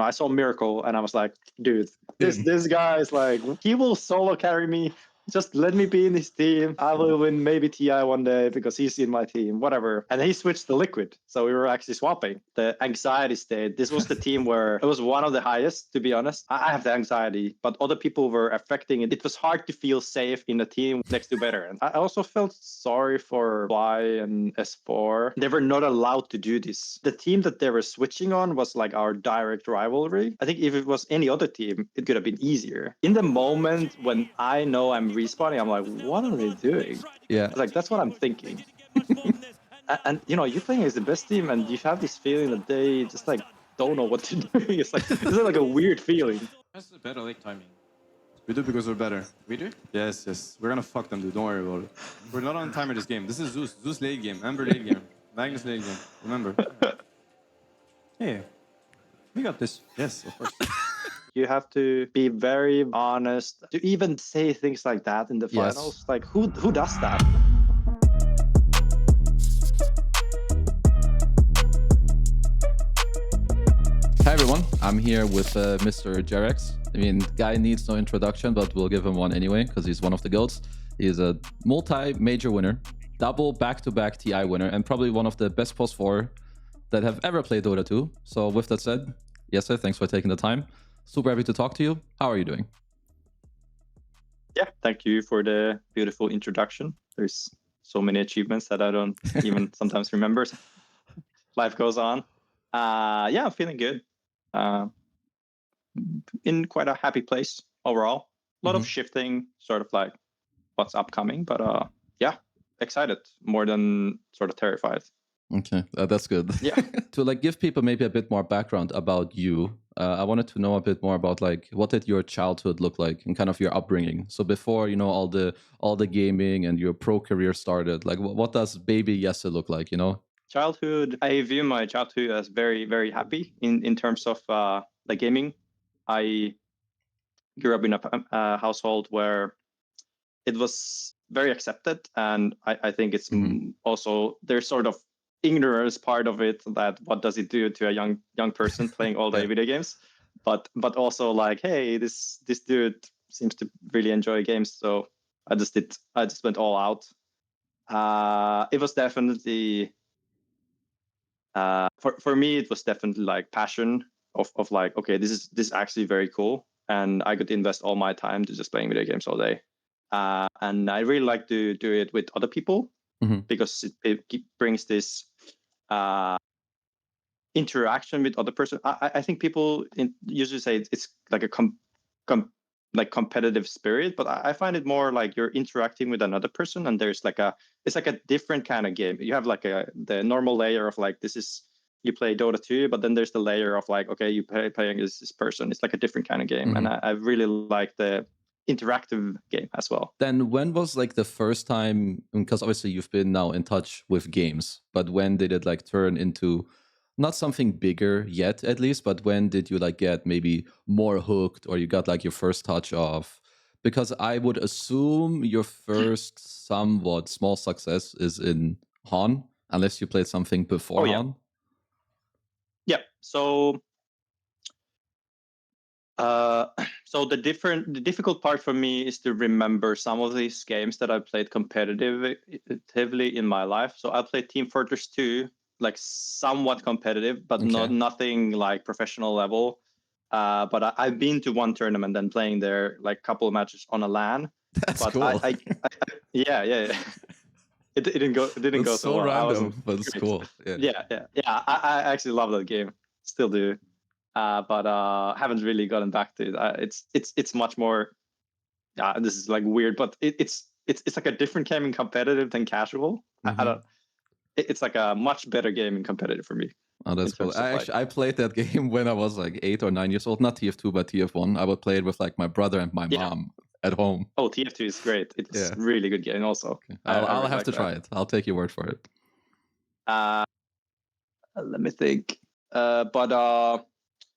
I saw Miracle and I was like, dude, this guy is like, he will solo carry me. Just let me be in his team. I will win maybe TI one day because he's in my team, whatever. And he switched to Liquid. So we were actually swapping. The anxiety state. This was the team where it was one of the highest, to be honest. I have the anxiety, but other people were affecting it. It was hard to feel safe in a team next to veterans. I also felt sorry for Fly and S4. They were not allowed to do this. The team that they were switching on was like our direct rivalry. I think if it was any other team, it could have been easier. In the moment when I know I'm respawning, I'm like, what are they doing? Yeah. Like, that's what I'm thinking. and you know, you're playing as the best team and you have this feeling that they just like don't know what they're doing. It's like a weird feeling. That's a better late timing. We do because we're better. We do? Yes, yes. We're gonna fuck them, dude. Don't worry about it. We're not on timer this game. This is Zeus. Zeus late game. Ember late game. Magnus late game. Remember. Yeah. We got this. Yes, of course. You have to be very honest to even say things like that in the Yes. finals. Like, who does that? Hi everyone, I'm here with Mr. Jerax. I mean, guy needs no introduction, but we'll give him one anyway because he's one of the GOATs. He's a multi-major winner, double back-to-back TI winner, and probably one of the best post 4 that have ever played Dota 2. So with that said, yes sir, thanks for taking the time. Super happy to talk to you. How are you doing? Yeah, thank you for the beautiful introduction. There's so many achievements that I don't even sometimes remember. Life goes on. Yeah, I'm feeling good. In quite a happy place overall. A lot of shifting, sort of like what's upcoming, but yeah, excited more than sort of terrified. Okay, that's good. Yeah. To like give people maybe a bit more background about you, I wanted to know a bit more about like what did your childhood look like and kind of your upbringing. So before, you know, all the gaming and your pro career started, like what does baby Jesse look like, you know? Childhood, I view my childhood as very, very happy in terms of the gaming. I grew up in a household where it was very accepted, and I think it's also there's sort of ignorance part of it, that what does it do to a young person playing all day video games, but also like, hey, this dude seems to really enjoy games, so I just went all out. It was definitely for me, it was definitely like passion of like, okay, this is actually very cool, and I could invest all my time to just playing video games all day. And I really like to do it with other people because it brings this interaction with other person. I think people usually say it's like a like competitive spirit, but I find it more like you're interacting with another person, and there's like it's like a different kind of game. You have like the normal layer of like, this is, you play Dota 2, but then there's the layer of like, okay, you playing this person. It's like a different kind of game, and I really like the interactive game as well. Then when was like the first time, because obviously you've been now in touch with games, but when did it like turn into not something bigger yet at least, but when did you like get maybe more hooked, or you got like your first touch of, because I would assume your first somewhat small success is in Han, unless you played something before Han. Yeah, so so the difficult part for me is to remember some of these games that I played competitively in my life. So I played Team Fortress 2, like somewhat competitive, but nothing like professional level. But I've been to one tournament and playing there like a couple of matches on a LAN. That's but cool. Yeah. It didn't go so well. Random, but it's cool. Yeah. I actually love that game, still do. But haven't really gotten back to it. It's much more. This is like weird, but it's like a different game in competitive than casual. I don't. It's like a much better game in competitive for me. Oh, that's cool. I played that game when I was like 8 or 9 years old. Not TF2, but TF1. I would play it with like my brother and my mom at home. Oh, TF2 is great. It's a really good game also. Okay. I'll have to try it. I'll take your word for it. Let me think.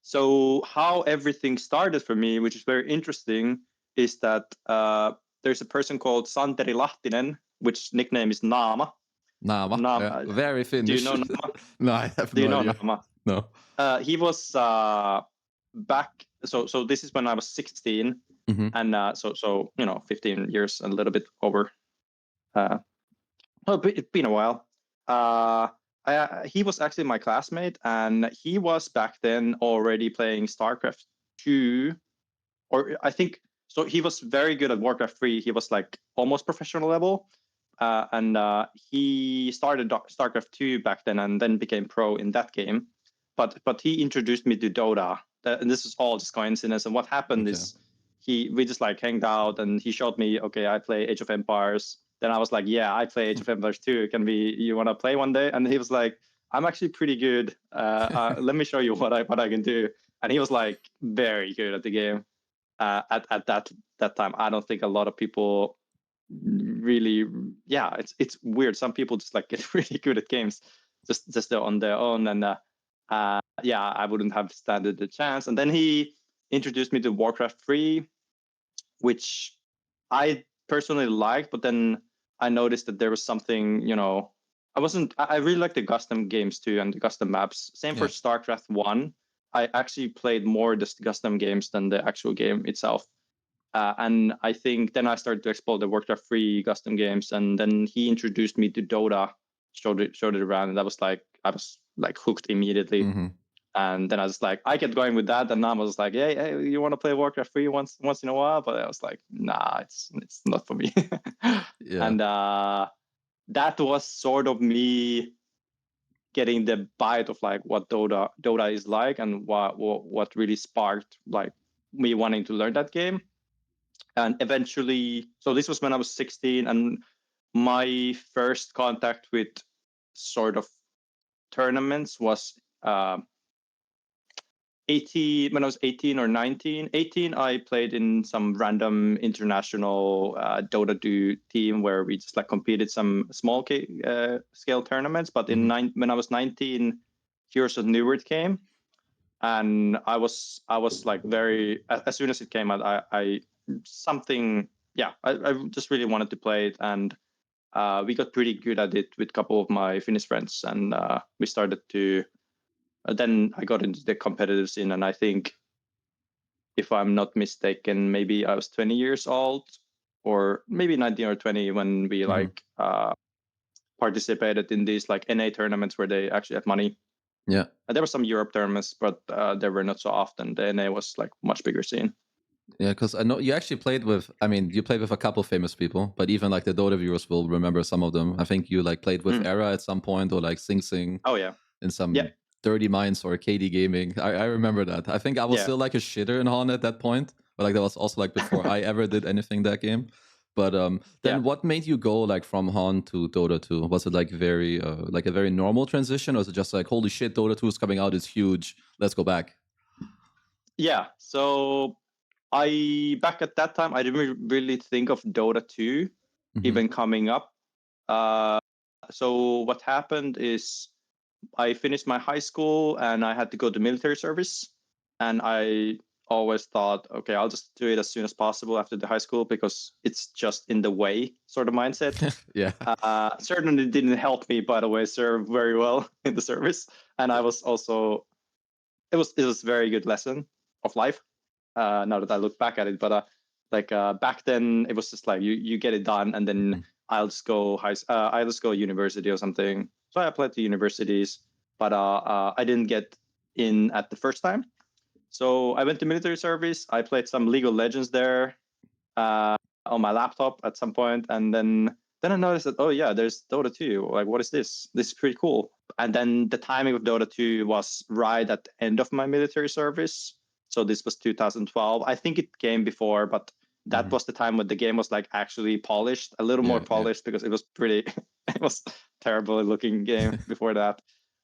So how everything started for me, which is very interesting, is that there's a person called Santeri Lahtinen, which nickname is Naama. Naama. Yeah. Very Finnish. Do you know Naama? No, I have no idea. Do you know Naama? No. He was back. So this is when I was 16, Mhm. and so 15 years and a little bit over. It's been a while. He was actually my classmate, and he was back then already playing StarCraft 2, or I think so. He was very good at Warcraft 3. He was like almost professional level, and he started StarCraft 2 back then, and then became pro in that game. But he introduced me to Dota, and this is all just coincidence. And what happened is we just like hanged out, and he showed me, okay, I play Age of Empires. Then I was like, yeah, I play Age of Empires too. You want to play one day? And he was like, I'm actually pretty good. Let me show you what I can do. And he was like very good at the game. At that time, I don't think a lot of people really. Yeah, it's weird. Some people just like get really good at games, just on their own, and yeah, I wouldn't have standed the chance. And then he introduced me to Warcraft 3, which I personally liked, but then I noticed that there was something, I really like the custom games too and the custom maps. Same for StarCraft 1. I actually played more the custom games than the actual game itself. And I think then I started to explore the Warcraft 3 custom games, and then he introduced me to Dota, showed it around, and I was like hooked immediately. Mm-hmm. And then I was like, I kept going with that, and I was like, hey, you want to play Warcraft 3 once in a while? But I was like, nah, it's not for me. Yeah. And that was sort of me getting the bite of like what Dota is like, and what really sparked like me wanting to learn that game. And eventually, so this was when I was 16, and my first contact with sort of tournaments was 18, when I was 18 or 19. 18, I played in some random international Dota 2 team where we just like competed some small scale tournaments. But when I was 19, Heroes of New World came, and I was like very, as soon as it came out, I just really wanted to play it, and we got pretty good at it with a couple of my Finnish friends, and we started to. Then I got into the competitive scene, and I think, if I'm not mistaken, maybe I was 20 years old, or maybe 19 or 20 when we participated in these like NA tournaments where they actually had money. Yeah. And there were some Europe tournaments, but there were not so often. The NA was like much bigger scene. Yeah, because I know you actually played with. I mean, you played with a couple famous people, but even like the Dota viewers will remember some of them. I think you like played with Era at some point, or like Sing Sing. Oh yeah. In some Dirty Minds or KD Gaming. I remember that. I think I was still like a shitter in Han at that point, but like that was also like before I ever did anything that game. But then what made you go like from Han to Dota 2? Was it like very like a very normal transition, or was it just like, holy shit, Dota 2 is coming out, it's huge, let's go back? Yeah, so back at that time, I didn't really think of Dota 2 even coming up. So what happened is I finished my high school and I had to go to military service, and I always thought, okay, I'll just do it as soon as possible after the high school because it's just in the way sort of mindset. Yeah. Certainly didn't help me, by the way, serve very well in the service. And I was also, it was a very good lesson of life. Now that I look back at it, but back then it was just like you get it done, and then I'll just go university or something. So I applied to universities, but I didn't get in at the first time. So I went to military service. I played some League of Legends there on my laptop at some point, and then I noticed that, oh yeah, there's Dota 2. Like, what is this? This is pretty cool. And then the timing of Dota 2 was right at the end of my military service. So this was 2012. I think it came before, but that was the time when the game was like actually polished, a little more polished, because it was pretty, it was terrible looking game before that.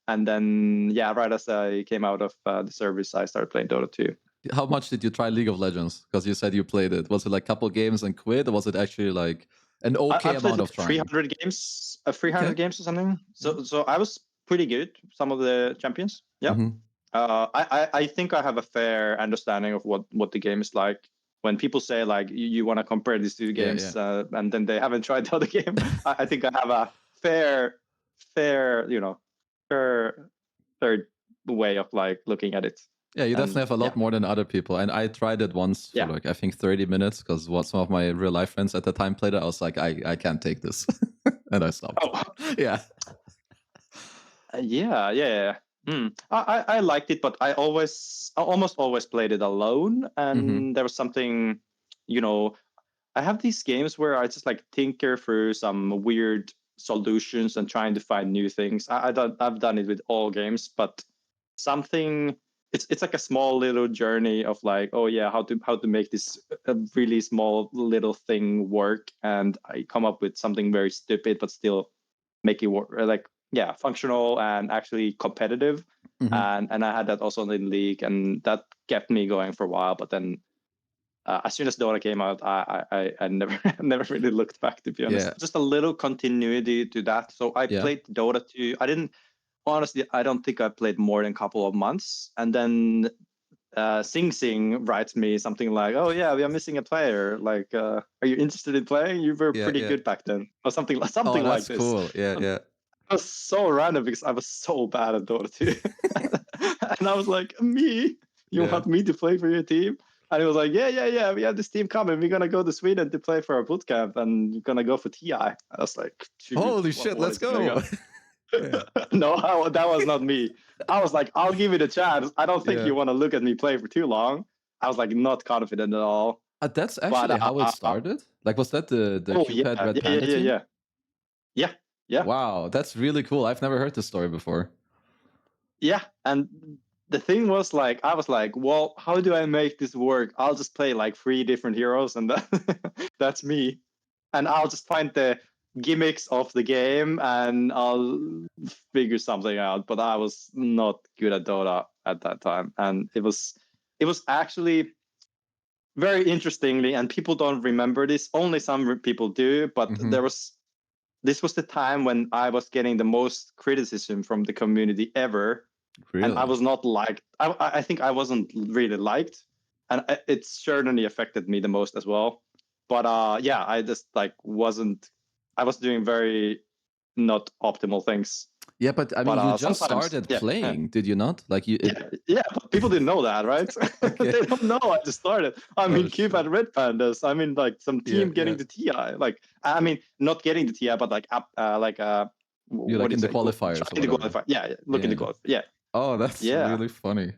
And then, right as I came out of the service, I started playing Dota 2. How much did you try League of Legends? Because you said you played it. Was it like a couple games and quit, or was it actually like an okay amount of trying? 300 games, 300 games or something. So I was pretty good. Some of the champions. Yeah. I think I have a fair understanding of what the game is like. When people say like you want to compare these two games, and then they haven't tried the other game, I think I have a fair way of like looking at it. Yeah, you definitely have a lot more than other people. And I tried it once for like, I think 30 minutes because what some of my real life friends at the time played it. I was like, I can't take this. And I stopped. Oh. Yeah. Yeah. I liked it, but I almost always played it alone. And there was something, you know, I have these games where I just like tinker through some weird solutions and trying to find new things. I've done it with all games, but something it's like a small little journey of like, oh yeah, how to make this a really small little thing work, and I come up with something very stupid but still make it work, like functional and actually competitive. And I had that also in League, and that kept me going for a while. But then as soon as Dota came out, I never never really looked back, to be honest. Just a little continuity to that. So I played Dota 2. Honestly, I don't think I played more than a couple of months. And then Sing Sing writes me something like, "Oh yeah, we are missing a player. Like, are you interested in playing? You were pretty good back then," or something like this. That's cool. Yeah. It was so random because I was so bad at Dota 2. And I was like, "Me? You want me to play for your team?" And he was like, yeah, we have this team coming. We're going to go to Sweden to play for our bootcamp, and we're going to go for TI. I was like, holy shit, let's go. No, that was not me. I was like, I'll give it a chance. I don't think you want to look at me play for too long. I was like, not confident at all. That's actually how it started? Like, was that the Cupid Red Panda team? Yeah. Wow, that's really cool. I've never heard this story before. Yeah, and the thing was like, I was like, well, how do I make this work? I'll just play like 3 different heroes, and that's me. And I'll just find the gimmicks of the game, and I'll figure something out. But I was not good at Dota at that time, and it was actually very interestingly, and people don't remember this. Only some people do, but this was the time when I was getting the most criticism from the community ever. Really? And I was not liked. I think I wasn't really liked, and it certainly affected me the most as well. But I just like wasn't. I was doing very not optimal things. Yeah, but I mean, you just started playing, did you not? Like you. But people didn't know that, right? They don't know I just started. I mean, Cupid Red Pandas. I mean, like some team getting the TI. Like, I mean, not getting the TI, but like you're like in the qualifiers. Yeah, looking to qualify. Yeah. Oh, that's really funny.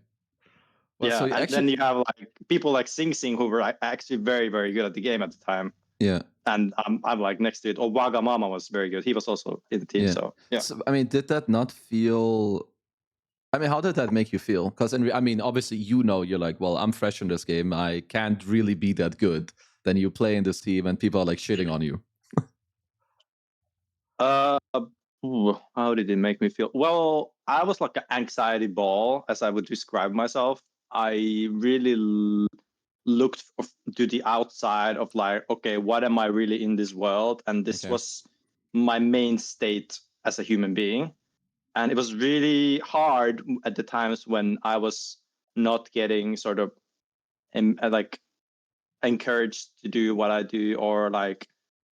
Well, so and then you have like people like Sing Sing who were actually very, very good at the game at the time. Yeah. And I'm like next to it. Or Wagamama was very good. He was also in the team. So I mean, did that not feel? I mean, how did that make you feel? Because I mean, obviously, you're like, well, I'm fresh in this game. I can't really be that good. Then you play in this team, and people are like shitting on you. How did it make me feel? Well, I was like an anxiety ball, as I would describe myself. I really looked to the outside of like, okay, what am I really in this world? And this was my main state as a human being. And it was really hard at the times when I was not getting sort of like encouraged to do what I do, or like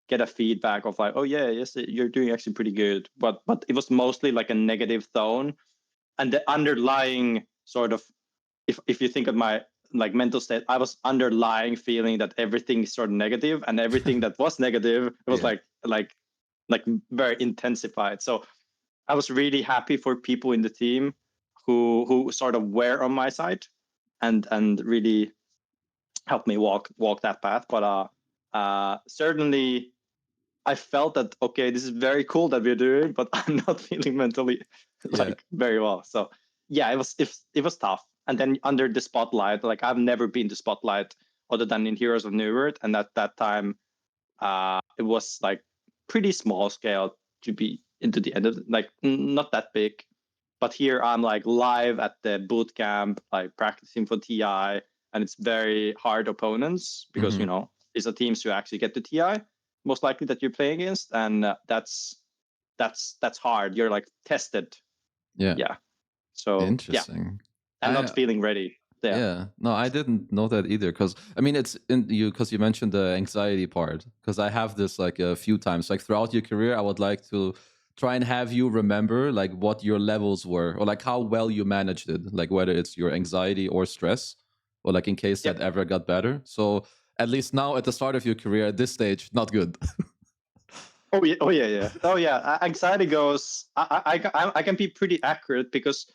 get a feedback of like, oh yeah, yes, you're doing actually pretty good. But it was mostly like a negative tone. And the underlying sort of, if you think of my like mental state, I was underlying feeling that everything is sort of negative, and everything that was negative, it was like very intensified. So I was really happy for people in the team who sort of were on my side and really helped me walk that path. But certainly I felt that, okay, this is very cool that we're doing, but I'm not feeling mentally like very well. So yeah, it was tough. And then under the spotlight, like I've never been to spotlight other than in Heroes of New World, and at that time it was like pretty small scale to be into the end of like not that big. But here I'm like live at the boot camp, like practicing for TI, and it's very hard opponents because these are teams who actually get to TI most likely that you're playing against, and that's hard. You're like tested. Yeah. So interesting. I'm not feeling ready. Yeah. No, I didn't know that either. Because I mean, it's in you because you mentioned the anxiety part. Because I have this like a few times, like throughout your career, I would like to try and have you remember like what your levels were, or like how well you managed it, like whether it's your anxiety or stress, or like in case that ever got better. So at least now at the start of your career, at this stage, not good. Oh yeah, oh yeah. Anxiety goes. I can be pretty accurate because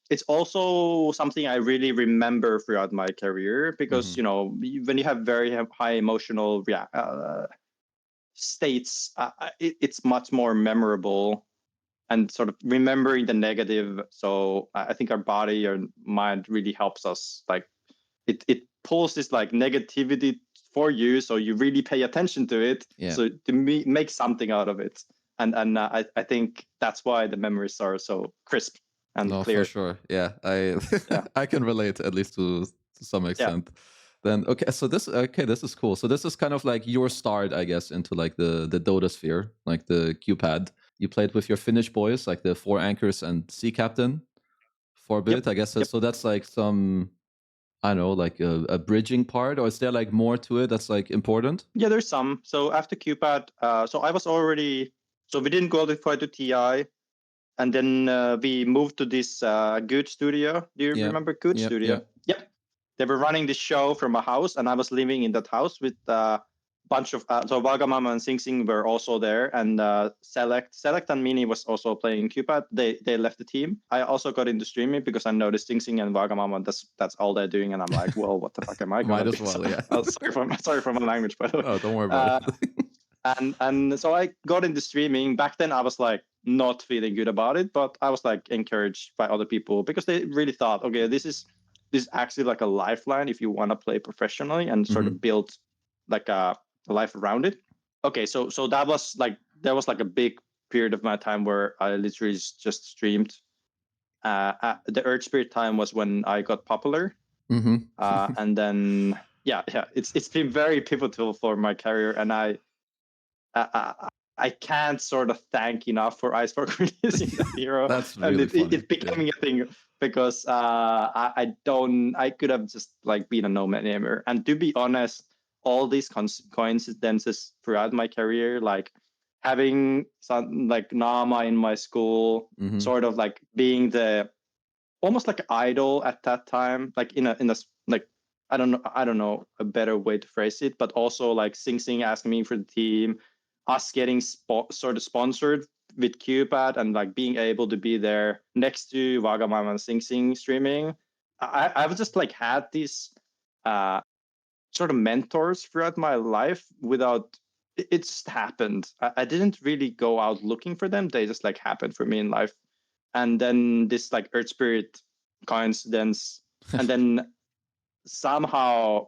it's also something I really remember throughout my career. Because when you have very high emotional states, it's much more memorable and sort of remembering the negative. So I think our body or mind really helps us. Like it pulls this like negativity for you, so you really pay attention to it. Yeah. So to make something out of it, and I think that's why the memories are so crisp and clear. For sure. Yeah, I can relate at least to some extent. Then so this is cool. So this is kind of like your start, I guess, into like the Dota sphere, like the QPad. You played with your Finnish boys, like the 4 Anchors and Sea Captain for a bit, I guess. So that's like some, I don't know, like a bridging part, or is there like more to it that's like important? Yeah, there's some. So after QPad, so I was already, so we didn't qualify to TI, and then we moved to this Good Studio. Do you remember Good Studio? Yep. They were running this show from a house, and I was living in that house with a bunch of, so Wagamama and Sing Sing were also there, and Select and Mini was also playing QPad. They left the team. I also got into streaming because I noticed Sing Sing and Wagamama, that's all they're doing, and I'm like, well, what the fuck am I going to do? Might as well, yeah. Sorry for my language, by the way. Oh, don't worry about it. And so I got into streaming. Back then I was like not feeling good about it, but I was like encouraged by other people because they really thought, okay, this is actually like a lifeline if you want to play professionally and sort of build like a life around it. Okay, so that was like a big period of my time where I literally just streamed. The Earth Spirit time was when I got popular, and then it's been very pivotal for my career, and I can't sort of thank enough for Iceberg releasing that hero. That's really and it becoming a thing because I could have just like been a no-namer. And to be honest, all these coincidences throughout my career, like having some like Nama in my school, sort of like being the almost like idol at that time, like in a like I don't know a better way to phrase it, but also like Sing Sing asking me for the team, us getting sort of sponsored with QPad, and like being able to be there next to Wagamama and Sing Sing streaming. I've just like had these sort of mentors throughout my life without it just happened. I didn't really go out looking for them. They just like happened for me in life. And then this like Earth Spirit coincidence, and then somehow,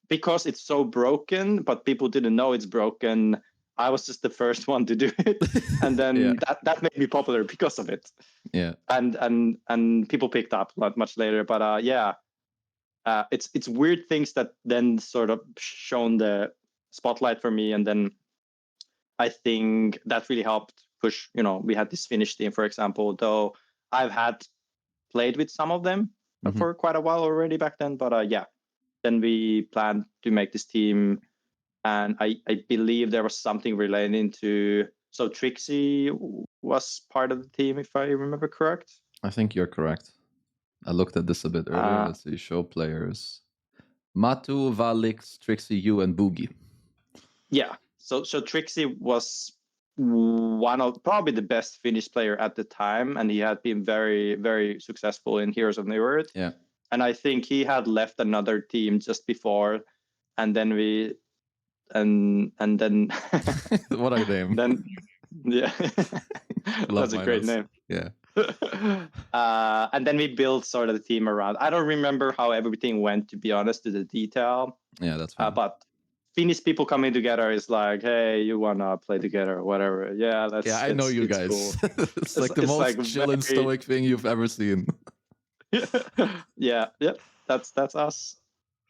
because it's so broken, but people didn't know it's broken, I was just the first one to do it, and then that made me popular because of it. Yeah, and people picked up much later. But it's weird things that then sort of shone the spotlight for me, and then I think that really helped push. We had this Finnish team, for example, though I've had played with some of them for quite a while already back then. But then we planned to make this team, and I believe there was something relating to, so Trixie was part of the team, if I remember correct. I think you're correct. I looked at this a bit earlier. Let's see, show players. Matu, Valix, Trixie, you, and Boogie. Yeah, so Trixie was one of probably the best Finnish player at the time, and he had been very, very successful in Heroes of the Earth. Yeah. And I think he had left another team just before, and then and then what a name. Then that's a great name. Yeah. And then we built sort of the team around. I don't remember how everything went, to be honest, to the detail. Yeah, that's fine. But Finnish people coming together is like, hey, you wanna play together or whatever? Yeah, I know you guys. Cool. It's like the most like chill and stoic thing you've ever seen. Yep. That's us.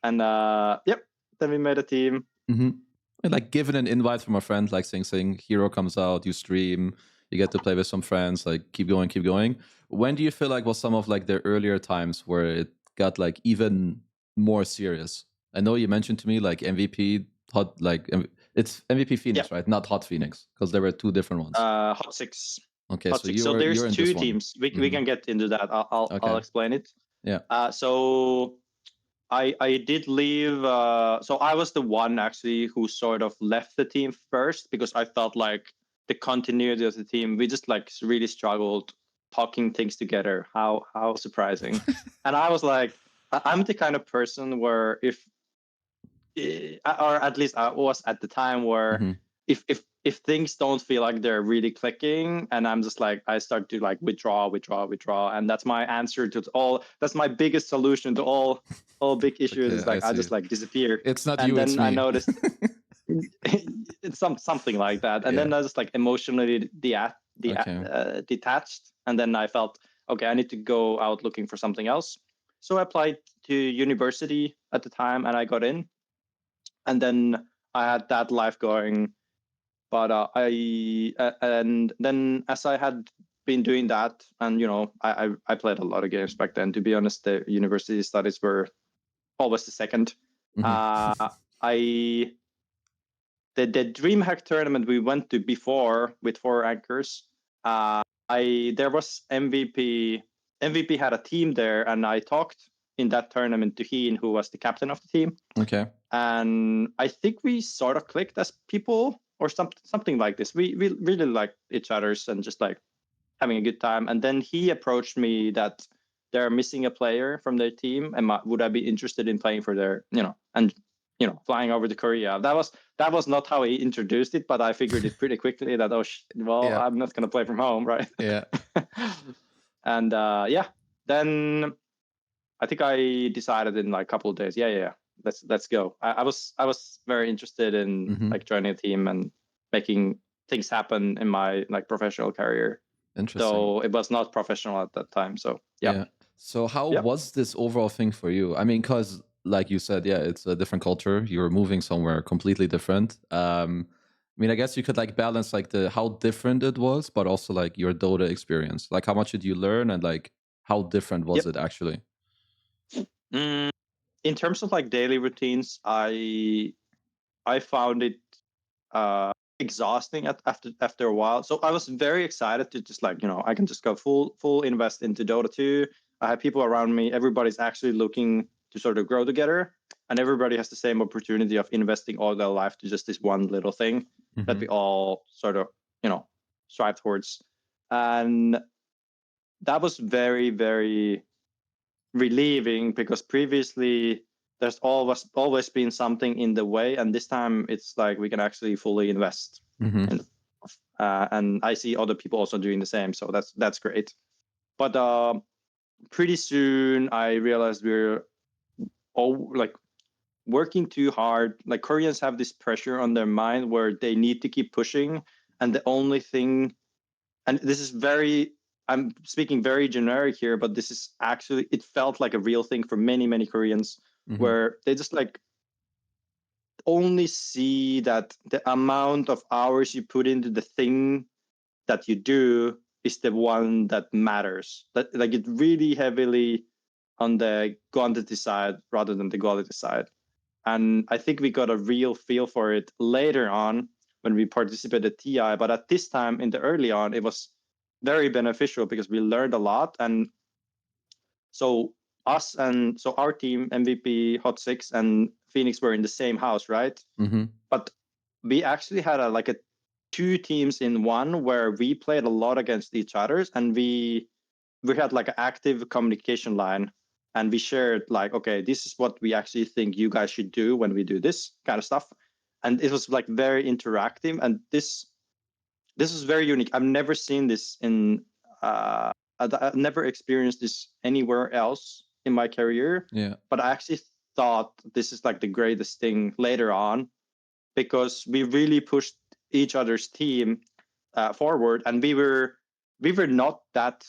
And then we made a team. And like given an invite from a friend, like Sing, Hero comes out, you stream, you get to play with some friends, like keep going. When do you feel like was some of like the earlier times where it got like even more serious? I know you mentioned to me like MVP, It's MVP Phoenix, right? Not Hot Phoenix, because there were two different ones. Hot six. Okay, Hot so six. you're there's in two this one. teams. We can get into that. I'll Okay. explain it. Yeah. So I did leave. So I was the one actually who sort of left the team first because I felt like the continuity of the team, we just like really struggled talking things together. How surprising. And I was like, I'm the kind of person where or at least I was at the time where if things don't feel like they're really clicking, and I'm just like, I start to like withdraw, and that's my answer to all. That's my biggest solution to all big issues. Okay, is like I just like disappear. It's not and you, then it's me. I noticed it's something like that, and then I just like emotionally detached, and then I felt okay, I need to go out looking for something else. So I applied to university at the time, and I got in. And then I had that life going, but and then as I had been doing that, and I played a lot of games back then. To be honest, the university studies were always the second. The DreamHack tournament we went to before with 4 anchors. There was MVP. MVP had a team there, and I talked in that tournament to Heen, who was the captain of the team. Okay. And I think we sort of clicked as people or something like this. We really liked each other's and just like having a good time. And then he approached me that they're missing a player from their team, and would I be interested in playing for their, flying over to Korea. That was not how he introduced it, but I figured it pretty quickly that I'm not gonna play from home, right? Yeah. And then I think I decided in like a couple of days. Yeah. Let's go. I was very interested in like joining a team and making things happen in my like professional career. Interesting. So it was not professional at that time. So yeah. So how was this overall thing for you? I mean, because like you said, it's a different culture. You're moving somewhere completely different. I mean, I guess you could like balance like how different it was, but also like your Dota experience. Like, how much did you learn, and like how different was it actually? In terms of like daily routines, I found it exhausting after a while. So I was very excited to just like, I can just go full invest into Dota 2. I have people around me. Everybody's actually looking to sort of grow together, and everybody has the same opportunity of investing all their life to just this one little thing that we all sort of, strive towards. And that was very, very relieving, because previously there's always been something in the way, and this time it's like we can actually fully invest. And I see other people also doing the same, so that's great. But pretty soon I realized we're all like working too hard. Like, Koreans have this pressure on their mind where they need to keep pushing, and the only thing, and this is I'm speaking very generic here, but this is actually, it felt like a real thing for many Koreans, where they just like only see that the amount of hours you put into the thing that you do is the one that matters. That like it really heavily on the quantity side rather than the quality side. And I think we got a real feel for it later on when we participated at TI. But at this time, in the early on, it was very beneficial because we learned a lot. And so our team, MVP, Hot Six, and Phoenix were in the same house, right? But we actually had a 2 teams in one, where we played a lot against each other, and we had like an active communication line, and we shared like, okay, this is what we actually think you guys should do when we do this kind of stuff. And it was like very interactive, and this is very unique. I've never seen this in I've never experienced this anywhere else in my career. But I actually thought this is like the greatest thing later on, because we really pushed each other's team forward, and we were not that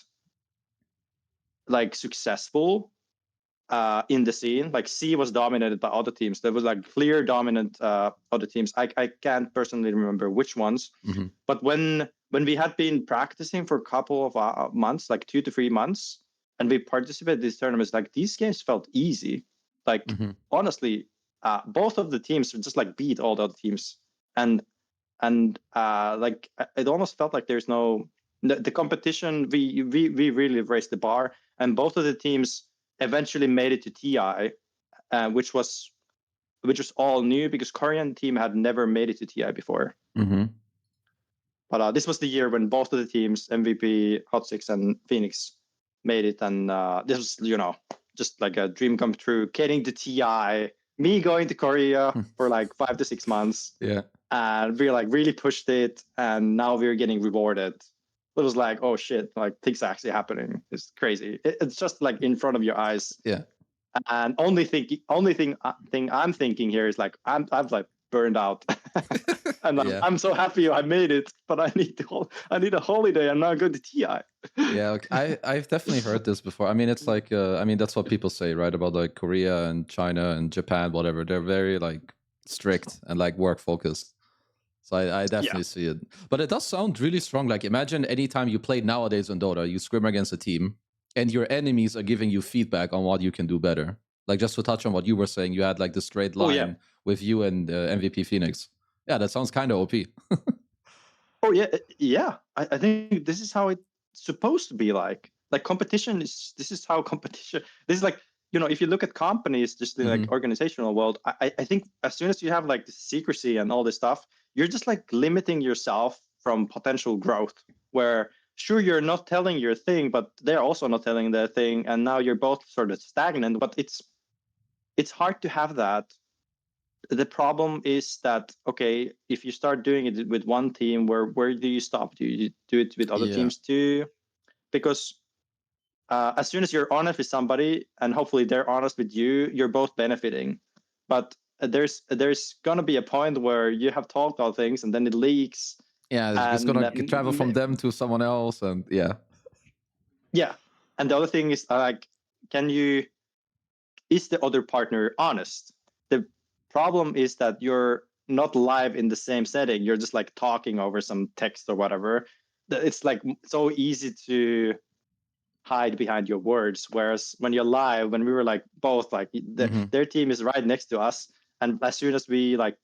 like successful in the scene. Like, C was dominated by other teams. There was like clear dominant other teams. I can't personally remember which ones, but when we had been practicing for a couple of months, like 2 to 3 months, and we participated in these tournaments, like these games felt easy. Like honestly, both of the teams just like beat all the other teams, and like it almost felt like there's no the competition. We really raised the bar, and both of the teams eventually made it to TI, which was all new because Korean team had never made it to TI before. Mm-hmm. But this was the year when both of the teams, MVP, Hot6, and Phoenix, made it, and this was just like a dream come true. Getting to TI, me going to Korea for like 5 to 6 months. Yeah. And we like really pushed it, and now we're getting rewarded. It was like, oh shit, like things are actually happening. It's crazy. It's just like in front of your eyes. Yeah. And only thing I'm thinking here is like I'm like burned out, and I'm so happy I made it, but I need a holiday. I'm not going to TI. Yeah, I've definitely heard this before. I mean, it's like that's what people say, right? About like Korea and China and Japan, whatever. They're very like strict and like work focused. So I definitely see it. But it does sound really strong. Like imagine anytime you play nowadays on Dota, you scrim against a team and your enemies are giving you feedback on what you can do better. Like just to touch on what you were saying, you had like the straight line with you and MVP Phoenix. Yeah, that sounds kind of OP. Oh yeah. I think this is how it's supposed to be like. Like competition is. This is how competition. This is like if you look at companies, just in like organizational world, I think as soon as you have like the secrecy and all this stuff, you're just like limiting yourself from potential growth. Where sure you're not telling your thing, but they're also not telling their thing, and now you're both sort of stagnant. But it's hard to have that. The problem is that okay, if you start doing it with one team, where do you stop? Do you do it with other teams too? Because as soon as you're honest with somebody, and hopefully they're honest with you, you're both benefiting. But there's gonna be a point where you have talked all things, and then it leaks. Yeah, it's gonna travel from them to someone else, and yeah. And the other thing is like, is the other partner honest? The problem is that you're not live in the same setting. You're just like talking over some text or whatever. It's like so easy to hide behind your words. Whereas when you're live, when we were like both like their team is right next to us, and as soon as we like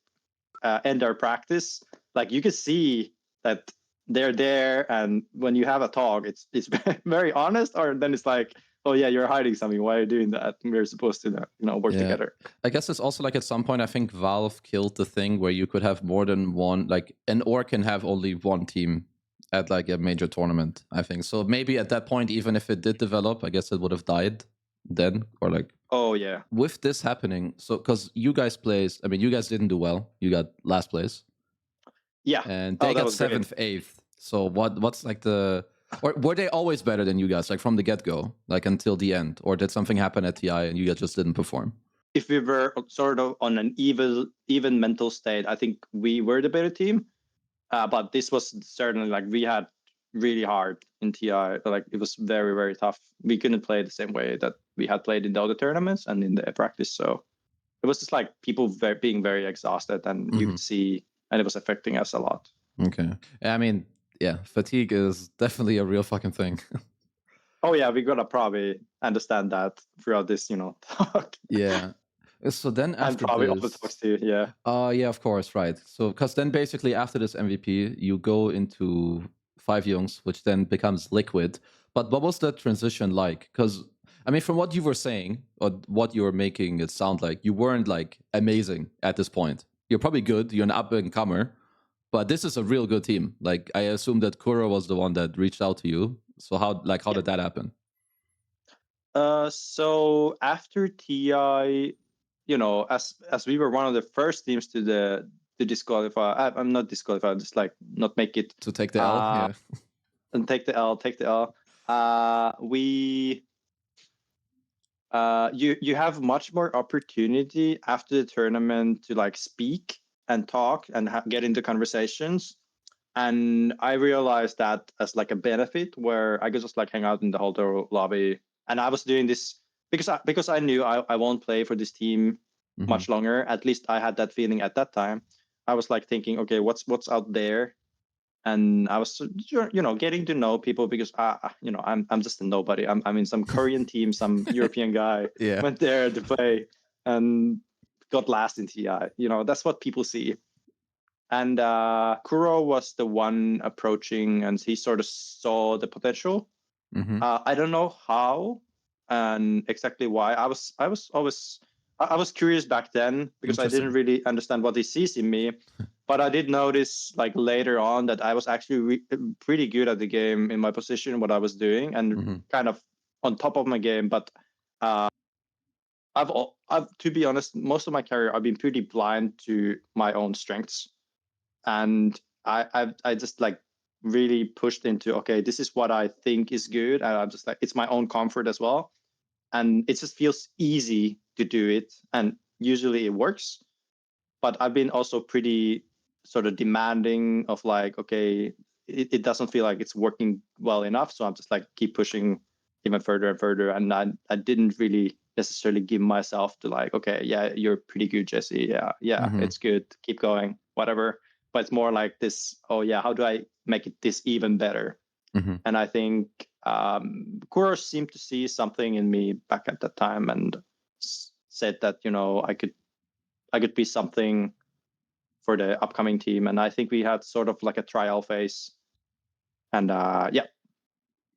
end our practice, like you can see that they're there, and when you have a talk, it's very honest. Or then it's like, oh yeah, you're hiding something. Why are you doing that? We're supposed to work together. I guess it's also like at some point I think Valve killed the thing where you could have more than one, like an org can have only one team at like a major tournament, I think. So maybe at that point, even if it did develop, I guess it would have died then, or like. Oh yeah. With this happening, so because you guys didn't do well. You got last place. Yeah. And they got 7th, 8th. So what's like or were they always better than you guys, like from the get-go, like until the end? Or did something happen at TI and you guys just didn't perform? If we were sort of on an even mental state, I think we were the better team. But this was certainly like we had really hard in TI. Like it was very, very tough. We couldn't play the same way that we had played in the other tournaments and in the practice. So it was just like people being very exhausted, and you could see, and it was affecting us a lot. Okay. I mean, yeah, fatigue is definitely a real fucking thing. Oh yeah, we gotta probably understand that throughout this, talk. Yeah. So then after and probably this, other talks too, yeah. Yeah, of course, right. So because then basically after this MVP, you go into 5 Youngs, which then becomes Liquid. But what was that transition like? Because I mean, from what you were saying or what you were making it sound like, you weren't like amazing at this point. You're probably good. You're an up and comer, but this is a real good team. Like I assume that Kuro was the one that reached out to you. So how did that happen? So after TI, as we were one of the first teams to disqualify. I'm not disqualified, just like not make it to take the L. Yeah, and take the L. You have much more opportunity after the tournament to like speak and talk and get into conversations. And I realized that as like a benefit, where I could just like hang out in the hotel lobby. And I was doing this because I knew I won't play for this team much longer. At least I had that feeling at that time. I was like thinking, okay, what's out there? And I was, getting to know people because, I'm just a nobody. I'm in some Korean team, some European guy went there to play and got last in TI. That's what people see. And Kuro was the one approaching, and he sort of saw the potential. Mm-hmm. I don't know how and exactly why. I was curious back then because I didn't really understand what he sees in me. But I did notice like later on that I was actually pretty good at the game in my position, what I was doing, and kind of on top of my game. But I've to be honest, most of my career I've been pretty blind to my own strengths, and I just like really pushed into, okay, this is what I think is good, and I'm just like, it's my own comfort as well, and it just feels easy to do it, and usually it works. But I've been also pretty sort of demanding of like, okay, it doesn't feel like it's working well enough, so I'm just like keep pushing even further and further, and I didn't really necessarily give myself to like, okay, yeah, you're pretty good, Jesse, yeah, it's good, keep going, whatever. But it's more like this, oh yeah, how do I make it this even better? And I think Kuro seemed to see something in me back at that time and said that, you know, I could be something for the upcoming team. And I think we had sort of like a trial phase, and yeah,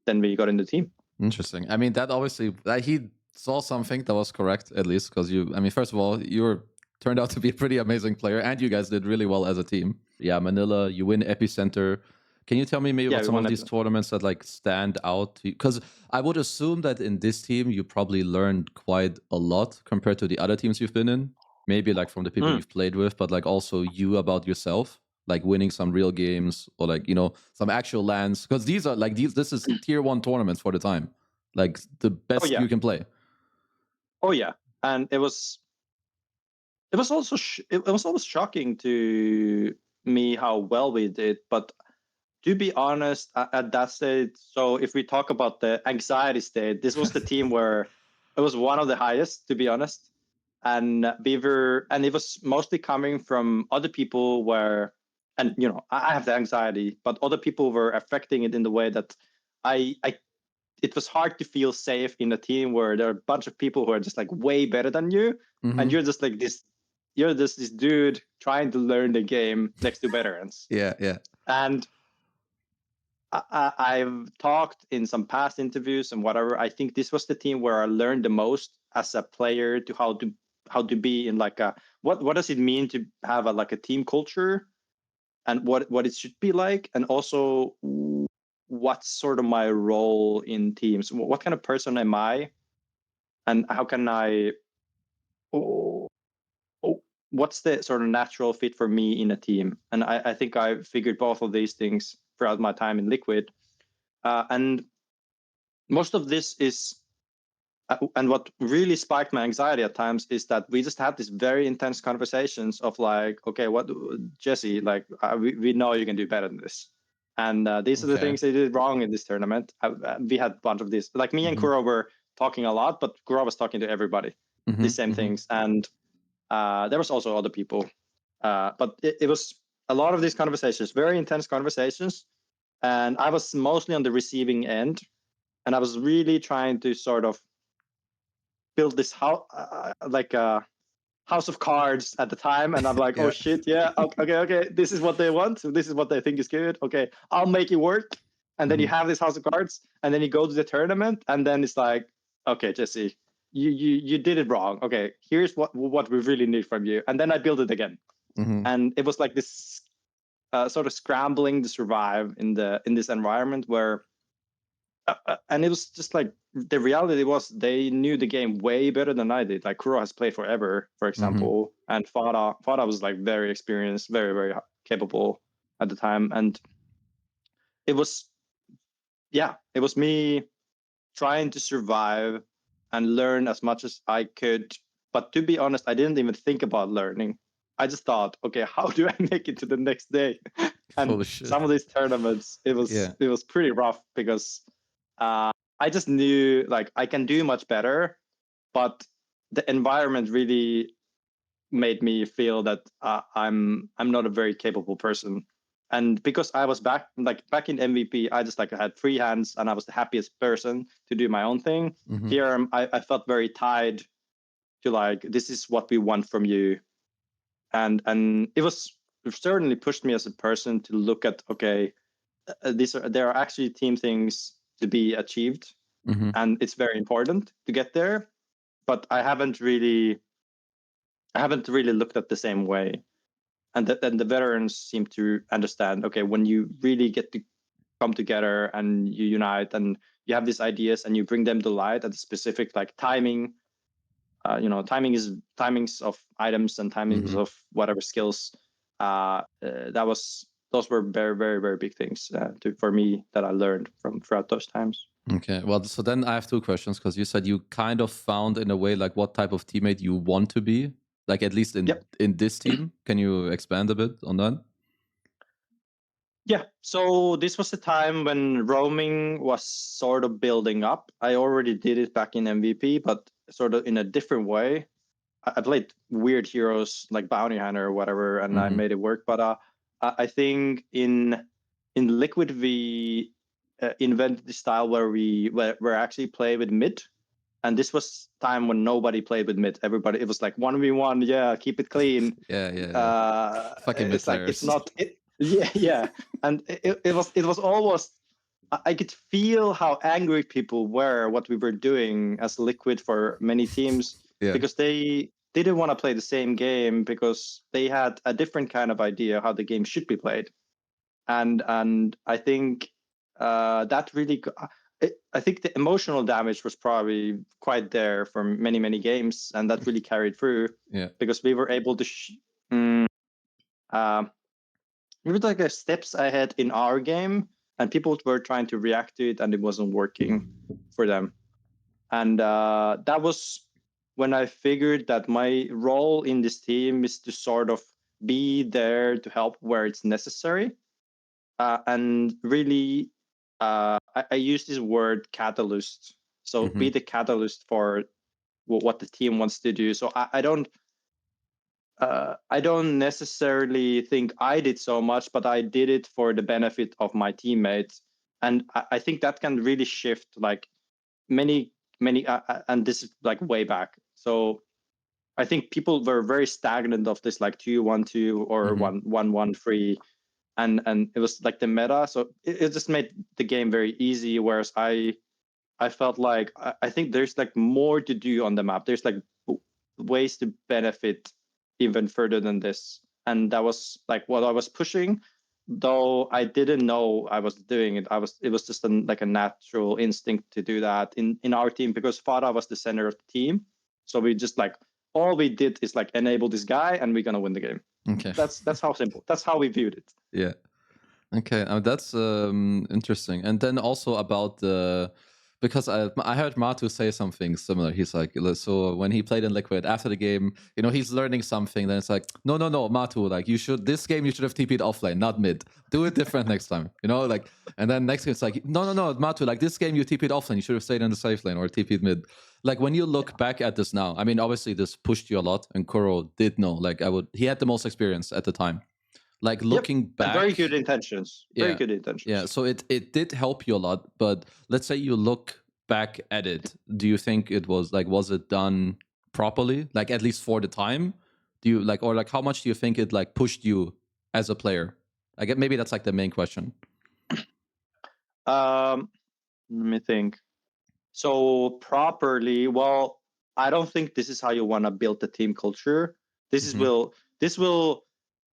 then we got in the team. Interesting. I mean, that obviously he saw something that was correct, at least, because you, I mean, first of all, you turned out to be a pretty amazing player, and you guys did really well as a team. Yeah, Manila, you win Epicenter. Can you tell me maybe about some of these tournaments that like stand out? Because I would assume that in this team you probably learned quite a lot compared to the other teams you've been in. Maybe like from the people you've played with, but like also you about yourself, like winning some real games or like, you know, some actual lands. Because these are like this is tier 1 tournaments for the time, like the best you can play. Oh yeah, and it was also it was almost shocking to me how well we did, but to be honest, at that stage, so if we talk about the anxiety state, this was the team where it was one of the highest, to be honest. And and it was mostly coming from other people where, and you know, I have the anxiety, but other people were affecting it in the way that it was hard to feel safe in a team where there are a bunch of people who are just like way better than you, and you're just like you're just this dude trying to learn the game next to veterans. Yeah. And I've talked in some past interviews and whatever. I think this was the team where I learned the most as a player to how to be in like a what does it mean to have a like a team culture, and what it should be like, and also what's sort of my role in teams. What kind of person am I, and how can I? What's the sort of natural fit for me in a team? And I think I figured both of these things throughout my time in Liquid. And most of this is, and what really spiked my anxiety at times is that we just had these very intense conversations of like, okay, what, Jesse, like, we know you can do better than this. And these are the things they did wrong in this tournament. We had a bunch of these, like me and Kuro were talking a lot, but Kuro was talking to everybody, the same things. And there was also other people. But it was a lot of these conversations, very intense conversations. And I was mostly on the receiving end. And I was really trying to sort of build this house, like a house of cards at the time. And I'm like, oh shit, yeah, okay, this is what they want. So this is what they think is good. Okay, I'll make it work. And then you have this house of cards, and then you go to the tournament, and then it's like, okay, Jesse, you did it wrong. Okay, here's what we really need from you. And then I build it again. And it was like this sort of scrambling to survive in this environment where and it was just like the reality was they knew the game way better than I did. Like Kuro has played forever, for example, and Fada was like very experienced, very very capable at the time, and it was me trying to survive and learn as much as I could. But to be honest, I didn't even think about learning. I just thought, okay, how do I make it to the next day? And some of these tournaments, it was pretty rough because I just knew like I can do much better, but the environment really made me feel that I'm not a very capable person. And because I was back in MVP, I just like I had free hands and I was the happiest person to do my own thing. Here I felt very tied to like, this is what we want from you, and it was certainly pushed me as a person to look at, okay, there are actually team things to be achieved, and it's very important to get there. But I haven't really looked at the same way, and the veterans seem to understand. Okay, when you really get to come together and you unite and you have these ideas and you bring them to light at a specific like timing. Timings of items and timings of whatever skills. Those were very, very, very big things for me that I learned from throughout those times. Okay, well, so then I have two questions, because you said you kind of found in a way like what type of teammate you want to be, like at least in this team. Can you expand a bit on that? Yeah, so this was the time when roaming was sort of building up. I already did it back in MVP, but sort of in a different way. I played weird heroes like Bounty Hunter or whatever, and I made it work. But I think in Liquid we invented the style where we actually play with mid, and this was time when nobody played with mid. It was like 1v1, yeah, keep it clean. Yeah. Fucking mid It's like players. it's not. Yeah, and it was almost. I could feel how angry people were what we were doing as Liquid for many teams. Yeah. Because they didn't want to play the same game because they had a different kind of idea how the game should be played, and I think that really, I think the emotional damage was probably quite there for many games, and that really carried through. Yeah, because we were able to, we were like steps ahead in our game, and people were trying to react to it, and it wasn't working for them, and that was when I figured that my role in this team is to sort of be there to help where it's necessary. And really, I use this word catalyst. So be the catalyst for what the team wants to do. So I don't necessarily think I did so much, but I did it for the benefit of my teammates. And I think that can really shift like many, and this is like way back. So I think people were very stagnant of this like 2-1-2 or 1-1-1-3, and it was like the meta. So it just made the game very easy. Whereas I felt like I think there's like more to do on the map. There's like ways to benefit even further than this, and that was like what I was pushing. Though I didn't know I was doing it. It was just like a natural instinct to do that in our team, because Farah was the center of the team. So we just like all we did is like enable this guy and we're gonna win the game. Okay. That's how simple. That's how we viewed it. Yeah. Okay, that's interesting. And then also about the, because I heard Matu say something similar. He's like, so when he played in Liquid after the game, he's learning something. Then it's like, no, Matu, like this game you should have TP'd offlane, not mid. Do it different next time, like. And then next game it's like, no, Matu, like this game you TP'd offlane, you should have stayed in the safe lane or TP'd mid. Like when you look back at this now, I mean, obviously this pushed you a lot, and Kuro did know. Like he had the most experience at the time. Like looking back, very good intentions. Very good intentions. Yeah, so it did help you a lot. But let's say you look back at it, do you think it was like, was it done properly? Like at least for the time, do you like, or like how much do you think it like pushed you as a player? I get, maybe that's like the main question. Let me think. So properly, well, I don't think this is how you want to build the team culture. This will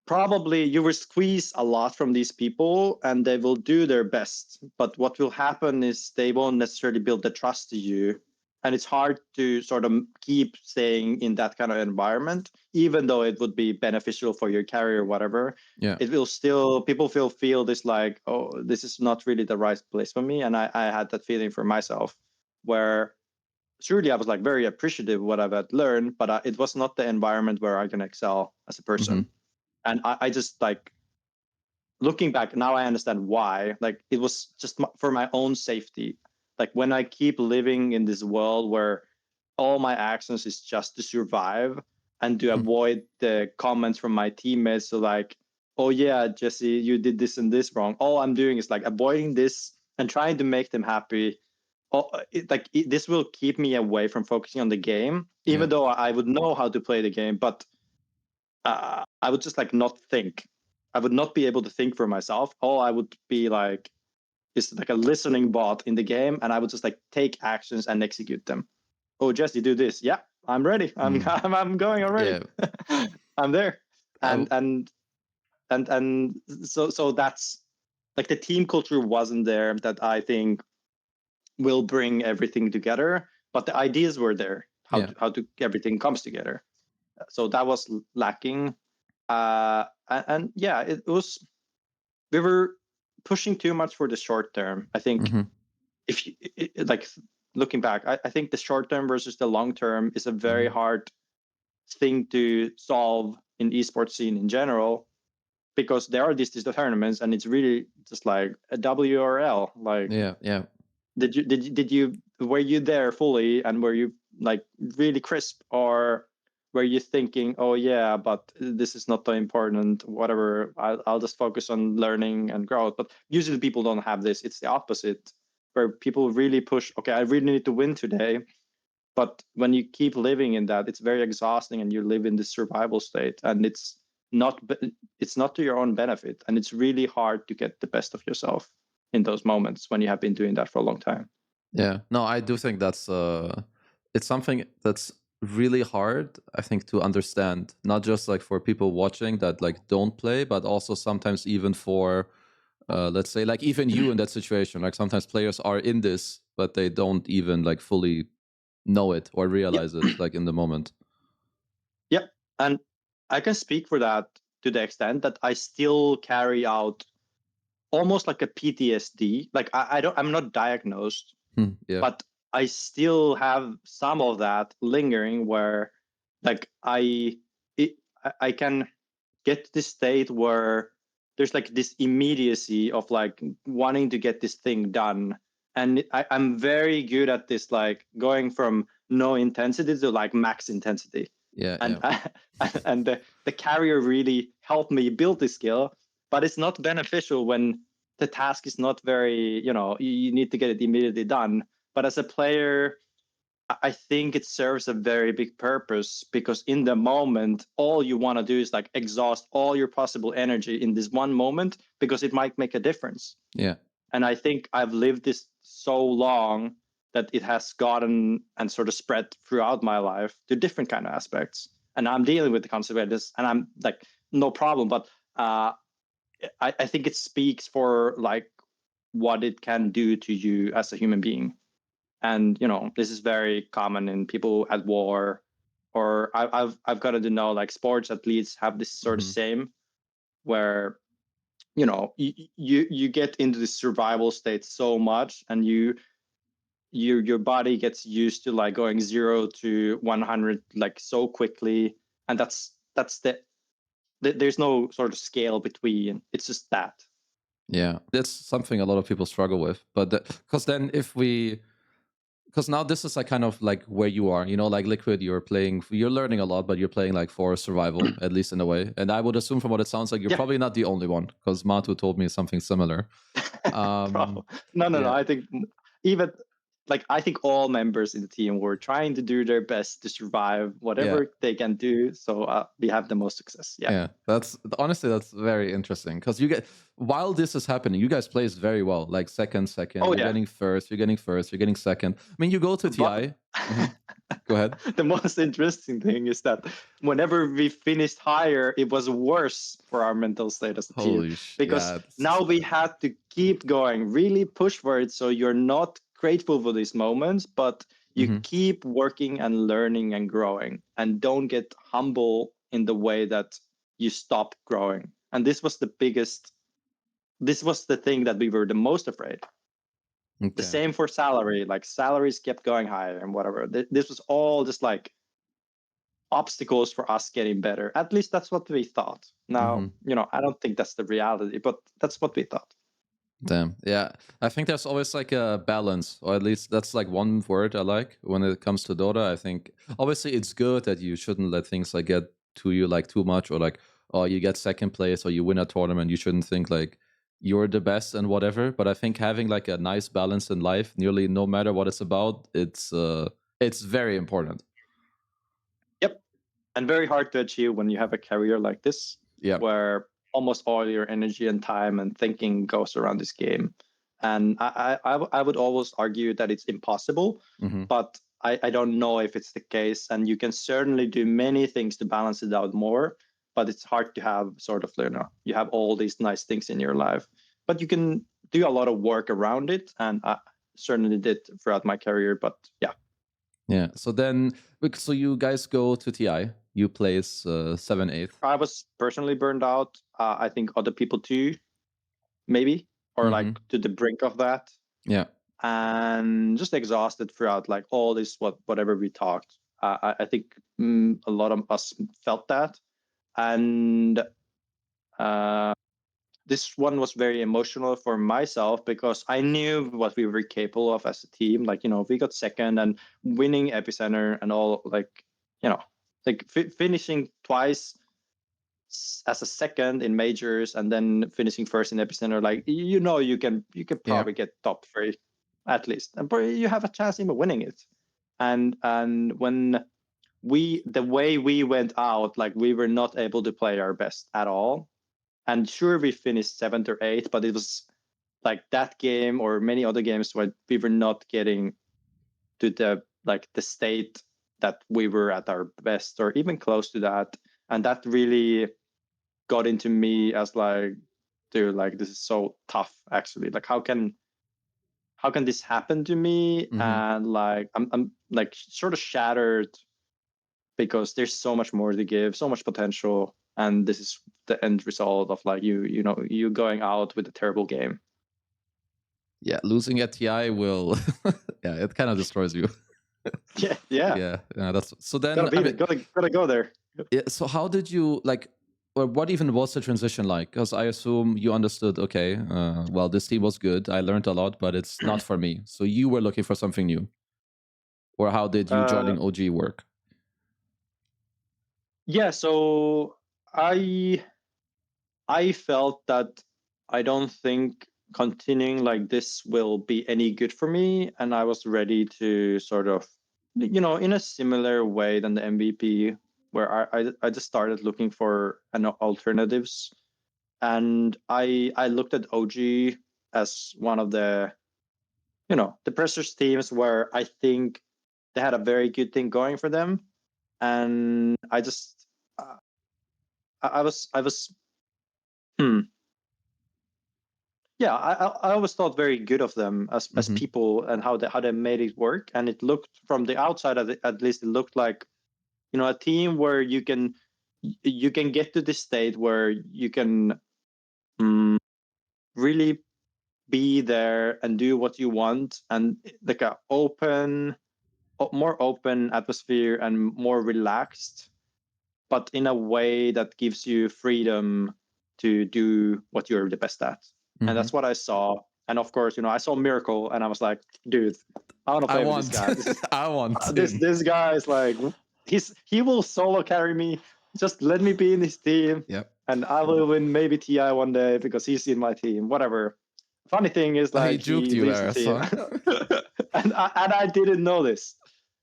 probably, you will squeeze a lot from these people and they will do their best. But what will happen is they won't necessarily build the trust to you. And it's hard to sort of keep staying in that kind of environment, even though it would be beneficial for your career or whatever. Yeah. It will still, people will feel this like, oh, this is not really the right place for me. And I had that feeling for myself, where surely I was like very appreciative of what I've had learned, but it was not the environment where I can excel as a person. And I just like, looking back now, I understand why. Like it was just for my own safety. Like when I keep living in this world where all my actions is just to survive and to avoid the comments from my teammates. So like, oh yeah, Jesse, you did this and this wrong. All I'm doing is like avoiding this and trying to make them happy. This will keep me away from focusing on the game, even though I would know how to play the game, but I would just like not think. I would not be able to think for myself. All I would be like is like a listening bot in the game, and I would just like take actions and execute them. Oh, Jesse, do this. Yeah, I'm ready. I'm I'm going already. Yeah. I'm there. I- And so that's like the team culture wasn't there that I think will bring everything together, but the ideas were there. How to everything comes together. So that was lacking. And yeah, it was, we were pushing too much for the short term. I think if you, like looking back, I think the short term versus the long term is a very hard thing to solve in esports scene in general, because there are these tournaments and it's really just like a W or L. Like, yeah. did you were you there fully, and were you like really crisp, or were you thinking, oh yeah, but this is not so important, whatever, I'll just focus on learning and growth? But usually people don't have this. It's the opposite, where people really push, okay, I really need to win today. But when you keep living in that, it's very exhausting, and you live in this survival state, and it's not to your own benefit, and it's really hard to get the best of yourself in those moments when you have been doing that for a long time. Yeah. No, I do think that's it's something that's really hard, I think, to understand, not just like for people watching that like don't play, but also sometimes even for let's say like even you in that situation. Like sometimes players are in this, but they don't even like fully know it or realize it like in the moment. Yep. And I can speak for that to the extent that I still carry out almost like a PTSD. Like I'm not diagnosed, Yeah. but I still have some of that lingering, where like I can get to this state where there's like this immediacy of like wanting to get this thing done. And I'm very good at this, like going from no intensity to like max intensity. Yeah. And Yeah. and the carrier really helped me build this skill, but it's not beneficial when the task is not very, you need to get it immediately done. But as a player, I think it serves a very big purpose, because in the moment, all you want to do is like exhaust all your possible energy in this one moment, because it might make a difference. Yeah. And I think I've lived this so long that it has gotten and sort of spread throughout my life to different kind of aspects. And I'm dealing with the consequences, and I'm like, no problem. But I think it speaks for like what it can do to you as a human being. And this is very common in people at war, or I've gotten to know like sports athletes have this sort of same, where you get into the survival state so much, and your body gets used to like going 0 to 100 like so quickly, and that's there's no sort of scale between. It's just that. Yeah, that's something a lot of people struggle with. But because then because now this is like kind of like where you are, like Liquid, you're learning a lot, but you're playing like for survival, at least in a way. And I would assume from what it sounds like, you're probably not the only one, because Matu told me something similar. No. I think even like I think all members in the team were trying to do their best to survive whatever they can do, so we have the most success. Yeah, that's very interesting, because while this is happening, you guys placed very well, like second. Oh, you're getting first, you're getting second. I mean, you go to TI. Go ahead. The most interesting thing is that whenever we finished higher, it was worse for our mental state as a team, because now we had to keep going, really push for it. So you're not grateful for these moments, but you keep working and learning and growing, and don't get humble in the way that you stop growing. And this was the thing that we were the most afraid. Okay. The same for salary. Like salaries kept going higher and whatever. This was all just like obstacles for us getting better. At least that's what we thought. Now, I don't think that's the reality, but that's what we thought. Damn. Yeah. I think there's always like a balance, or at least that's like one word I like when it comes to Dota. I think obviously it's good that you shouldn't let things like get to you like too much, or like, oh, you get second place or you win a tournament, you shouldn't think like you're the best and whatever. But I think having like a nice balance in life, nearly no matter what it's about, it's very important. Yep. And very hard to achieve when you have a career like this, yeah, where almost all your energy and time and thinking goes around this game. And I would always argue that it's impossible, but I don't know if it's the case. And you can certainly do many things to balance it out more, but it's hard to have sort of, you have all these nice things in your life, but you can do a lot of work around it. And I certainly did throughout my career, but yeah. Yeah. So then, so you guys go to TI, you place 7/8. I was personally burned out. I think other people too, maybe, or like to the brink of that. Yeah. And just exhausted throughout like all this, whatever we talked. I think a lot of us felt that. And this one was very emotional for myself because I knew what we were capable of as a team. Like, we got second and winning Epicenter and all, like, like finishing twice as a second in majors and then finishing first in Epicenter. Like, you can probably get top 3 at least, and you have a chance even winning it. And when the way we went out, like, we were not able to play our best at all. And sure, we finished 7th or 8th, but it was like that game or many other games where we were not getting to the state that we were at our best or even close to that. And that really got into me as like, dude, like, this is so tough actually. Like, how can this happen to me? And like, I'm like sort of shattered because there's so much more to give, so much potential. And this is the end result of like you going out with a terrible game. Yeah, losing at TI will, yeah, it kind of destroys you. Yeah. That's so. Then gotta go there. Yeah. So how did you like, or what even was the transition like? Because I assume you understood. Okay, well, this team was good. I learned a lot, but it's not for me. So you were looking for something new, or how did you joining OG work? Yeah. So I felt that I don't think continuing like this will be any good for me. And I was ready to sort of, in a similar way than the MVP, where I just started looking for alternatives. And I looked at OG as one of the, the pressures teams where I think they had a very good thing going for them. And I just, I was yeah, I always thought very good of them as people and how they made it work. And it looked from the outside, at least it looked like, a team where you can get to this state where you can really be there and do what you want, and like a more open atmosphere and more relaxed, but in a way that gives you freedom to do what you're the best at. And that's what I saw. And of course, I saw Miracle and I was like, dude, I want to play with this guy. I want this guy is like, he will solo carry me. Just let me be in his team. Yep. And I will win maybe TI one day because he's in my team, whatever. Funny thing is, like, he juked you leaves there, the team. and I didn't know this,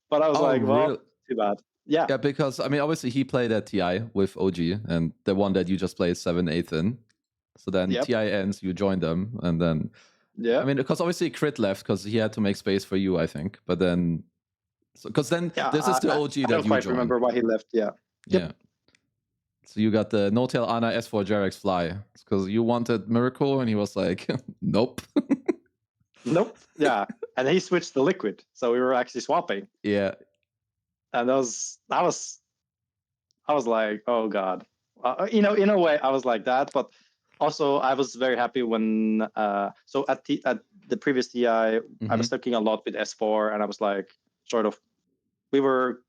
but I was like, well, really? too bad. Yeah. Yeah, because I mean, obviously he played at TI with OG and the one that you just played 7/8 in. So then TI ends, you join them, and then I mean, because obviously Crit left because he had to make space for you, I think. But then, because then this is the OG that you joined. I don't quite remember why he left. Yeah. Yeah. So you got the Notail Ana S4 Jerax fly because you wanted Miracle, and he was like, nope. Nope. Yeah, and he switched to Liquid, so we were actually swapping. Yeah. And I was like, oh god, in a way I was like that, but also I was very happy when so at the previous TI I was talking a lot with S4, and I was like, sort of, we were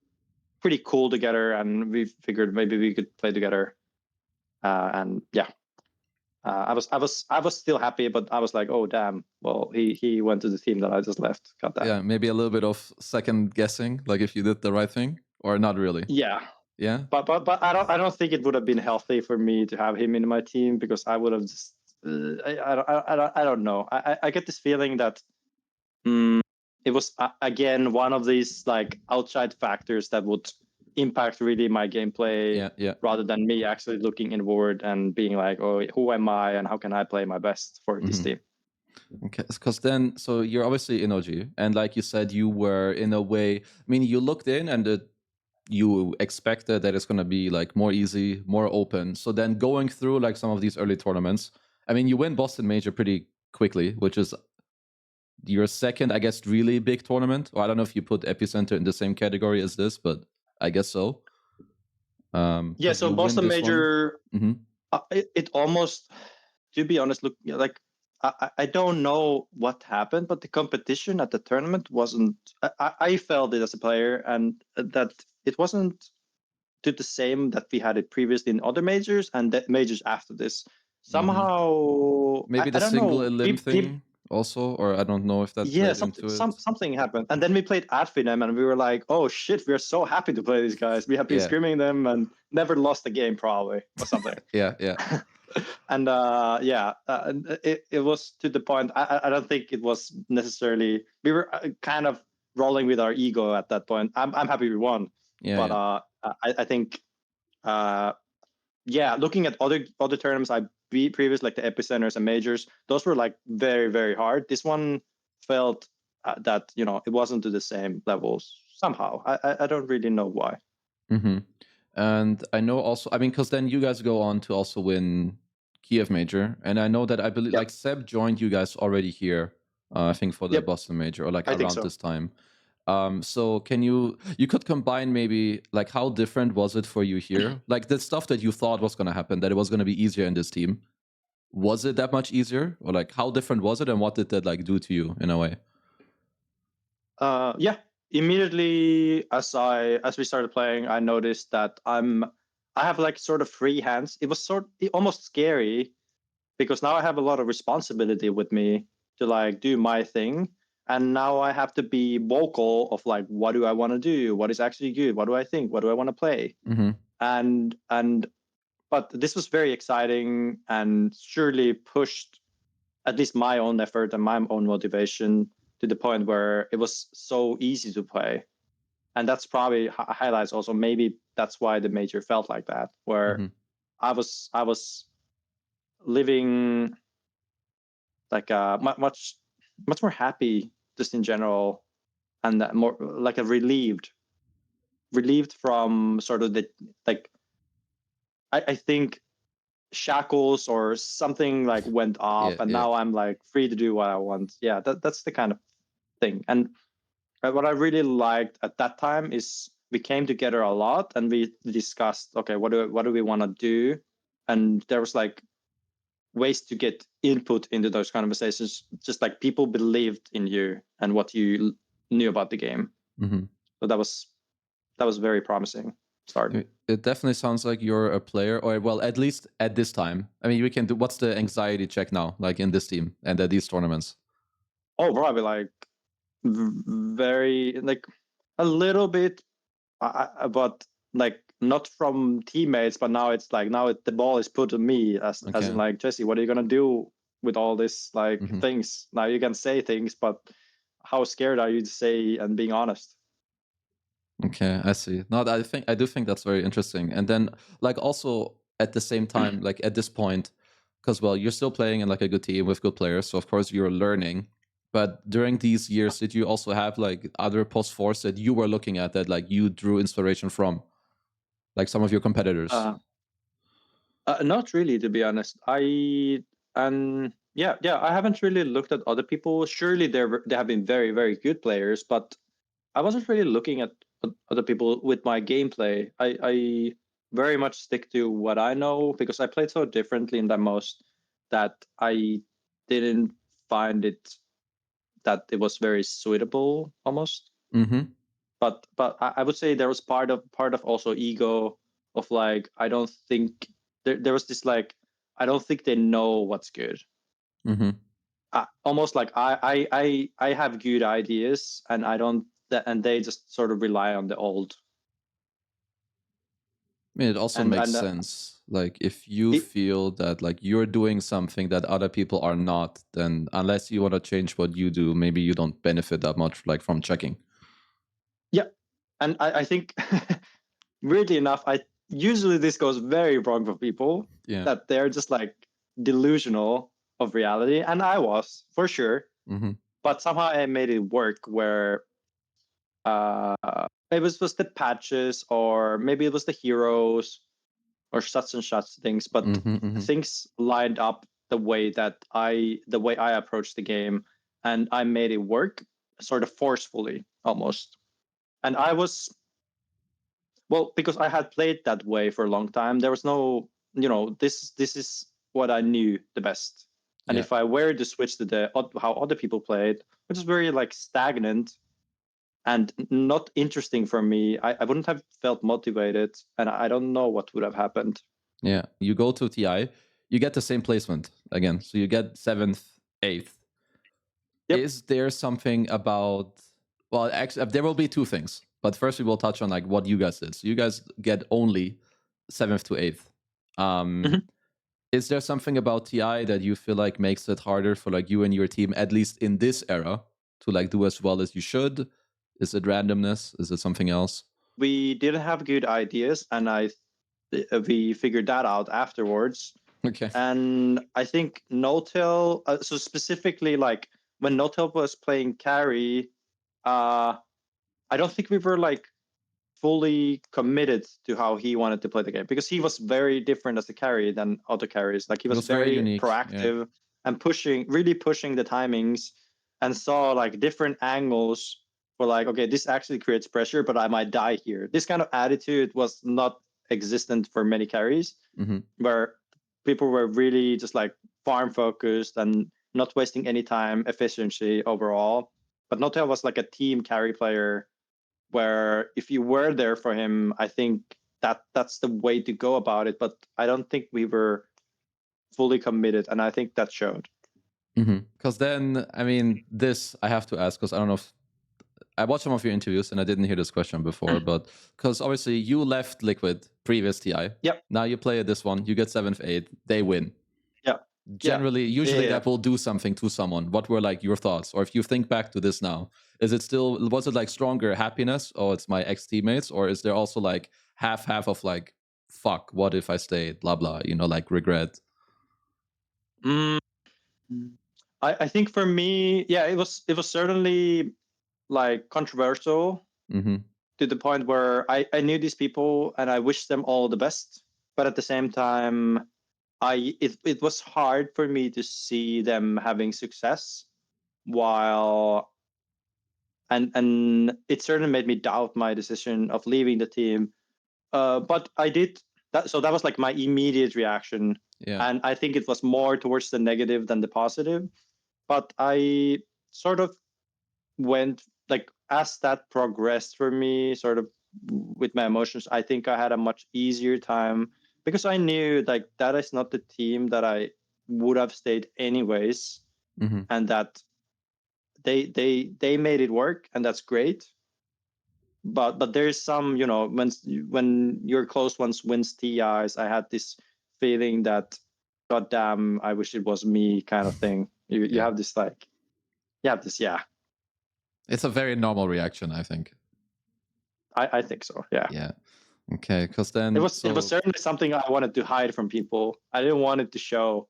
pretty cool together, and we figured maybe we could play together, and yeah. I was still happy, but I was like, oh damn, well, he went to the team that I just left. Got that. Yeah, maybe a little bit of second guessing, like if you did the right thing, or not really. Yeah. But I don't think it would have been healthy for me to have him in my team, because I would have just I don't know. I get this feeling that it was again one of these like outside factors that would impact really my gameplay rather than me actually looking inward and being like, oh, who am I and how can I play my best for this team? Okay, because then, so you're obviously in OG, and like you said, you were in a way, I mean, you looked in and you expected that it's going to be like more easy, more open. So then going through like some of these early tournaments, I mean, you win Boston Major pretty quickly, which is your second, I guess, really big tournament. Or I don't know if you put Epicenter in the same category as this, but I guess so. Yeah, so Boston Major, it almost, to be honest, look, like, I don't know what happened, but the competition at the tournament wasn't, I felt it as a player, and that it wasn't to the same that we had it previously in other majors and the majors after this. Somehow, maybe the I don't single know, elim thing also, or I don't know if that played into it. Something happened. And then we played Adfinem and we were like, oh shit, we are so happy to play these guys. We have been screaming them and never lost a game probably or something. yeah. And it was to the point. I don't think it was necessarily, we were kind of rolling with our ego at that point. I'm happy we won. I think looking at other tournaments I beat previous, like the Epicenters and Majors, those were like very, very hard. This one felt that, you know, it wasn't to the same levels somehow. I don't really know why. And I know also, I mean, because then you guys go on to also win Kiev Major, and I know that I believe like Seb joined you guys already here, I think for the Boston Major, or like around this time. So can you could combine maybe like how different was it for you here? Like the stuff that you thought was going to happen, that it was going to be easier in this team. Was it that much easier, or like how different was it, and what did that like do to you in a way? Immediately as we started playing, I noticed that I have like sort of free hands. It was almost scary because now I have a lot of responsibility with me to like do my thing. And now I have to be vocal of like, what do I want to do? What is actually good? What do I think? What do I want to play? But this was very exciting and surely pushed at least my own effort and my own motivation to the point where it was so easy to play. And that's probably highlights also, maybe that's why the major felt like that, where I was living like much more happy just in general, and that more like a relieved from sort of the like I think shackles or something like went off, and now I'm like free to do what I want. Yeah, that's the kind of thing. And what I really liked at that time is we came together a lot and we discussed, okay, what do we want to do? And there was like ways to get input into those conversations, just like people believed in you and what you knew about the game. So that was very promising start. It definitely sounds like you're a player, or well, at least at this time. I mean, we can do, what's the anxiety check now, like in this team and at these tournaments? Oh, probably like very, like a little bit, but like not from teammates, but now it's like, the ball is put to me as in like, Jesse, what are you gonna do with all this like things? Now you can say things, but how scared are you to say and being honest? Okay, I see. No, I do think that's very interesting. And then like also at the same time, like at this point, because well, you're still playing in like a good team with good players, so of course you're learning. But during these years, did you also have like other post fours that you were looking at that like you drew inspiration from, like some of your competitors? Not really, to be honest. I haven't really looked at other people. Surely they have been very, very good players, but I wasn't really looking at other people with my gameplay. I very much stick to what I know because I played so differently in the most that I didn't find it that it was very suitable almost. But I would say there was part of also ego of like, I don't think there was this like, I don't think they know what's good. Almost like I have good ideas and I don't, and they just sort of rely on the old. I mean, it also makes sense. Like if you feel that like you're doing something that other people are not, then unless you want to change what you do, maybe you don't benefit that much like from checking. Yeah. And I think weirdly enough, I usually this goes very wrong for people Yeah. that they're just like delusional of reality, and I was for sure. Mm-hmm. But somehow I made it work where it was the patches, or maybe it was the heroes or such and such things, but things lined up the way I approached the game, and I made it work sort of forcefully almost. And I was, well, because I had played that way for a long time, there was no, this is what I knew the best. And Yeah. if I were to switch to how other people played, which is very like stagnant and not interesting for me, I wouldn't have felt motivated, and I don't know what would have happened. Yeah, you go to TI, you get the same placement again. So you get 7th, 8th. Yep. Is there something about, well, actually, there will be two things. But first, we will touch on like what you guys did. So you guys get only 7th to 8th. Is there something about TI that you feel like makes it harder for like you and your team, at least in this era, to like do as well as you should? Is it randomness? Is it something else? We didn't have good ideas, and we figured that out afterwards. Okay. And I think Notail, so specifically like when Notail was playing carry, I don't think we were like fully committed to how he wanted to play the game, because he was very different as a carry than other carries. Like he was very very unique, proactive and really pushing the timings, and saw like different angles for like, okay, this actually creates pressure, but I might die here. This kind of attitude was not existent for many carries, where people were really just like farm focused and not wasting any time, efficiency overall. But Notail was like a team carry player, where if you were there for him, I think that's the way to go about it. But I don't think we were fully committed, and I think that showed. Because then, I mean, this I have to ask, because I don't know if I watched some of your interviews and I didn't hear this question before, but because obviously you left Liquid previous TI. Yep. Now you play at this one, you get 7th, 8th, they win. Yeah. Generally, usually Yeah. that will do something to someone. What were like your thoughts? Or if you think back to this now, was it like stronger happiness? Oh, it's my ex teammates? Or is there also like half of like, fuck, what if I stayed? Blah, blah, like regret? I think for me, yeah, it was certainly like controversial to the point where I knew these people and I wished them all the best. But at the same time, it was hard for me to see them having success, while and it certainly made me doubt my decision of leaving the team. But I did that, so that was like my immediate reaction. Yeah. And I think it was more towards the negative than the positive. But I sort of went like, as that progressed for me, sort of with my emotions, I think I had a much easier time, because I knew like that is not the team that I would have stayed anyways, and that they made it work, and that's great. But there's some, when your close ones wins TIs, I had this feeling that, God damn, I wish it was me kind of thing. You have this like, yeah. It's a very normal reaction, I think. I think so, yeah. Yeah. Okay, because then it was certainly something I wanted to hide from people. I didn't want it to show,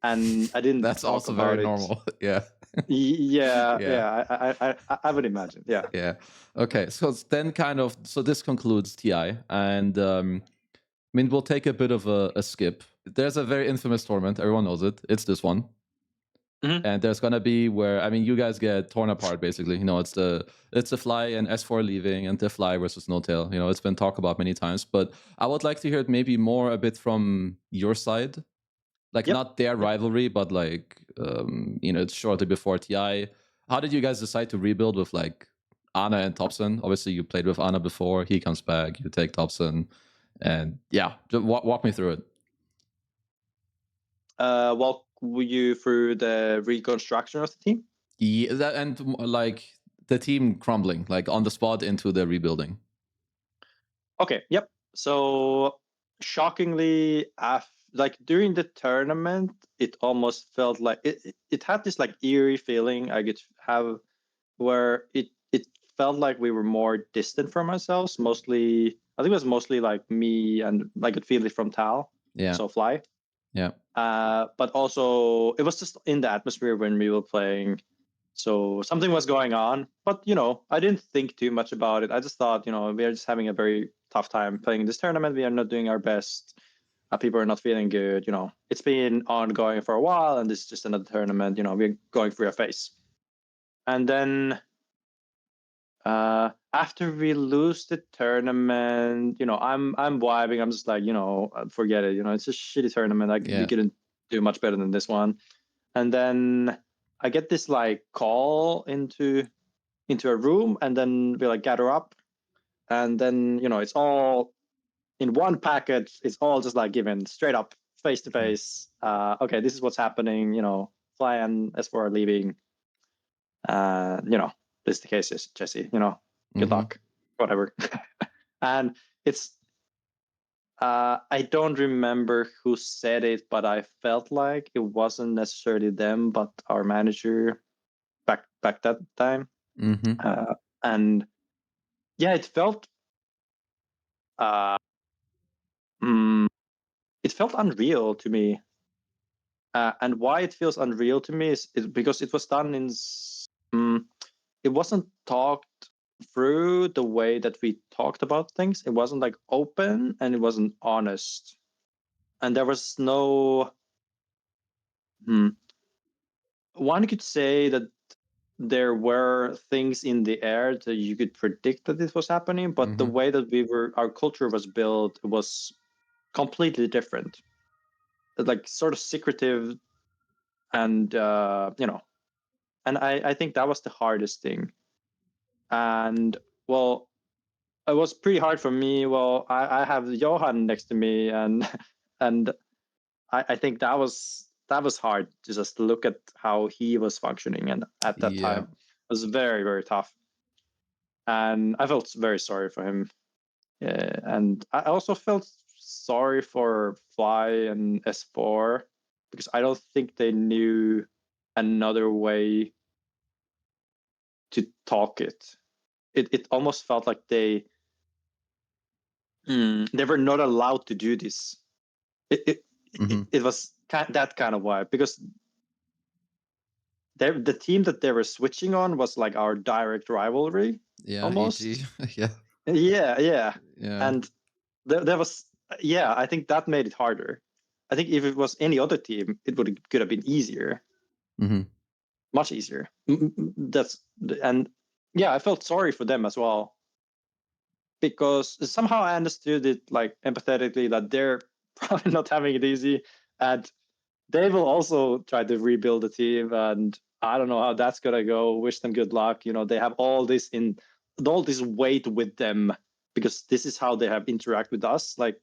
and I didn't. That's talk also about very it. normal. Yeah. Yeah. I would imagine. Yeah. Yeah. Okay. So then, so this concludes TI, and I mean, we'll take a bit of a skip. There's a very infamous tournament. Everyone knows it. It's this one. And there's gonna be where, I mean, you guys get torn apart basically. It's the Fly and S4 leaving, and the Fly versus Notail. It's been talked about many times, but I would like to hear it maybe more a bit from your side, like not their rivalry, but like it's shortly before TI. How did you guys decide to rebuild with like Anna and Topson? Obviously, you played with Anna before. He comes back, you take Topson, and yeah, just walk me through it. Walk you through the reconstruction of the team. Yeah, and like the team crumbling, like on the spot into the rebuilding. Okay. Yep. So shockingly, like during the tournament, it almost felt like it had this like eerie feeling I could have, where it felt like we were more distant from ourselves. Mostly, I think it was mostly like me and I could feel it from Tal. Yeah. So Fly. Yeah. But also it was just in the atmosphere when we were playing. So something was going on, but I didn't think too much about it. I just thought, we are just having a very tough time playing this tournament. We are not doing our best. People are not feeling good. It's been ongoing for a while, and this is just another tournament. We're going through a phase. And then after we lose the tournament, I'm vibing. I'm just like, forget it. It's a shitty tournament. We couldn't do much better than this one. And then I get this like call into a room, and then we like gather up, and then it's all in one package. It's all just like given straight up face to face. Okay, this is what's happening. Fly and S4 are leaving. This is the case, Jesse. Good luck, whatever. And it's I don't remember who said it, but I felt like it wasn't necessarily them, but our manager back that time. And yeah, it felt it felt unreal to me. And why it feels unreal to me is because it was done in it wasn't talked through the way that we talked about things. It wasn't like open, and it wasn't honest, and there was no one could say that there were things in the air that you could predict that this was happening, but the way that our culture was built was completely different. Like sort of secretive, and and I think that was the hardest thing. And well, it was pretty hard for me. Well, I have Johan next to me, and and I think that was hard to just look at how he was functioning, and at that time it was very, very tough. And I felt very sorry for him. And I also felt sorry for Fly and S4, because I don't think they knew another way to talk it. It almost felt like they were not allowed to do this. It was that kind of vibe, because the team that they were switching on was like our direct rivalry. Almost. EG. Yeah. And there was, I think that made it harder. I think if it was any other team, it could have been easier. Much easier. I felt sorry for them as well, because somehow I understood it like empathetically that they're probably not having it easy, and they will also try to rebuild the team, and I don't know how that's gonna go. Wish them good luck. They have all this weight with them, because this is how they have interact with us. Like,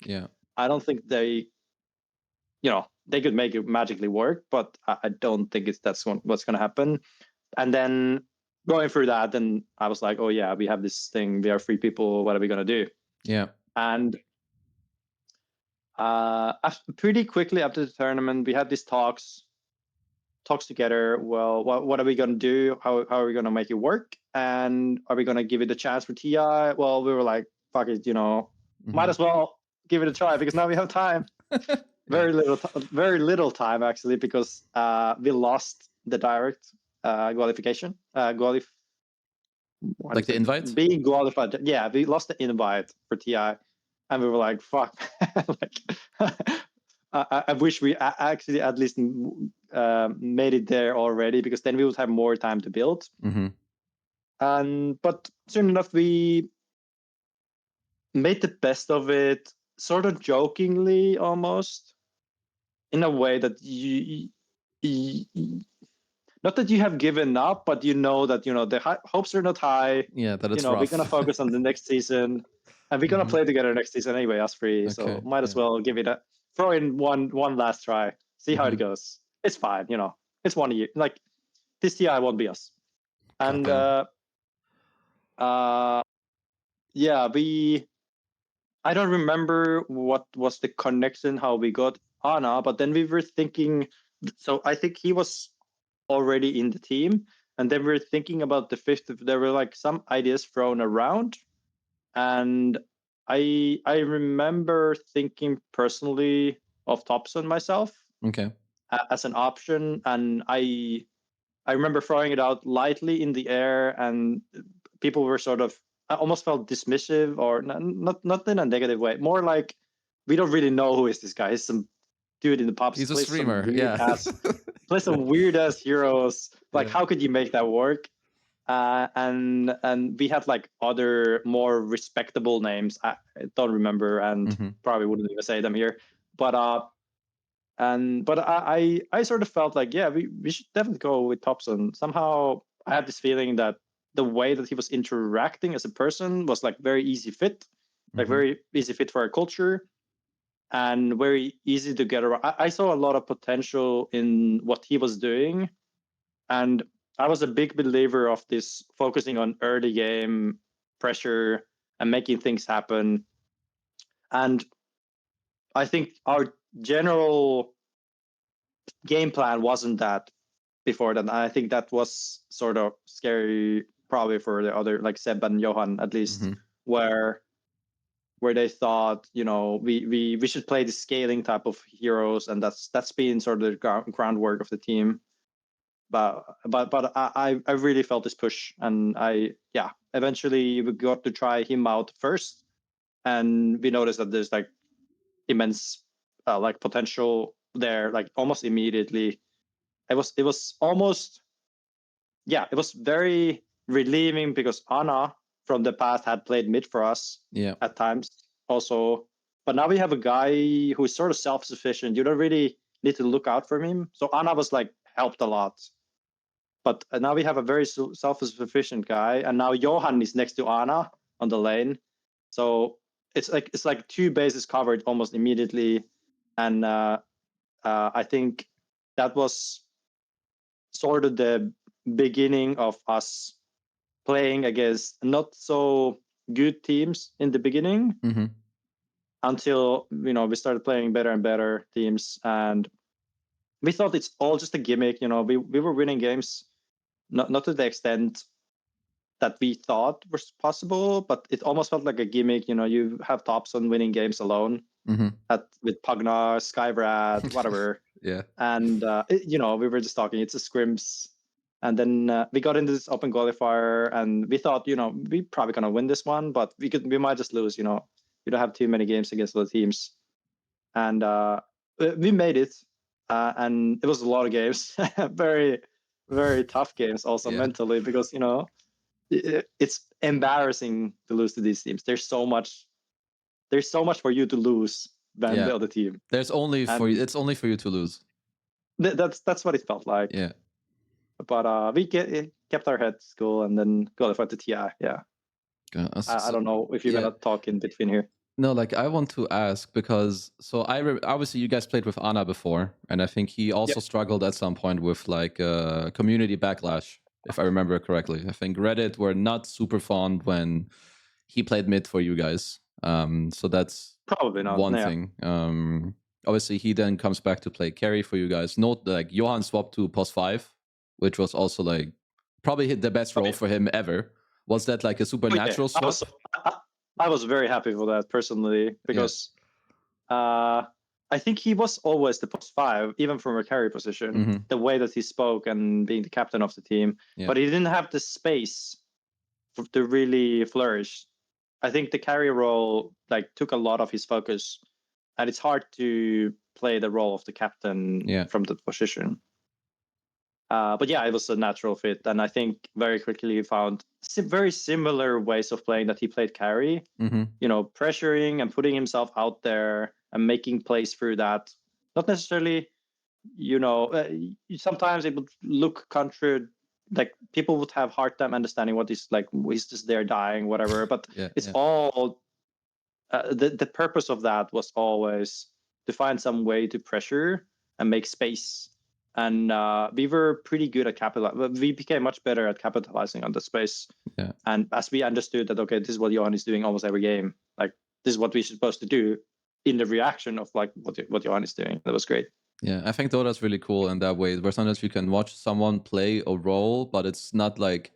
I don't think they could make it magically work, but I don't think that's what's gonna happen. And then going through that, then I was like, oh yeah, we have this thing. We are free people. What are we gonna do? Yeah. And pretty quickly after the tournament, we had these talks together. Well, what are we gonna do? How are we gonna make it work? And are we gonna give it a chance for TI? Well, we were like, fuck it, might as well give it a try, because now we have time. Very little time actually, because we lost the direct qualification. Like the invite? Being qualified. Yeah, we lost the invite for TI, and we were like, fuck. I wish we actually at least made it there already, because then we would have more time to build. But soon enough, we made the best of it, sort of jokingly almost, in a way that you not that you have given up, but that the hopes are not high. Yeah, that it's rough. We're gonna focus on the next season, and we're gonna play together next season anyway, us three. Okay, so might as well give it throw in one last try, see how it goes. It's fine, it's 1 year. Like, this TI won't be us. And I don't remember what was the connection, how we got Anna, but then we were thinking. So I think he was already in the team, and then we were thinking about the fifth. There were like some ideas thrown around, and I remember thinking personally of Topson myself Okay. as an option, and I remember throwing it out lightly in the air, and people were sort of, I almost felt dismissive, or not in a negative way, more like, we don't really know who is this guy. He's some dude in the pops. He's a streamer. Yeah. Play some weird ass heroes. Like, Yeah. how could you make that work? And we had like other more respectable names. I don't remember, and probably wouldn't even say them here. But I sort of felt like, yeah, we should definitely go with Topson. Somehow I had this feeling that the way that he was interacting as a person was like very easy fit, like very easy fit for our culture, and very easy to get around. I saw a lot of potential in what he was doing, and I was a big believer of this focusing on early game pressure and making things happen. And I think our general game plan wasn't that before that. I think that was sort of scary, probably for the other, like Seb and Johan at least, where they thought, we should play the scaling type of heroes, and that's been sort of the groundwork of the team. But I really felt this push, and eventually we got to try him out first, and we noticed that there's like immense like potential there, like almost immediately. It was almost, it was very relieving, because Anna from the past had played mid for us at times also. But now we have a guy who is sort of self-sufficient. You don't really need to look out for him. So Anna was like helped a lot. But now we have a very self-sufficient guy, and now Johan is next to Anna on the lane. So it's like two bases covered almost immediately. And I think that was sort of the beginning of us playing against not so good teams in the beginning, until we started playing better and better teams, and we thought it's all just a gimmick. We were winning games, not to the extent that we thought was possible, but it almost felt like a gimmick. You have Topson winning games alone with Pugna, Skybrad, whatever. And we were just talking, it's a scrims. And then we got into this open qualifier, and we thought, we probably gonna win this one, but we might just lose. We don't have too many games against other teams, and we made it, and it was a lot of games, very, very tough games, also mentally, because it's embarrassing to lose to these teams. There's so much for you to lose than the other team. It's only for you to lose. That's what it felt like. Yeah. But we kept our heads cool, and then qualified to TI. Yeah. I don't know if you're gonna talk in between here. No, like I want to ask, because obviously you guys played with Anna before, and I think he also struggled at some point with like community backlash, if I remember correctly. I think Reddit were not super fond when he played mid for you guys. So that's probably not one thing. Obviously he then comes back to play carry for you guys. Note like Johan swapped to post 5, which was also like probably the best role for him ever. Was that like a supernatural swap? I was very happy for that personally, because I think he was always the post 5, even from a carry position, the way that he spoke and being the captain of the team. But he didn't have the space to really flourish. I think the carry role like took a lot of his focus, and it's hard to play the role of the captain from that position. But it was a natural fit, and I think very quickly he found very similar ways of playing that he played carry. Pressuring and putting himself out there and making plays through that. Not necessarily, sometimes it would look contra. Like people would have hard time understanding what is like. He's just there dying, whatever. But it's all. The purpose of that was always to find some way to pressure and make space. And we were pretty good at we became much better at capitalizing on the space. And as we understood that, okay, this is what Johan is doing almost every game. Like this is what we're supposed to do in the reaction of like what Johan is doing. That was great. Yeah, I think Dota's really cool in that way, where sometimes you can watch someone play a role, but it's not like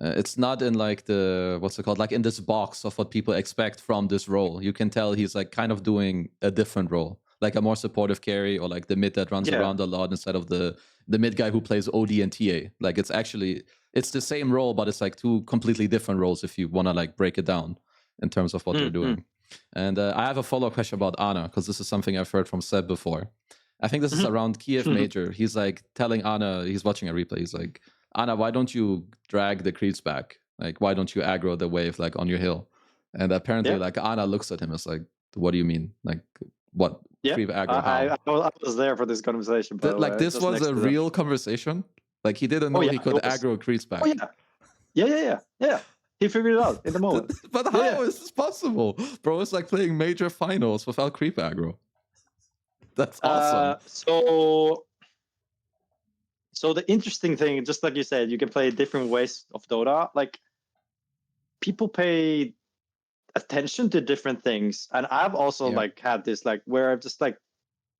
it's not in like the what's it called, like in this box of what people expect from this role. You can tell he's like kind of doing a different role, like a more supportive carry, or like the mid that runs Yeah. around a lot instead of the mid guy who plays OD and TA. Like it's the same role, but it's like two completely different roles if you want to like break it down in terms of what they're doing. And I have a follow-up question about Ana, because this is something I've heard from Seb before. I think this is around Kiev Major. He's like telling Ana, he's watching a replay, he's like, Ana, why don't you drag the creeps back? Like, why don't you aggro the wave like on your hill? And apparently, like Ana looks at him, it's like, what do you mean? Like, what creep aggro? How? I was there for this conversation. By the Like, way, this just was next a to them. real conversation. Like, he didn't know he could aggro creeps back. Oh yeah. He figured it out in the moment. But how is this possible, bro? It's like playing major finals without creep aggro. That's awesome. So the interesting thing, just like you said, you can play different ways of Dota. Like, people pay attention to different things, and I've also like had this like where I've just like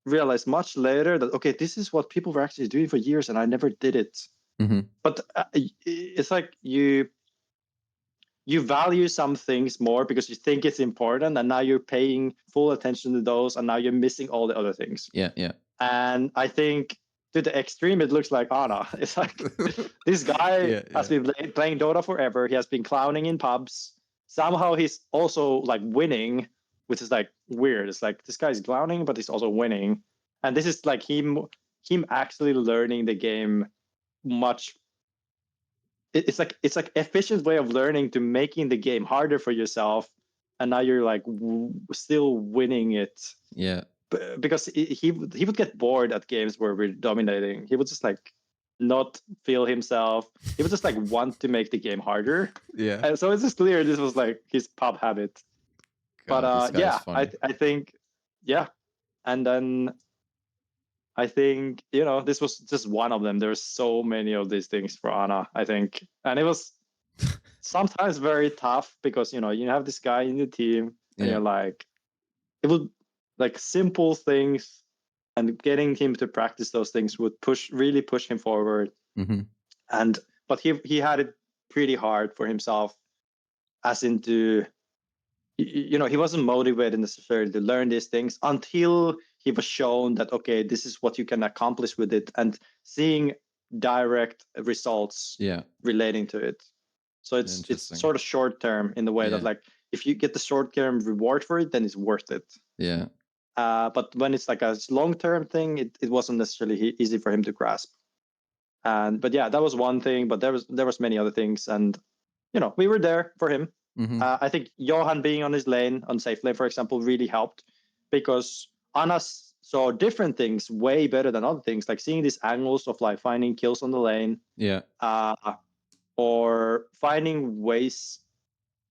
realized much later that okay, this is what people were actually doing for years, and I never did it. But it's like you value some things more because you think it's important, and now you're paying full attention to those, and now you're missing all the other things. Yeah. And I think to the extreme, it looks like Ana. It's like this guy has been playing Dota forever. He has been clowning in pubs. Somehow he's also like winning, which is like weird. It's like this guy's clowning, but he's also winning. And this is like him actually learning the game much. It's like efficient way of learning to making the game harder for yourself, and now you're like still winning it. Yeah. Because he would get bored at games where we're dominating. He would just like not feel himself. He would just like want to make the game harder. Yeah. And so it's just clear this was like his pub habit. God, but I think and then I think this was just one of them. There's so many of these things for Ana, I think, and it was sometimes very tough because you have this guy in the team, and you're like, it would like simple things, and getting him to practice those things would really push him forward. But he had it pretty hard for himself, as into he wasn't motivated necessarily to learn these things until he was shown that okay, this is what you can accomplish with it, and seeing direct results relating to it. So it's sort of short term in the way that like if you get the short term reward for it, then it's worth it. But when it's like a long term thing, it wasn't necessarily easy for him to grasp. But that was one thing. But there was many other things, and we were there for him. I think Johan being on his lane, on safe lane, for example, really helped, because Ana saw different things way better than other things, like seeing these angles of like finding kills on the lane, or finding ways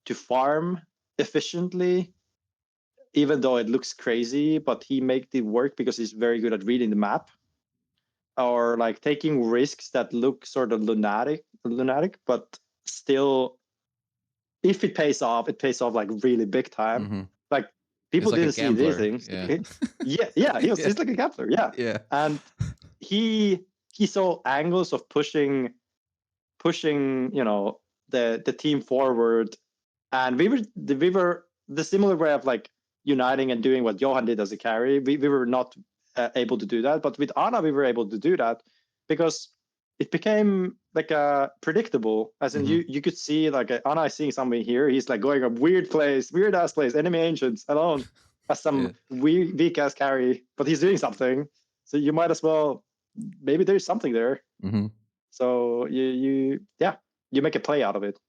to farm efficiently, even though it looks crazy, but he makes it work because he's very good at reading the map, or like taking risks that look sort of lunatic, but still, if it pays off, like really big time. Like people didn't see these things. He's like a gambler. And he saw angles of pushing the team forward, and we were the similar way of like uniting and doing what Johan did as a carry. We were not able to do that, but with Ana we were able to do that because it became like predictable, as in you could see like Ana is seeing something here, he's like going a weird ass place, enemy ancients alone as some weak ass carry, but he's doing something, so you might as well, maybe there's something there. So you make a play out of it.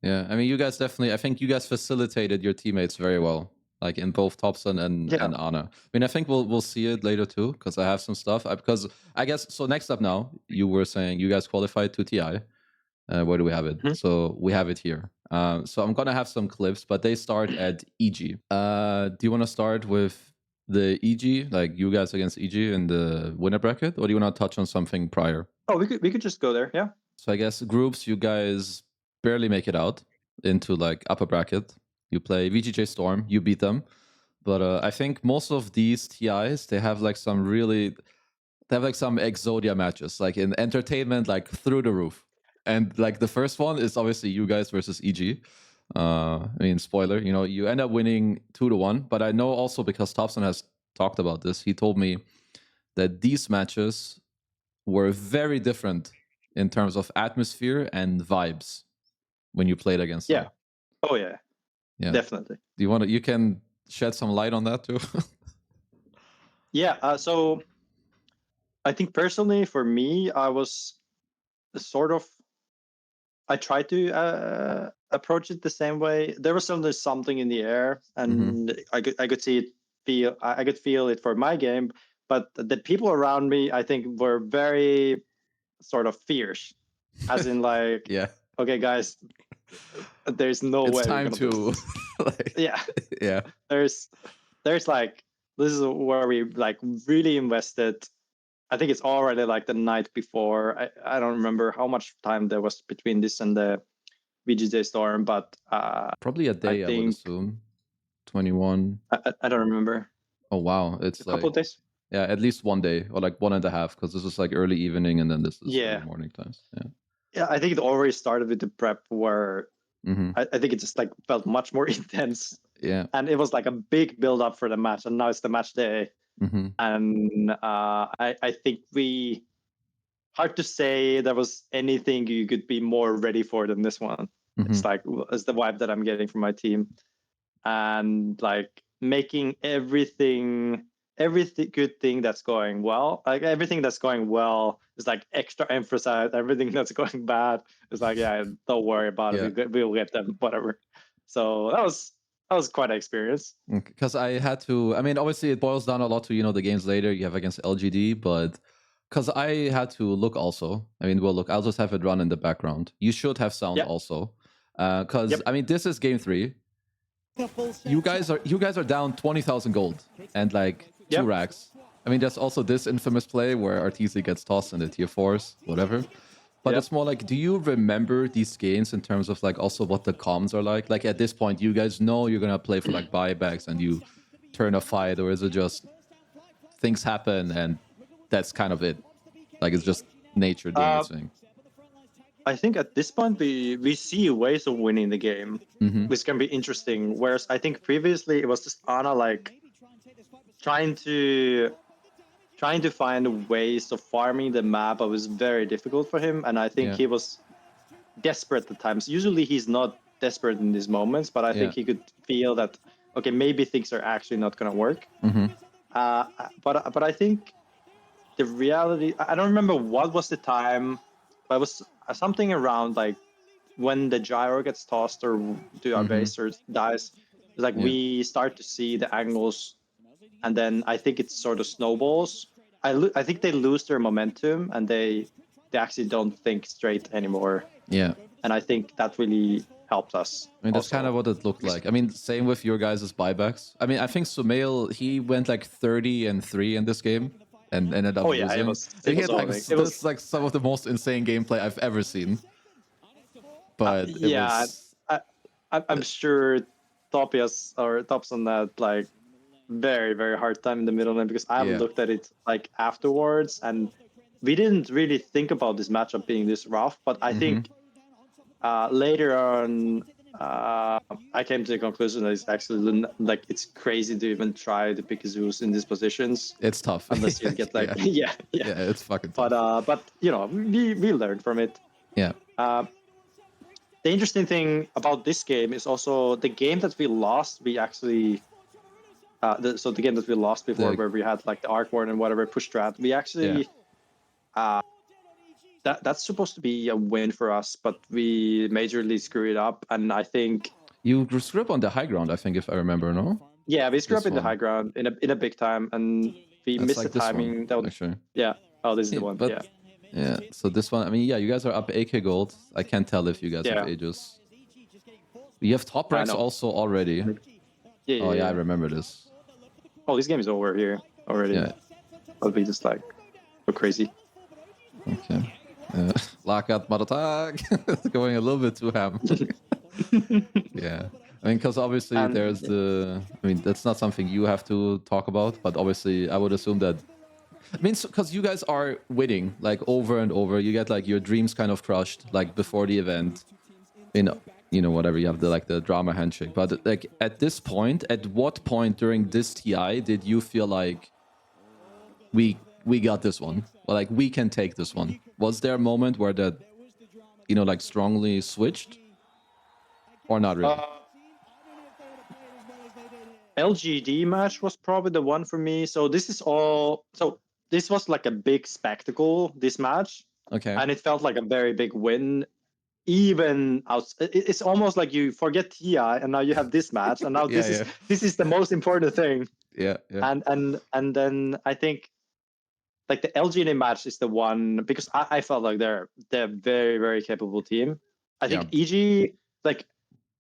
I mean, you guys definitely, I think you guys facilitated your teammates very well, like in both Topson and Ana. I mean, I think we'll see it later too, because I have some stuff. Because I guess, so next up now, you were saying you guys qualified to TI. Where do we have it? So we have it here. So I'm going to have some clips, but they start at EG. Do you want to start with the EG, like you guys against EG in the winner bracket, or do you want to touch on something prior? Oh, we could just go there, yeah. So I guess groups, you guys barely make it out into like upper bracket. You play VGJ Storm, you beat them, But I think most of these TIs, they have like some really, they have like some Exodia matches, like in entertainment, like through the roof. And like the first one is obviously you guys versus EG. I mean, spoiler, you know, you end up winning 2-1. But I know also because Topson has talked about this, he told me that these matches were very different in terms of atmosphere and vibes when you played against them. Oh yeah. Yeah. Definitely. Do you want to? You can shed some light on that too. Yeah. So I think personally, for me, I was sort of. I tried to approach it the same way. There was something in the air, and I could see it. I could feel it for my game, but the people around me, I think, were very sort of fierce, as in like, Yeah. okay, guys, there's no It's way we're time gonna to. lose. Like, Yeah. yeah. There's like, this is where we like really invested. I think it's already like the night before. I don't remember how much time there was between this and the VGJ storm, but Probably a day, I would think assume. 21. I don't remember. Oh wow, it's A couple like of days. yeah, at least 1 day or like 1.5, because this is like early evening and then this is early Yeah. morning times. Yeah. Yeah, I think it already started with the prep where I think it just like felt much more intense. Yeah. And it was like a big build up for the match, and now it's the match day. And I think hard to say there was anything you could be more ready for than this one. It's like, it's the vibe that I'm getting from my team, and like making everything good thing that's going well, like everything that's going well is like extra emphasized. Everything that's going bad is like, yeah, don't worry about it. We'll get them, whatever. So that was quite an experience. Because I had to. I mean, obviously, it boils down a lot to the games later you have against LGD, but because I had to look also. I mean, well, look, I'll just have it run in the background. You should have sound also, because I mean, this is game 3. You guys are down 20,000 gold and like 2 racks. I mean, there's also this infamous play where RTZ gets tossed in the tier 4s, whatever. But it's more like, do you remember these games in terms of like also what the comms are like? Like at this point, you guys know you're gonna play for like buybacks and you turn a fight, or is it just things happen and that's kind of it? Like it's just nature doing its thing. I think at this point we see ways of winning the game, which can be interesting. Whereas I think previously it was just Ana like trying to find ways of farming the map. It was very difficult for him, and I think he was desperate at times. Usually he's not desperate in these moments, but I think he could feel that, okay, maybe things are actually not going to work. But I think the reality, I don't remember what was the time, but it was something around like when the gyro gets tossed or to our base or dies. It's like we start to see the angles, and then I think it sort of snowballs. I think they lose their momentum and they actually don't think straight anymore. Yeah. And I think that really helped us. I mean, that's kind of what it looked like. I mean, same with your guys' buybacks. I mean, I think Sumail, he went like 30-3 in this game and ended up losing. It was that's like some of the most insane gameplay I've ever seen. But I'm sure Topson had like very, very hard time in the middle lane, because I looked at it like afterwards, and we didn't really think about this matchup being this rough. But I think later on, I came to the conclusion that it's actually like it's crazy to even try to pick Khezus in these positions. It's tough unless you get like it's fucking tough. But you know, we learned from it. Yeah. The interesting thing about this game is also the game that we lost. We actually, so the game that we lost before, where we had like the Arc Warden and whatever push strat, we actually, that's supposed to be a win for us, but we majorly screw it up. And I think you screw up on the high ground, I think, if I remember, no? Yeah, we screw up in the high ground in a big time, and we missed like the timing. That was, yeah. Oh, this is the one. But, yeah, so this one, I mean, yeah, you guys are up 8k gold. I can't tell if you guys have Aegis. You have top ranks also already. I remember this. Oh, this game is over here already. Yeah. I'll be just like go crazy. Okay. Lockout Maratak. It's going a little bit too ham. Yeah. I mean, because obviously And- there's the. I mean, that's not something you have to talk about, but obviously I would assume that. I mean, because you guys are winning like over and over, you get like your dreams kind of crushed like before the event. You know, whatever, you have the like the drama handshake. But like at this point, at what point during this TI did you feel like we got this one? Or like we can take this one? Was there a moment where that, you know, like strongly switched? Or not really? LGD match was probably the one for me. So this is all. So this was like a big spectacle. This match, Okay. and it felt like a very big win. Even out, it's almost like you forget TI, and now you have this match, and now Yeah, this is the most important thing. Yeah. And then I think like the LGD match is the one because I felt like they're a very, very capable team. I think EG, like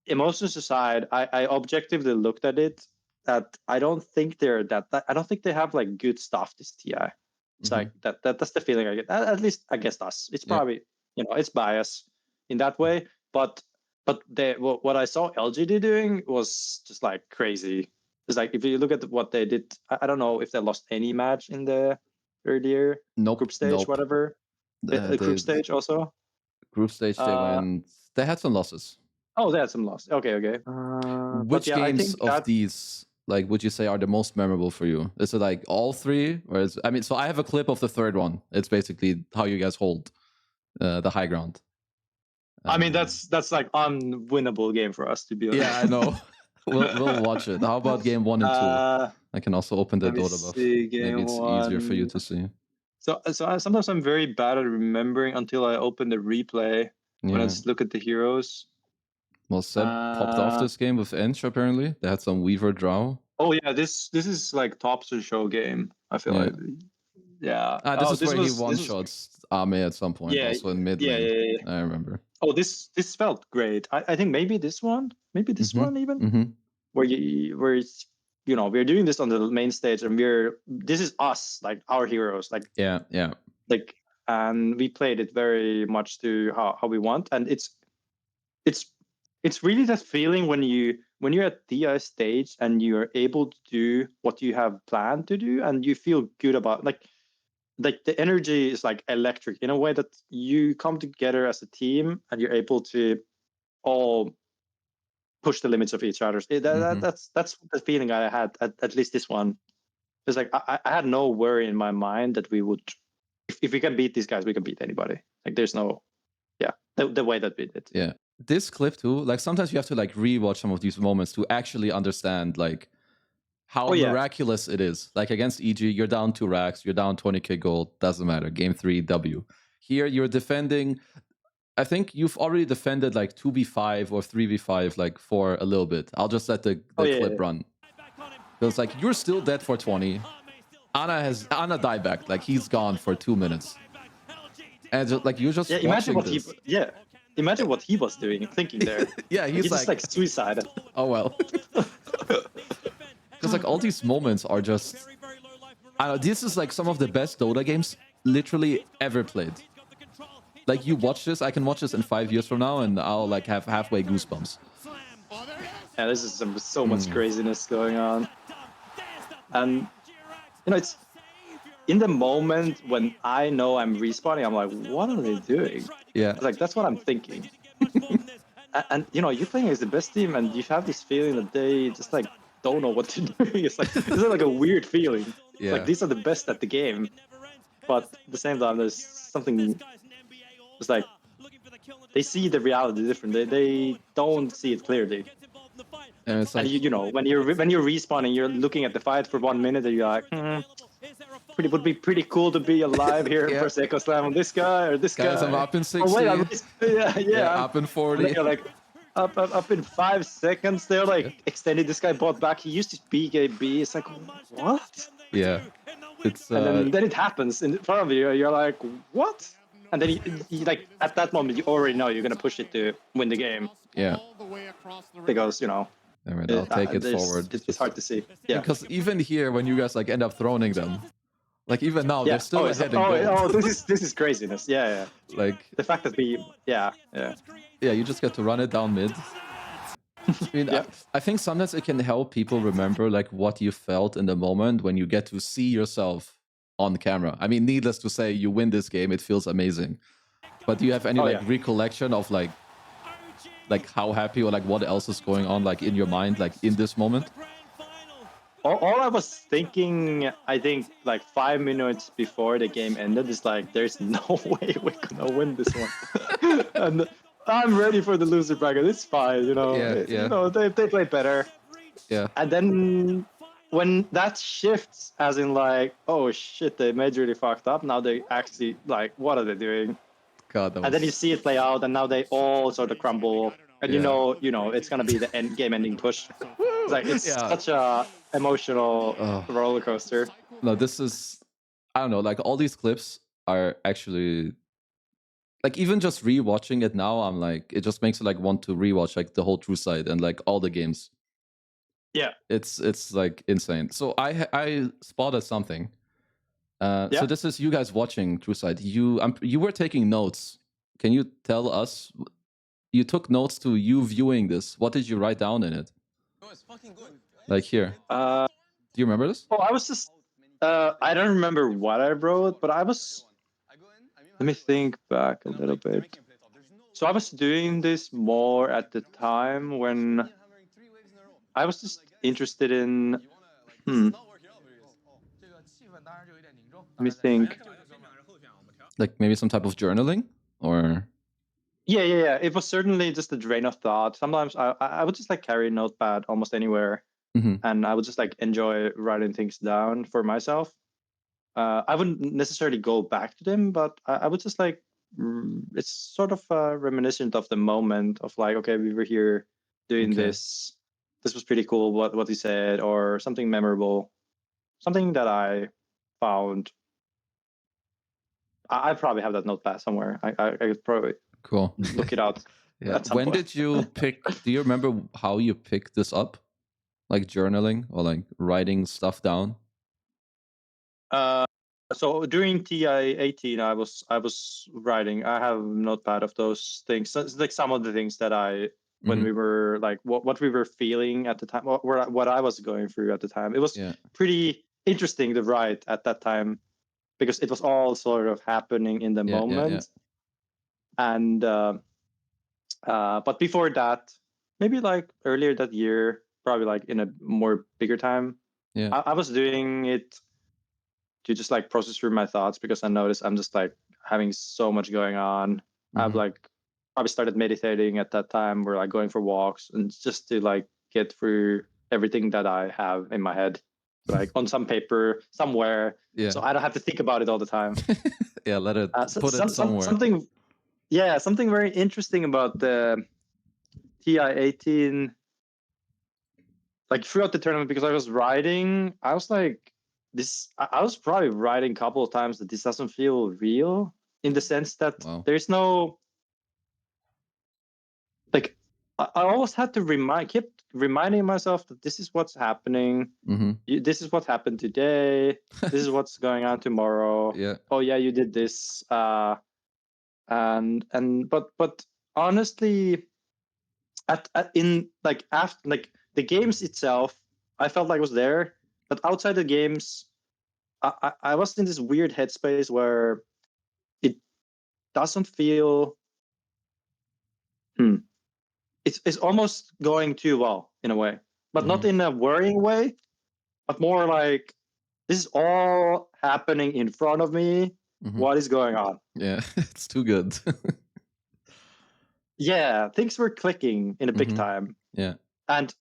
emotions aside, I objectively looked at it that I don't think they're that I don't think they have like good stuff this TI. It's like that's the feeling I get. At least against us. It's probably it's bias in that way. But what I saw LGD doing was just like crazy. It's like if you look at what they did, I don't know if they lost any match in the earlier group stage, whatever. The group stage also. Group stage they went. They had some losses. Oh, they had some loss. Okay. Which games of these like would you say are the most memorable for you? Is it like all three, or is I mean? So I have a clip of the third one. It's basically how you guys hold the high ground. I mean, that's like unwinnable game for us, to be honest. Yeah, I know. we'll watch it. How about game 1 and 2? I can also open the Dota buff. Maybe it's easier for you to see. So sometimes I'm very bad at remembering until I open the replay when I just look at the heroes. Well, Seb popped off this game with Ench, apparently. They had some Weaver draw. Oh, yeah, this is like Topson show game, I feel like. Yeah. This is where he one-shots Ame at some point, also in mid lane. I remember. Oh, this felt great. I think maybe this one even, where it's, we're doing this on the main stage, and this is us, like our heroes, like like, and we played it very much to how we want, and it's really that feeling when you're at the stage and you're able to do what you have planned to do, and you feel good about like the energy is like electric in a way that you come together as a team and you're able to all push the limits of each other. That's the feeling I had at least this one. It's like I had no worry in my mind that we would, if we can beat these guys, we can beat anybody. Like there's no, the way that we did. Yeah, this clip too. Like sometimes you have to like rewatch some of these moments to actually understand like how miraculous it is. Like against EG, you're down 2 racks, you're down 20k gold, doesn't matter. Game 3 W. Here you're defending. I think you've already defended like 2v5 or 3v5 like for a little bit. I'll just let the clip run. Because like you're still dead for 20. Ana died back. Like he's gone for 2 minutes. And just, like you're just imagine what this. Imagine what he was doing, thinking there. he's just like suicided. Oh well. Because like all these moments are just, I don't know, this is like some of the best Dota games literally ever played. Like you watch this, I can watch this in 5 years from now, and I'll like have halfway goosebumps. Yeah, this is so much craziness going on, and it's in the moment when I know I'm respawning, I'm like, what are they doing? Yeah, it's like that's what I'm thinking. And you're playing as the best team, and you have this feeling that they just like don't know what to do. It's like this is like a weird feeling. Yeah. Like these are the best at the game, but at the same time, there's something. It's like they see the reality different. They don't see it clearly. And it's like, and when you're respawning, you're looking at the fight for 1 minute, and you're like, would be pretty cool to be alive here for Seiko Slam on this guy or this guy. Guys, I'm up in 60. Oh, wait, up in 40. They're like up in 5 seconds. They're like extended. This guy bought back. He used his BKB. It's like, what? Yeah. It's and then it happens in front of you. You're like, what? And then you like at that moment you already know you're gonna push it to win the game. Yeah. Because All right, I'll take it forward. It's hard to see. Yeah. Because even here, when you guys like end up throwing them, like even now they're still ahead in gold. This is craziness. Yeah. Like the fact that we. Yeah. You just get to run it down mid. I mean, Yeah. I think sometimes it can help people remember like what you felt in the moment when you get to see yourself on camera. I mean, needless to say, you win this game, it feels amazing. But do you have any Oh, like yeah. recollection of like how happy or like what else is going on like in your mind like in this moment? All I was thinking, I think, like 5 minutes before the game ended, is like, there's no way we're gonna win this one. And I'm ready for the loser bracket. It's fine, you know. Yeah, yeah. You know, they played better. Yeah. And then when that shifts, as in like, oh shit, they majorly fucked up. Now they actually like, what are they doing? God, that was... And then you see it play out, and now they all sort of crumble. And Yeah. you know, it's gonna be the game ending push. It's like it's Yeah. such a emotional roller coaster. No, this is, I don't know, like all these clips are actually like, even just rewatching it now, I'm like, it just makes me like want to rewatch like the whole True Side and like all the games. Yeah. It's like insane. So I spotted something. So Yeah. this is you guys watching True Side. You were taking notes. Can you tell us? You took notes to you viewing this. What did you write down in it? Like here. Do you remember this? Oh, I was just. I don't remember what I wrote, but I was. Let me think back a little bit. So I was doing this more at the time when I was just interested in. Let me think. Like maybe some type of journaling, or Yeah. It was certainly just a drain of thought. Sometimes I would just like carry a notepad almost anywhere, and I would just like enjoy writing things down for myself. I wouldn't necessarily go back to them, but I would just like, it's sort of reminiscent of the moment of like, okay, we were here doing Okay. this. This was pretty cool. What he said, or something memorable, something that I found. I probably have that notepad somewhere. I could probably cool. look it out. Yeah. At some When point. did you pick? Do you remember how you picked this up? Like journaling or like writing stuff down? So during TI 18, I was writing. I have a notepad of those things. So it's like some of the things that when we were like what we were feeling at the time, what I was going through at the time. It was pretty interesting to write at that time because it was all sort of happening in the moment. And but before that, maybe like earlier that year, probably like in a more bigger time, I was doing it to just like process through my thoughts because I noticed I'm just like having so much going on. I've like probably started meditating at that time. We're like going for walks and just to like get through everything that I have in my head, like on some paper somewhere. So I don't have to think about it all the time. Let it put it somewhere. Something very interesting about the TI 18, like throughout the tournament, because I was writing, I was like, I was probably writing a couple of times that this doesn't feel real, in the sense that there's no, like, I always had to kept reminding myself that this is what's happening. This is what happened today. This is what's going on tomorrow. Oh yeah, you did this. But honestly, in like after like the games itself, I felt like I was there, but outside the games, I was in this weird headspace where it doesn't feel. It's almost going too well in a way, but not in a worrying way, but more like this is all happening in front of me. What is going on? Yeah, it's too good. Yeah, things were clicking in a big time. Yeah. And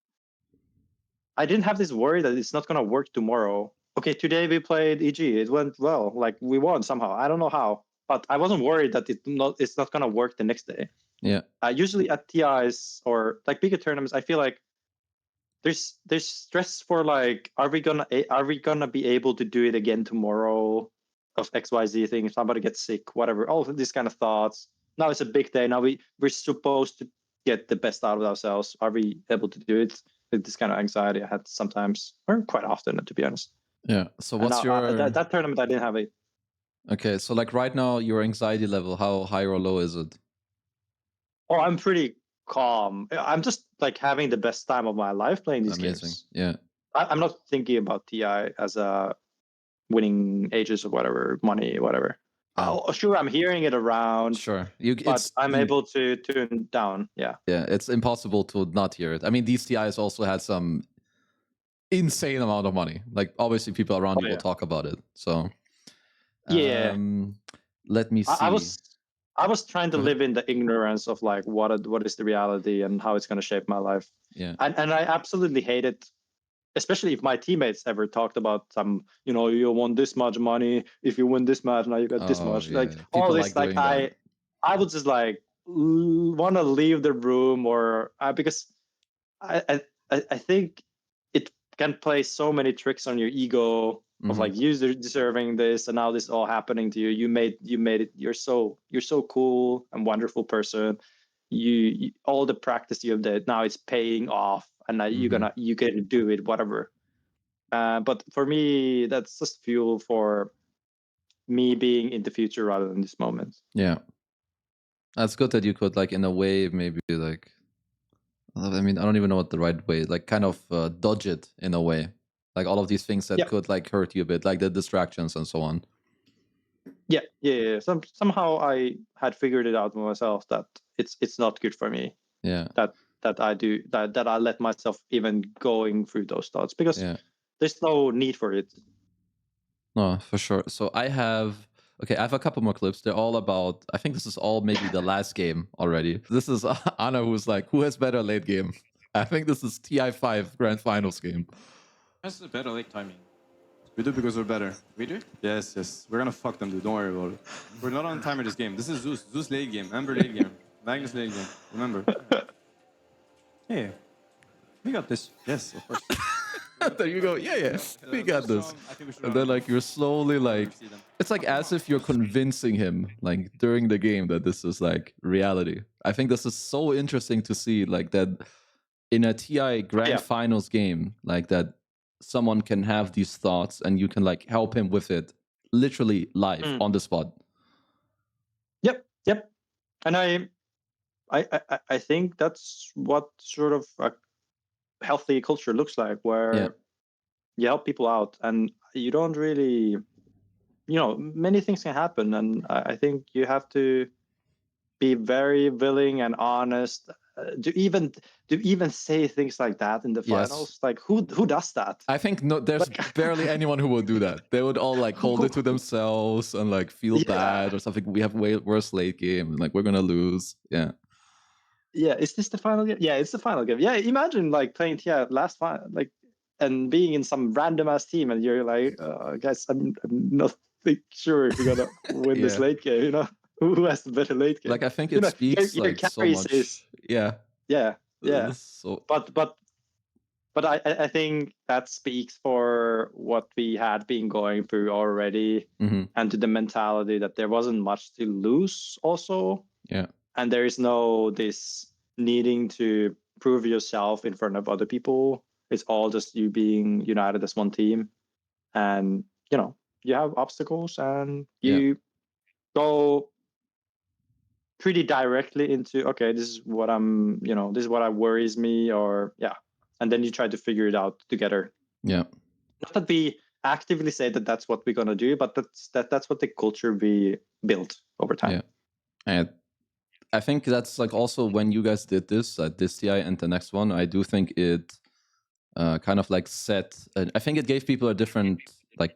I didn't have this worry that it's not going to work tomorrow. Okay, today we played EG. It went well. Like we won somehow. I don't know how, but I wasn't worried that it's not going to work the next day. Yeah. Usually at TIs or like bigger tournaments, I feel like there's stress for like, are we gonna be able to do it again tomorrow? Of XYZ thing. If somebody gets sick, whatever. All of these kind of thoughts. Now it's a big day. Now we're supposed to get the best out of ourselves. Are we able to do it? With this kind of anxiety I had sometimes, or quite often, to be honest. Yeah. So what's your that tournament? I didn't have it. Okay, so like right now, your anxiety level, how high or low is it? Oh, I'm pretty calm. I'm just like having the best time of my life playing these Amazing. games. Yeah. I'm not thinking about TI as a winning ages or whatever, money, whatever. Oh. Oh, sure, I'm hearing it around, Sure. but I'm able to tune down. Yeah. Yeah, it's impossible to not hear it. I mean, these TIs also had some insane amount of money. Like obviously people around you will talk about it. So Yeah. let me see. I was trying to live in the ignorance of like what is the reality and how it's going to shape my life. Yeah. And I absolutely hate it, especially if my teammates ever talked about some, you won this much money. If you win this match, now you got this much. Yeah. Like People all this, like I would just like want to leave the room or because I think it can play so many tricks on your ego of like you deserving this and now this is all happening to you. You made it. You're so cool and wonderful person. You all the practice you have did now it's paying off and now you can do it whatever. But for me that's just fuel for me being in the future rather than this moment. Yeah. That's good that you could like in a way maybe like I mean I don't even know what the right way like kind of dodge it in a way. Like all of these things that could like hurt you a bit, like the distractions and so on. Yeah. Somehow I had figured it out for myself that it's not good for me. Yeah. That I do that I let myself even going through those thoughts because there's no need for it. No, for sure. So I have a couple more clips. They're all about I think this is all maybe the last game already. This is Anna who's like, who has better late game? I think this is TI5 Grand Finals game. That's the better late timing. We do because we're better. We do? Yes. We're gonna fuck them, dude. Don't worry about it. We're not on timer this game. This is Zeus. Zeus late game. Ember late game. Magnus late game. Remember? Yeah. We got this. Yes, of course. There you go. Yeah. We got this. And then like you're slowly like it's like as if you're convincing him like during the game that this is like reality. I think this is so interesting to see like that in a TI Grand Finals game like that someone can have these thoughts and you can like help him with it literally live on the spot. Yep. And I think that's what sort of a healthy culture looks like where you help people out and you don't really many things can happen and I think you have to be very willing and honest to even say things like that in the finals. Like who does that? I think there's barely anyone who will do that. They would all like hold it to themselves and like feel bad or something. We have way worse late game and like we're gonna lose. Yeah, is this the final game? Yeah, it's the final game. Yeah, imagine like playing last final like and being in some random ass team and you're like guys I'm not sure if we're gonna win this late game. Who has the better late game? Like I think it speaks like so much. Yeah. So, but I think that speaks for what we had been going through already, and to the mentality that there wasn't much to lose. Also, and there is no this needing to prove yourself in front of other people. It's all just you being united as one team, and you have obstacles and you go pretty directly into this is what this is what worries me and then you try to figure it out together. Not that we actively say that that's what we're going to do, but that's what the culture we built over time. And I think that's like also when you guys did this at this TI and the next one, I do think it kind of like set I think it gave people a different like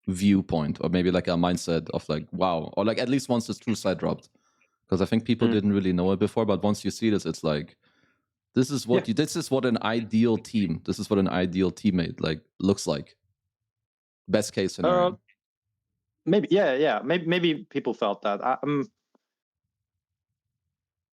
viewpoint or maybe like a mindset of like wow, or like at least once this true side dropped. Because I think people didn't really know it before, but once you see this, it's like this is what this is what an ideal team, this is what an ideal teammate like looks like. Best case scenario. Maybe maybe people felt that.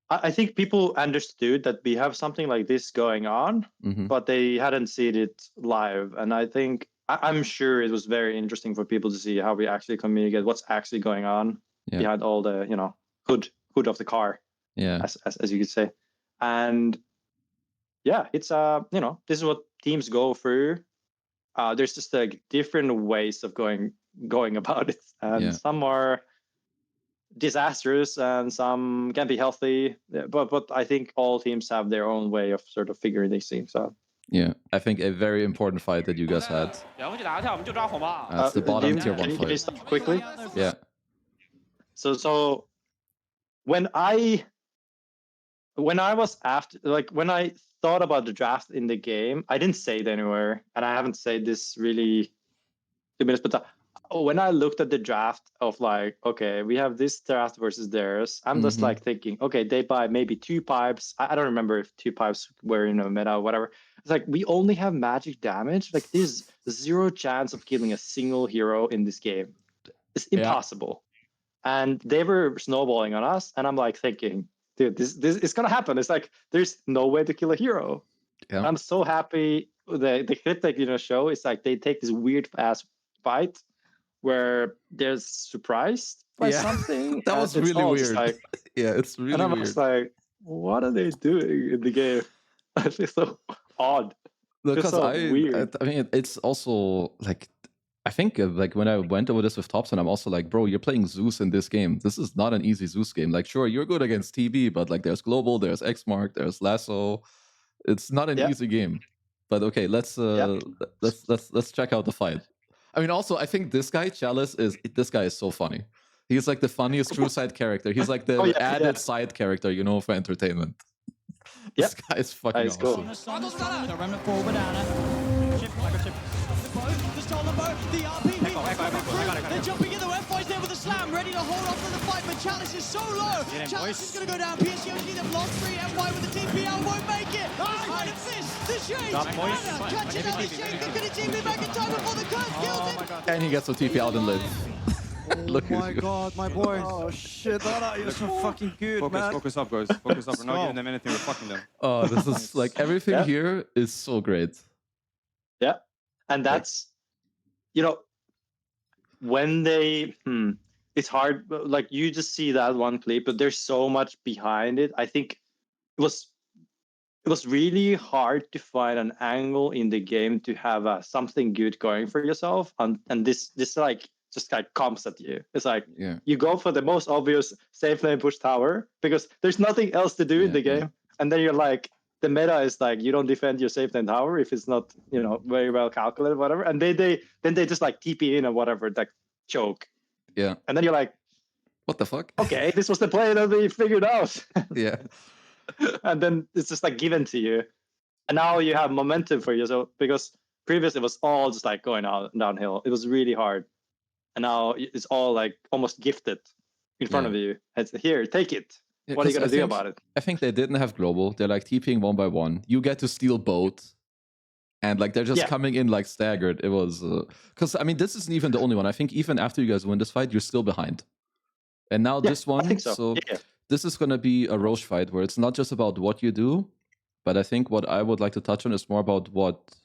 I think people understood that we have something like this going on, but they hadn't seen it live. And I think I'm sure it was very interesting for people to see how we actually communicate, what's actually going on behind all the hood of the car, as you could say. And it's this is what teams go through. There's just like different ways of going about it, and some are disastrous and some can be healthy. But I think all teams have their own way of sort of figuring these things out. Yeah, I think a very important fight that you guys had. That's the bottom Jim, tier 1 can you fight. stop quickly? Yeah. So when I was after, like when I thought about the draft in the game, I didn't say it anywhere, and I haven't said this really 2 minutes, but when I looked at the draft of like, okay, we have this draft versus theirs, I'm just like thinking, okay, they buy maybe 2 pipes. I don't remember if 2 pipes were in a meta or whatever. It's like, we only have magic damage. Like, there's 0 chance of killing a single hero in this game. It's impossible. And they were snowballing on us, and I'm like thinking, dude, this is gonna happen. It's like, there's no way to kill a hero. Yeah. I'm so happy. The clip that you show is like they take this weird ass fight where they're surprised by something. That was really weird. Like, yeah, it's really and I'm weird. just like, what are they doing in the game? It's so odd. Because so weird. I mean, it's also like, I think like when I went over this with Topson, I'm also like, bro, you're playing Zeus in this game. This is not an easy Zeus game. Like, sure, you're good against TB, but like, there's Global, there's Xmark, there's Lasso. It's not an easy game. But okay, let's check out the fight. I mean, also, I think this guy Chalice this guy is so funny. He's like the funniest true side character. He's like the added side character, you know, for entertainment. This guy is fucking awesome. Cool. They're jumping in the F5's there with a slam, ready to hold off on the fight, but Chalice is so low. Chalice is going to go down. PSG.LGD, they've lost 3. FY with the TPL won't make it. Behind the fist, the Shade. Catching out the Shaker. Can he TP back in time before the curse kills him? And he gets the TP out and live. Look Oh my god, my boys. Oh shit, Dota, you're so fucking good, man. Focus up, guys. Focus up. We're not giving them anything. We're fucking them. Oh, this is like everything here is so great. Yeah, and that's, you know, when they, it's hard. Like, you just see that one clip, but there's so much behind it. I think it was really hard to find an angle in the game to have something good going for yourself, and this like just like comes at you. It's like you go for the most obvious safe lane push tower because there's nothing else to do in the game, and then you're like, the meta is like, you don't defend your safe lane tower if it's not, you know, very well calculated, whatever, and then they just like TP in or whatever, like choke. Yeah. And then you're like, what the fuck? Okay, this was the play that we figured out. Yeah. And then it's just like given to you, and now you have momentum for yourself, because previously it was all just like going downhill. It was really hard, and now it's all like almost gifted in front of you. It's here, take it. What are you gonna do about it? I think they didn't have global. They're like TPing 1 by 1. You get to steal both, and like they're just coming in like staggered. It was because I mean, this isn't even the only one. I think even after you guys win this fight, you're still behind. And now this one, I think so. This is gonna be a Roche fight where it's not just about what you do, but I think what I would like to touch on is more about what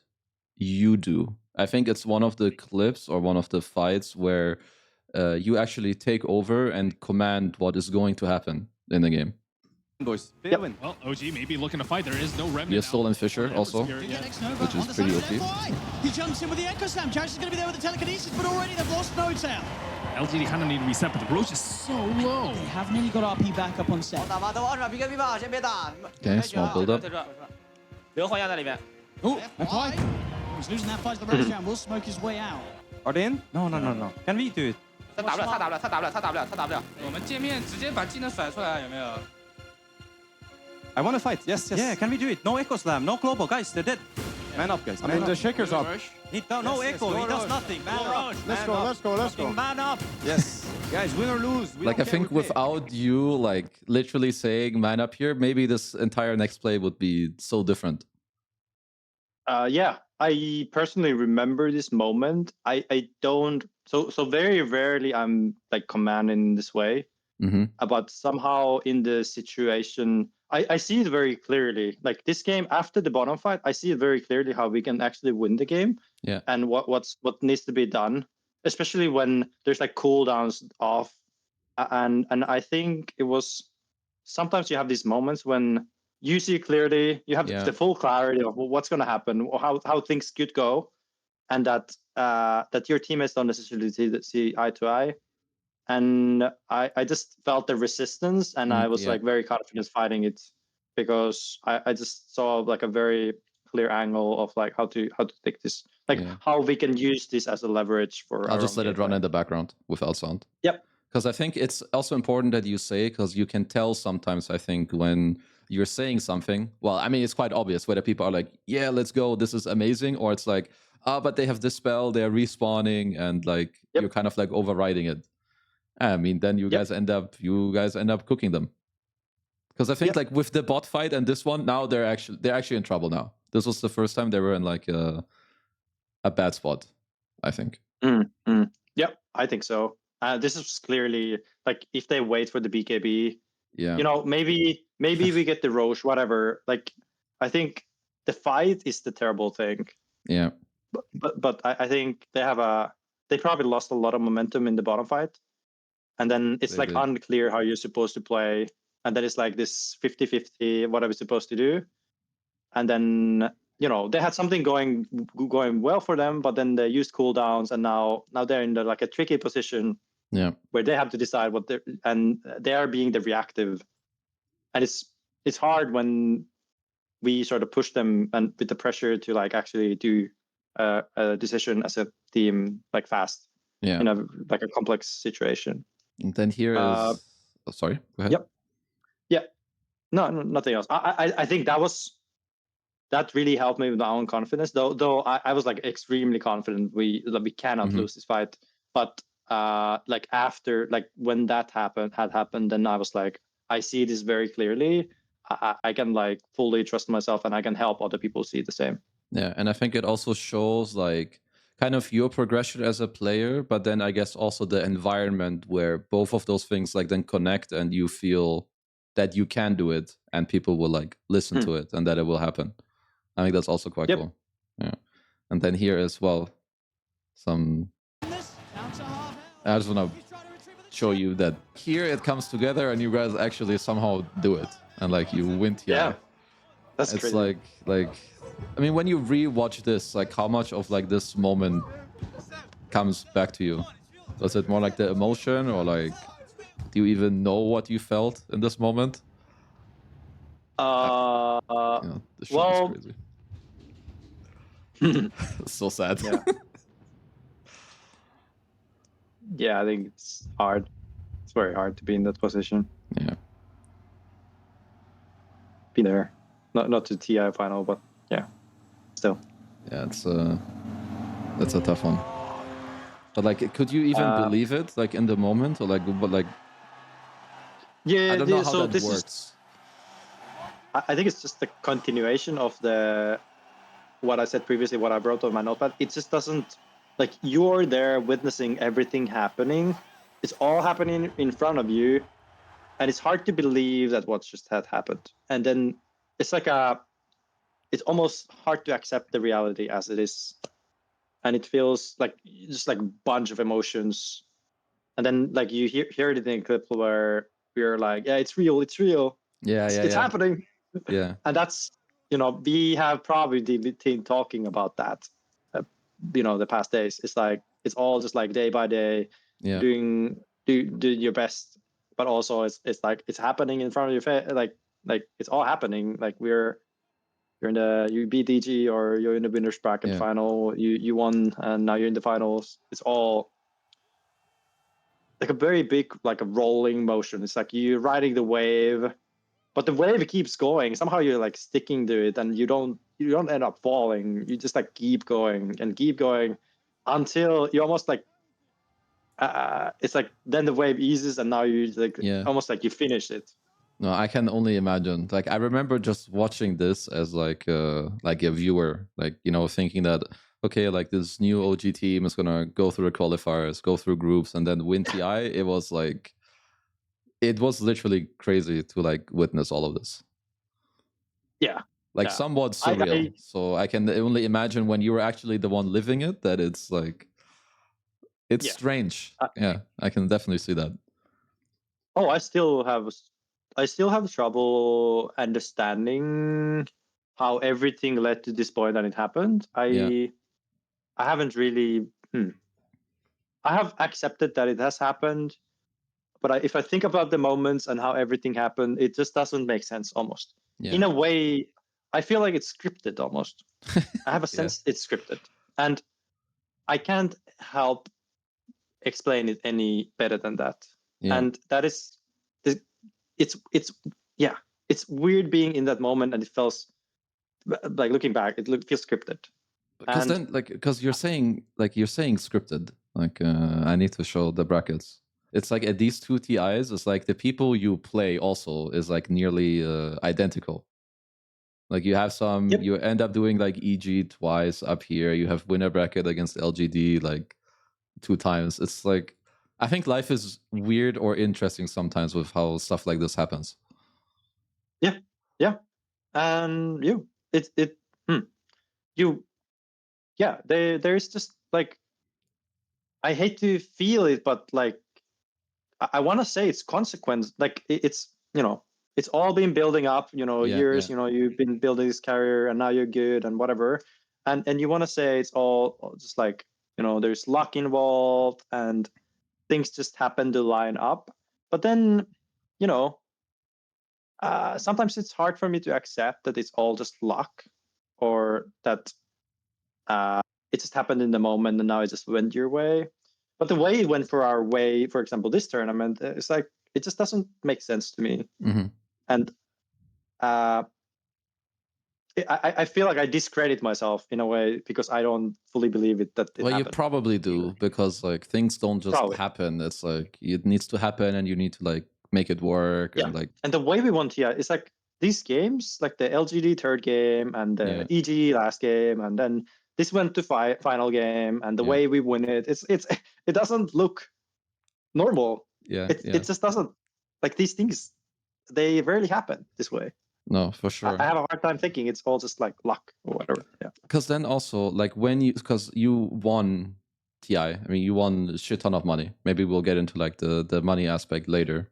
you do. I think it's one of the clips or one of the fights where you actually take over and command what is going to happen in the game. Boys, Well, OG may be looking to fight. There is no remnant. He has stolen Fisher also, which is pretty OP. He jumps in with the Echo Slam. Jerax is going to be there with the telekinesis, but already they've lost Notail. LGD kind of need to reset, but the Roche is so low. They have nearly got RP back up on set. Okay, small build up. Oh, F5. He's losing that fight to the Roche round. Will smoke his way out. Are they in? No. Can we do it? 我们界面直接把技能甩出来，有没有？ I want to fight. Yes. Yeah, can we do it? No Echo Slam, no Global. Guys, they're dead. Man up, guys. I mean, the Shaker's up. No Echo, he does nothing. Man up. Let's go. Man up. Yes. Guys, win or lose. Like, I think without you, like, literally saying man up here, maybe this entire next play would be so different. Yeah, I personally remember this moment. I don't, so very rarely I'm like commanding this way. But somehow in the situation, I see it very clearly. Like this game, after the bottom fight, I see it very clearly how we can actually win the game. Yeah. And what needs to be done, especially when there's like cooldowns off. And I think it was, sometimes you have these moments when you see clearly, you have the full clarity of what's going to happen, or how things could go, and that your teammates don't necessarily see eye to eye. and I just felt the resistance, and I was yeah. like very confident fighting it because I just saw like a very clear angle of like how to take this, like how we can use this as a leverage for. I'll just let it run in the background without sound. Yep. Because I think it's also important that you say, because you can tell sometimes, I think, when you're saying something, well, I mean, it's quite obvious whether people are like, yeah, let's go, this is amazing, or it's like, but they have this spell, they're respawning, and like you're kind of like overriding it. I mean, then you guys end up cooking them. Because I think like with the bot fight and this one, now they're actually in trouble now. This was the first time they were in like a bad spot, I think. Yep, I think so. This is clearly like if they wait for the BKB, you know, maybe we get the Roche, whatever. Like, I think the fight is the terrible thing. Yeah. But I think they probably lost a lot of momentum in the bottom fight, and then it's like unclear how you're supposed to play, and then it's like this 50-50. What are we supposed to do? And then, you know, they had something going well for them, but then they used cooldowns, and now they're in like a tricky position. Yeah. Where they have to decide they are being the reactive, and it's hard when we sort of push them and with the pressure to like actually do a decision as a team like fast. Yeah. In a complex situation. And then here is. Sorry. Go ahead. Yep. Yeah. No, nothing else. I think that really helped me with my own confidence. Though I was like extremely confident we cannot lose this fight. But like after like when that had happened, then I was like, I see this very clearly. I can like fully trust myself, and I can help other people see the same. Yeah, and I think it also shows like kind of your progression as a player, but then I guess also the environment where both of those things like then connect, and you feel that you can do it, and people will like listen to it, and that it will happen. I think that's also quite cool. Yeah, and then here as well, some. I just want to show you that here it comes together, and you guys actually somehow do it, and like you win TI. Yeah, that's it's crazy. like. I mean, when you rewatch this, like how much of like this moment comes back to you? Was it more like the emotion, or like do you even know what you felt in this moment? This shit is crazy. So sad. Yeah. Yeah, I think it's hard. It's very hard to be in that position. Yeah. Be there, not to TI final, but yeah, still. Yeah, that's a tough one. But like, could you even believe it, like in the moment, or like, but like, yeah, I don't know how that works. I think it's just the continuation of what I said previously, what I wrote on my notepad. It just doesn't, like, you're there witnessing everything happening. It's all happening in front of you, and it's hard to believe that what just had happened. And then it's like it's almost hard to accept the reality as it is, and it feels like just like a bunch of emotions. And then like you hear it in a clip where we're like, yeah, it's real, it's happening. Yeah. And that's, you know, we have probably the team talking about that, you know, the past days. It's like it's all just like day by day, doing your best, but also it's like it's happening in front of your face. Like it's all happening. Like you're in you beat DG, or you're in the winners bracket final. You won, and now you're in the finals. It's all like a very big, like a rolling motion. It's like you're riding the wave, but the wave keeps going. Somehow you're like sticking to it, and you don't end up falling. You just like keep going until you almost like it's like then the wave eases, and now you like almost like you finish it. No, I can only imagine. Like, I remember just watching this as like a viewer, like, you know, thinking that, okay, like this new OG team is gonna go through the qualifiers, go through groups, and then win TI. It was literally crazy to like witness all of this. Yeah. Like somewhat surreal. So I can only imagine when you were actually the one living it, that it's like, it's strange. Yeah, I can definitely see that. Oh, I still have trouble understanding how everything led to this point and it happened. I haven't really. I have accepted that it has happened, but if I think about the moments and how everything happened, it just doesn't make sense almost. Yeah. In a way, I feel like it's scripted almost. I have a sense it's scripted, and I can't help explain it any better than that. Yeah. And that is, it's weird being in that moment, and it feels like looking back, it feels scripted. Because then, like, because you're saying scripted. Like, I need to show the brackets. It's like at these two TIs, it's like the people you play also is like nearly identical. Like you have some, you end up doing like EG twice up here. You have winner bracket against LGD like 2 times. It's like, I think life is weird or interesting sometimes with how stuff like this happens. Yeah, and there's just like, I hate to feel it, but like I want to say it's consequence. Like it's it's all been building up, years. You've been building this career, and now you're good and whatever, and you want to say it's all just like there's luck involved and things just happen to line up. But then sometimes it's hard for me to accept that it's all just luck, or that it just happened in the moment and now it just went your way. But the way it went for our way, for example, this tournament, it's like it just doesn't make sense to me. And I feel like I discredit myself in a way because I don't fully believe it that it Well, happened. you probably do, because like things don't just happen. It's like it needs to happen, and you need to like make it work. And like, and the way we won TI, it's like these games, like the LGD third game and the EG last game, and then this went to final game, and the way we win it, it doesn't look normal. It just doesn't. Like these things, they rarely happen this way. No, for sure. I have a hard time thinking it's all just like luck or whatever. Yeah. Because then also, like because you won TI, I mean, you won a shit ton of money. Maybe we'll get into like the money aspect later.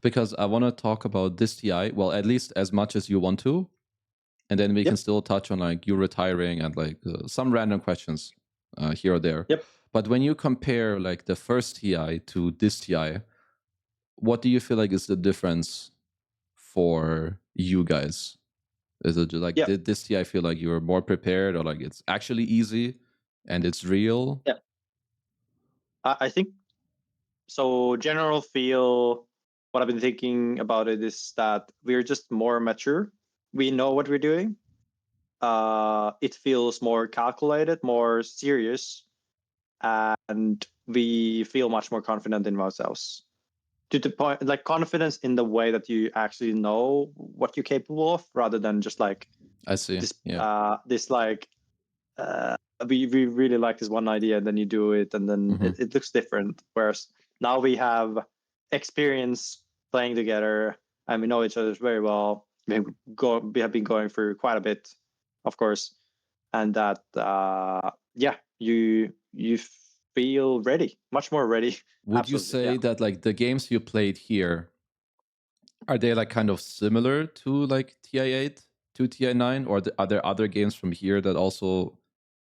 Because I want to talk about this TI, well, at least as much as you want to, and then we can still touch on like you retiring and like some random questions here or there. But when you compare like the first TI to this TI, what do you feel like is the difference for you guys? Is it just like did this TI feel like you were more prepared, or like it's actually easy and it's real? Yeah, I think so. General feel, what I've been thinking about it is that we're just more mature. We know what we're doing. It feels more calculated, more serious, and we feel much more confident in ourselves. To the point, like confidence in the way that you actually know what you're capable of, rather than just like I see. This like we really like this one idea, and then you do it, and then it looks different. Whereas now we have experience playing together, and we know each other very well. We have been going through quite a bit, of course, and that you feel ready, much more ready. Would you say that like the games you played here, are they like kind of similar to like TI8 to TI9, or are there other games from here that also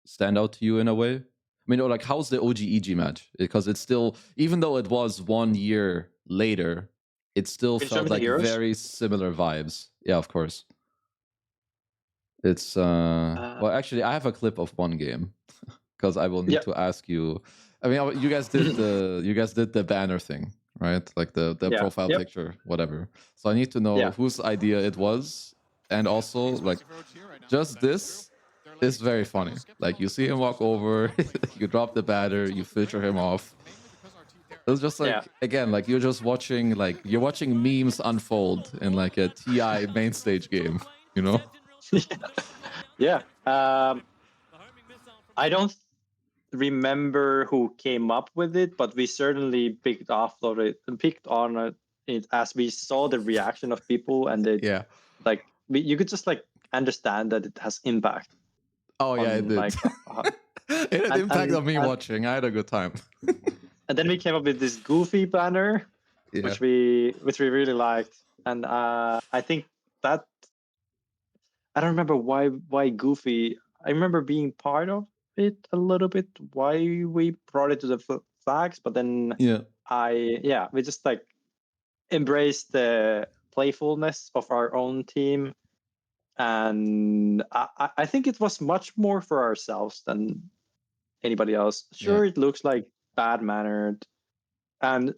stand out to you in a way? I mean, or like how's the OG-EG match? Because it's still, even though it was 1 year later, it still felt like very similar vibes. Yeah, of course. It's well, actually, I have a clip of one game because I will need to ask you. I mean, you guys did the banner thing, right? Like the profile picture, whatever. So I need to know whose idea it was, and also like just this is very funny. Like you see him walk over, you drop the banner, you filter him off. It's just like again, like you're just watching, like you're watching memes unfold in like a TI main stage game, you know? I don't remember who came up with it, but we certainly picked on it as we saw the reaction of people, and they like you could just like understand that it has impact. Oh yeah, it did. Like, it had impact on me watching. I had a good time. And then we came up with this goofy banner, which we really liked, and I think that I don't remember why goofy. I remember being part of it a little bit. Why we brought it to the flags, but then Yeah. we just like embraced the playfulness of our own team, and I think it was much more for ourselves than anybody else. Sure, it looks like bad mannered, and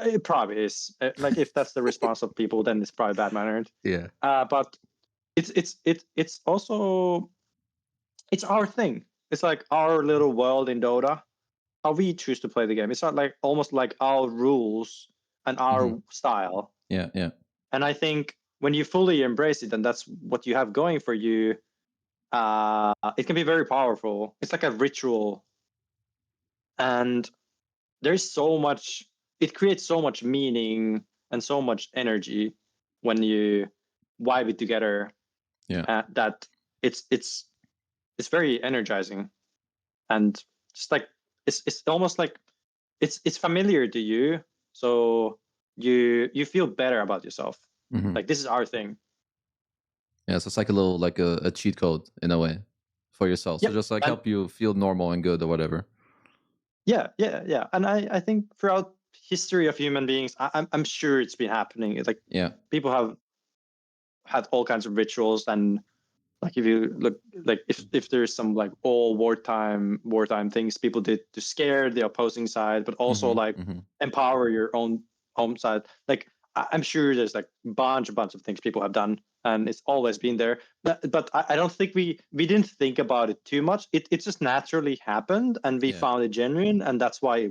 it probably is. Like if that's the response of people, then it's probably bad mannered. Yeah. But it's also it's our thing. It's like our little world in Dota. How we choose to play the game. It's not like almost like our rules and our style. Yeah. Yeah. And I think when you fully embrace it, and that's what you have going for you, it can be very powerful. It's like a ritual, and there's so much. It creates so much meaning and so much energy when you vibe it together. Yeah. That it's very energizing, and just like it's almost like it's familiar to you, so you feel better about yourself. Like this is our thing. Yeah, so it's like a little like a cheat code in a way for yourself. So Yep, just like and- help you feel normal and good or whatever. Yeah. And I think throughout history of human beings, I'm sure it's been happening. It's like people have had all kinds of rituals, and like if you look like if there's some like all wartime things people did to scare the opposing side, but also like empower your own home side. Like I'm sure there's like bunch of things people have done, and it's always been there. But I don't think we didn't think about it too much. It just naturally happened, and we found it genuine, and that's why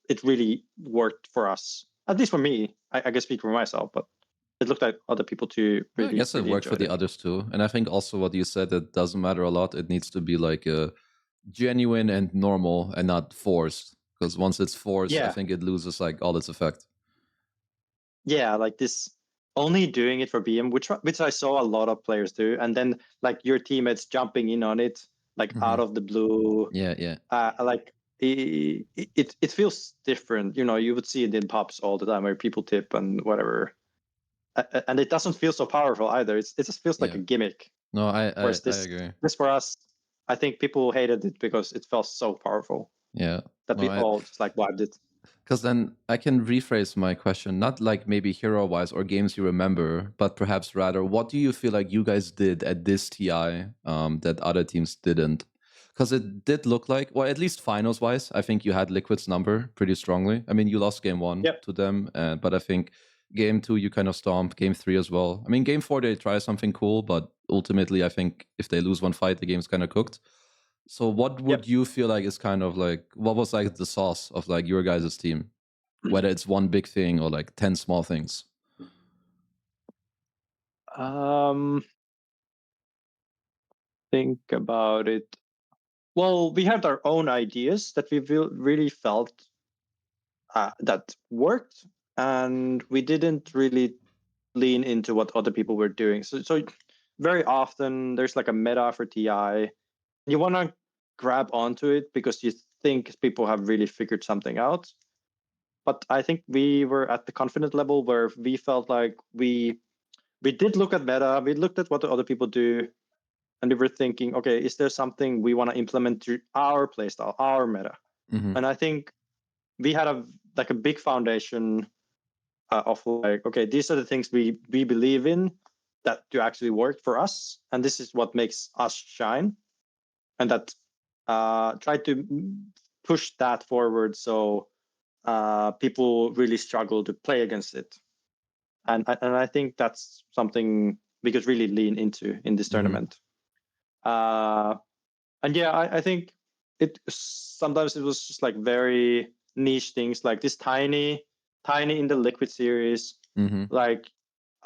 it really worked for us. At least for me, I can speak for myself, but it looked like other people too. Really, I guess it really worked for enjoyed the others too. And I think also what you said, it doesn't matter a lot. It needs to be like genuine and normal and not forced. Because once it's forced, I think it loses like all its effect. Yeah, like this only doing it for BM, which I saw a lot of players do, and then like your teammates jumping in on it, like out of the blue. Yeah. Like it feels different. You know, you would see it in pubs all the time where people tip and whatever. And it doesn't feel so powerful either. It just feels like a gimmick. No, I this, agree. This for us, I think people hated it because it felt so powerful. Yeah. That we all just like vibed it. Because then I can rephrase my question, not like maybe hero-wise or games you remember, but perhaps rather, what do you feel like you guys did at this TI that other teams didn't? Because it did look like, well, at least finals-wise, I think you had Liquid's number pretty strongly. I mean, you lost game 1 to them, but I think game 2 you kind of stomped, game 3 as well. I mean, game 4 they try something cool, but ultimately I think if they lose one fight, the game's kind of cooked. So what would you feel like is kind of like, what was like the sauce of like your guys' team? Whether it's one big thing or like 10 small things. Think about it. Well, we had our own ideas that we really felt that worked, and we didn't really lean into what other people were doing. So very often there's like a meta for TI. You want to grab onto it because you think people have really figured something out. But I think we were at the confident level where we felt like we did look at meta, we looked at what the other people do, and we were thinking, okay, is there something we want to implement to our playstyle, our meta? And I think we had a big foundation of like, okay, these are the things we believe in that do actually work for us, and this is what makes us shine, and that try to push that forward so people really struggle to play against it. And I think that's something we could really lean into in this tournament. And yeah, I think sometimes it was just like very niche things, like this tiny in the Liquid series. Like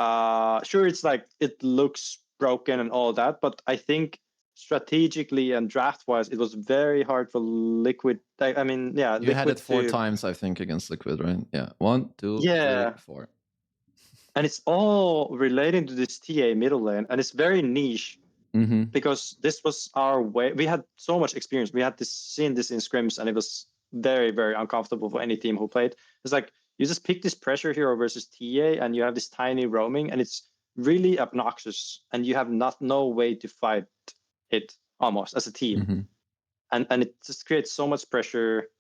sure, it's like it looks broken and all that, but I think strategically and draft wise it was very hard for Liquid. I mean, yeah, you had it 4 times I think against Liquid, right? Yeah, 1 2 3 4. And it's all relating to this TA middle lane, and it's very niche. Because this was our way. We had so much experience. We had seen this in scrims, and it was very, very uncomfortable for any team who played. It's like you just pick this pressure hero versus TA, and you have this tiny roaming, and it's really obnoxious, and you have no way to fight it almost as a team. And it just creates so much pressure.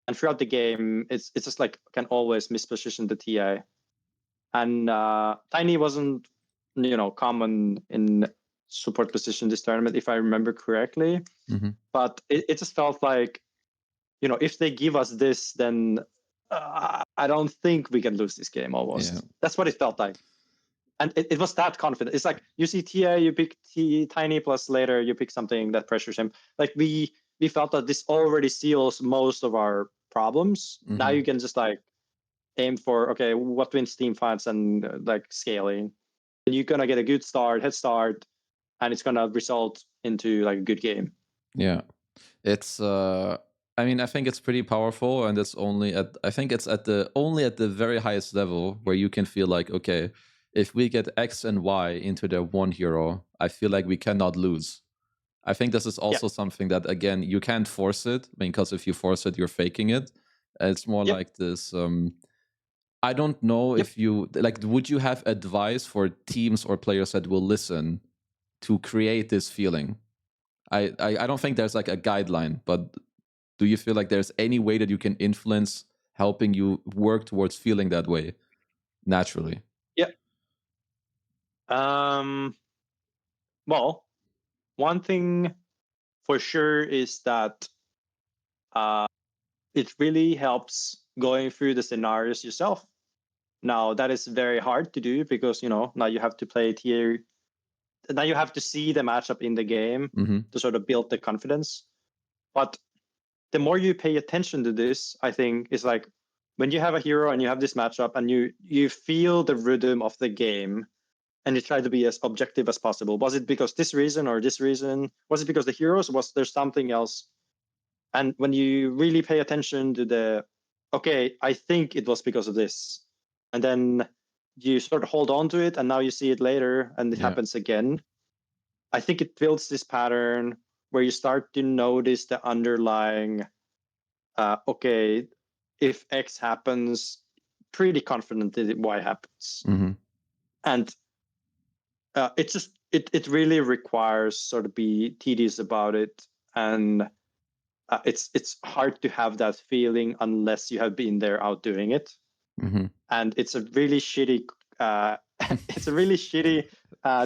And throughout the game, it's just like can always misposition the TI. And Tiny wasn't, common in support position this tournament, if I remember correctly. But it just felt like, if they give us this, then I don't think we can lose this game almost. Yeah. That's what it felt like. And it was that confident. It's like you see TI, you pick Tiny, plus later you pick something that pressures him. Like we felt that this already seals most of our problems. Now you can just like aim for, okay, what wins team fights and like scaling. And you're gonna get a good head start, and it's gonna result into like a good game. Yeah. It's I mean, I think it's pretty powerful, and it's only at only at the very highest level where you can feel like, okay, if we get X and Y into their one hero, I feel like we cannot lose. I think this is also something that, again, you can't force it, because if you force it, you're faking it. It's more like this. I don't know if you like. Would you have advice for teams or players that will listen to create this feeling? I don't think there's like a guideline, but do you feel like there's any way that you can influence helping you work towards feeling that way naturally? Yeah. Well, one thing for sure is that it really helps going through the scenarios yourself. Now that is very hard to do because now you have to play tier. Now you have to see the matchup in the game to sort of build the confidence. But the more you pay attention to this, I think, is like when you have a hero and you have this matchup and you feel the rhythm of the game and you try to be as objective as possible. Was it because this reason or this reason? Was it because the heroes? Was there something else? And when you really pay attention to okay, I think it was because of this. And then you sort of hold on to it, and now you see it later and it happens again. I think it builds this pattern where you start to notice the underlying, okay, if X happens, pretty confident that Y happens. And it really requires sort of be tedious about it. And it's hard to have that feeling unless you have been there out doing it. And it's a really shitty